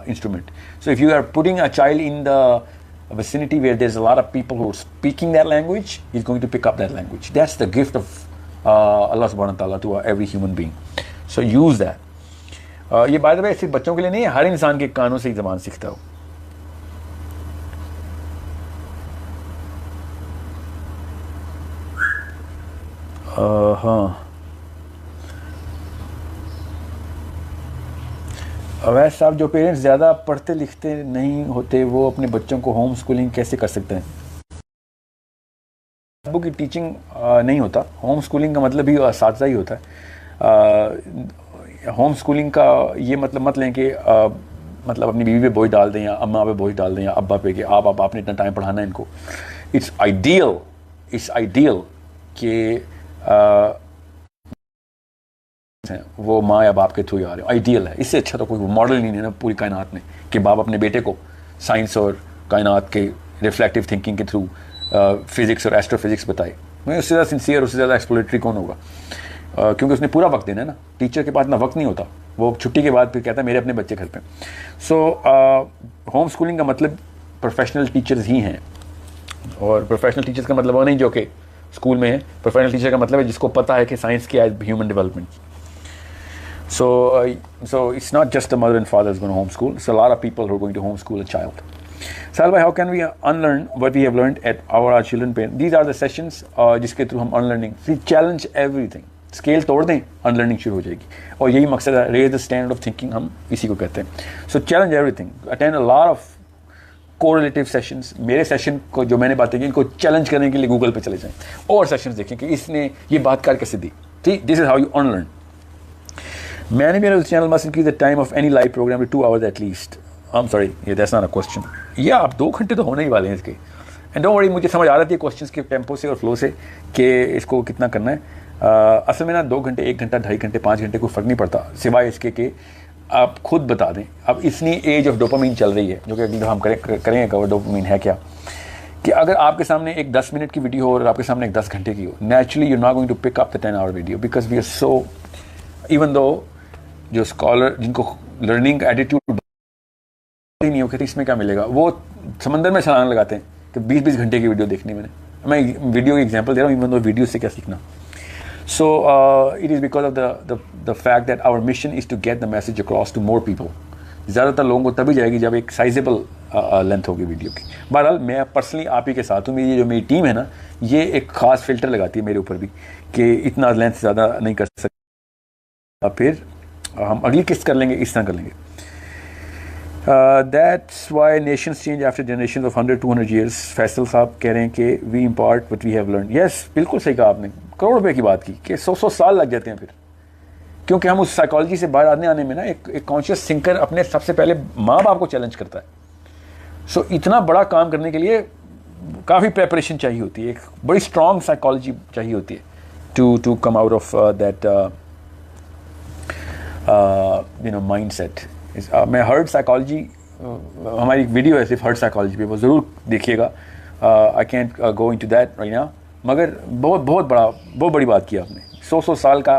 instrument. So if you are putting a child in the vicinity where there's a lot of people who are speaking that language, he's going to pick up that language. That's the gift of Allah subhanahu wa ta'ala to every human being. So use that. ये by the way सिर्फ बच्चों के लिए नहीं है, हर इंसान के कानों से ही ज़बान सीखता हो। हाँ, अवैध साहब, जो पेरेंट्स ज़्यादा पढ़ते लिखते नहीं होते वो अपने बच्चों को होम स्कूलिंग कैसे कर सकते हैं? बुक की टीचिंग नहीं होता, होम स्कूलिंग का मतलब ही साथ ही होता है। होम स्कूलिंग का ये मतलब मत लें कि मतलब अपनी बीवी पे बोझ डाल दें या अम्मा पे बोझ डाल दें या अब्बा पे कि आपने इतना टाइम पढ़ाना है इनको। इट्स आइडियल कि वो माँ या बाप के थ्रू आ रहे हो, आइडियल है। इससे अच्छा तो कोई मॉडल नहीं है ना पूरी कायनात में कि बाप अपने बेटे को साइंस और कायनात के रिफ्लेक्टिव थिंकिंग के थ्रू फिजिक्स और एस्ट्रोफिजिक्स बताए। मैं उससे ज़्यादा सिंसियर, उससे ज़्यादा एक्सप्लोरेटरी कौन होगा? क्योंकि उसने पूरा वक्त देना है ना। टीचर के पास इतना वक्त नहीं होता, वो छुट्टी के बाद फिर कहता है मेरे अपने बच्चे घर पे। सो होम स्कूलिंग का मतलब प्रोफेशनल टीचर्स ही हैं, और प्रोफेशनल टीचर्स का मतलब वो नहीं जो कि स्कूल में है, प्रोफेशनल टीचर का मतलब है जिसको पता है कि साइंस क्या है, human development. So it's not just the mother and father is going to homeschool. It's a lot of people who are going to homeschool a child. Salva, how can we unlearn what we have learned at our children parents? These are the sessions जिसके through हम unlearning. We challenge everything. Scale तोड़ दें, unlearning शुरू हो जाएगी. और यही मकसद है, raise the standard of thinking, हम इसी को कहते हैं. So challenge everything, attend a lot of correlative sessions. मेरे सेशन को जो मैंने बातें की इनको चैलेंज करने के लिए गूगल पे चले जाएं और सेशंस देखें कि इसने ये बात कर कैसे दी. ठीक, this is how you unlearn. Many members of the channel must increase the time of any live program to 2 hours at least. I'm sorry, that's not a question. Yeah, आप 2 घंटे तो होने ही वाले हैं इसके. And don't worry, मुझे समझ आ रही है क्वेश्चंस के टेम्पो से और फ्लो से कि इसको कितना करना है. असल में ना 2 घंटे, 1 घंटा, 2.5 घंटे, 5 घंटे कोई फ़र्क नहीं पड़ता, सिवाय इसके कि आप खुद बता दें. अब इतनी एज ऑफ डोपामीन चल रही है, जो कि अगली हम करेंगे कवर डोपामीन है क्या, कि अगर आपके सामने एक 10 मिनट की वीडियो हो और आपके सामने एक 10 घंटे की हो, naturally you not going to pick up the 10 hour video because we are so, even though जो स्कॉलर जिनको लर्निंग एटीट्यूड ही नहीं हो, कहते इसमें क्या मिलेगा, वो समंदर में छलांग लगाते हैं कि 20-20 घंटे की वीडियो देखनी. मैं वीडियो की एग्जांपल दे रहा हूँ, इवन दो वीडियो से क्या सीखना. So it is because of the fact that our mission is to get the message across to more people. ज़्यादातर लोगों को तभी जाएगी जब एक साइजेबल लेंथ होगी वीडियो की. बहरहाल मैं पर्सनली आप ही के साथ हूँ. मेरी जो मेरी टीम है ना, ये एक ख़ास फिल्टर लगाती है मेरे ऊपर भी कि इतना लेंथ ज़्यादा नहीं कर सकते, फिर हम अगली किस्त कर लेंगे, इस तरह कर लेंगे. That's why nations change after generation of 100-200 years. Faisal साहब कह रहे हैं कि we impart what we have learn. Yes, बिल्कुल सही कहा आपने. करोड़ रुपए की बात की कि 100 साल लग जाते हैं फिर, क्योंकि हम उस साइकोलॉजी से बाहर आने में ना एक कॉन्शियस थिंकर अपने सबसे पहले माँ बाप को चैलेंज करता है. सो इतना बड़ा काम करने के लिए काफ़ी प्रेपरेशन चाहिए होती है, एक बड़ी स्ट्रॉन्ग साइकोलॉजी चाहिए होती है to come out of that mindset. मैं हर्ट साइकोलॉजी, हमारी एक वीडियो है सिर्फ हर्ट साइकोलॉजी पे, वो ज़रूर देखिएगा. I can't go into that right now, मगर बहुत बड़ी बात की आपने. 100 साल का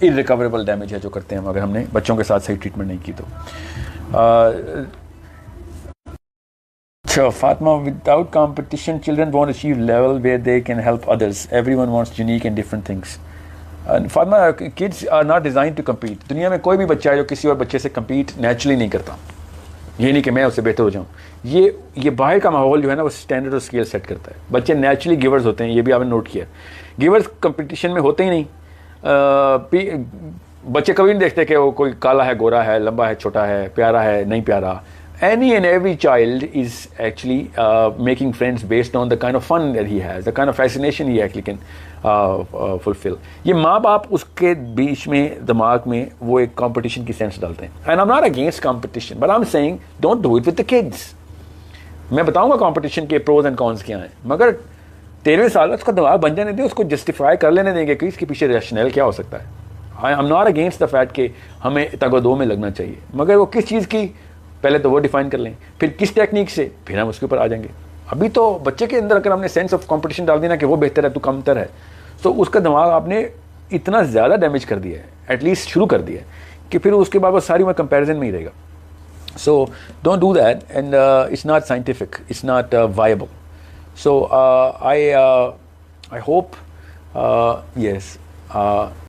इररिकवरेबल डैमेज है जो करते हैं अगर हमने बच्चों के साथ सही ट्रीटमेंट नहीं की तो. Fatma, without competition, children won't achieve level where they can help others. Everyone wants unique and different things. Fatma, kids are not designed to compete. दुनिया में कोई भी बच्चा है जो किसी और बच्चे से compete नेचुरली नहीं करता. ये नहीं कि मैं उससे बेहतर हो जाऊँ. ये बाहर का माहौल जो है ना, वो स्टैंडर्ड और स्केल सेट करता है. बच्चे नेचुरली गिवर्स होते हैं, ये भी आपने नोट किया. गिवर्स कंपटीशन में होते ही नहीं. बच्चे कभी नहीं देखते कि वो कोई काला है, गोरा है, लंबा है, छोटा है, प्यारा है, नहीं प्यारा. Any and every child is actually making friends based on the kind of fun that he has, the kind of fascination he actually can fulfill. ये माँ बाप उसके बीच में दिमाग में वो एक कंपटीशन की सेंस डालते हैं. And I'm not against competition, but I'm saying don't do it with the kids. मैं बताऊंगा कंपटीशन के प्रोज एंड कॉन्स क्या हैं, मगर 13वें साल उसका दिमाग बन जाने दें, उसको जस्टिफाई कर लेने देंगे कि इसके पीछे रैशनल क्या हो सकता है. आई am not against the fact कि हमें तगदो में लगना चाहिए, मगर वो किस चीज़ की पहले तो वो डिफाइन कर लें, फिर किस टेक्निक से, फिर हम उसके ऊपर आ जाएंगे. अभी तो बच्चे के अंदर अगर हमने सेंस ऑफ कंपटीशन डाल देना कि वो बेहतर है, तू कमतर है, तो उसका दिमाग आपने इतना ज़्यादा डैमेज कर दिया है, एटलीस्ट शुरू कर दिया है, कि फिर उसके बाद वो सारी उम्र कंपैरिजन में ही रहेगा. So don't do that, and it's not scientific, it's not viable. So I hope, yes,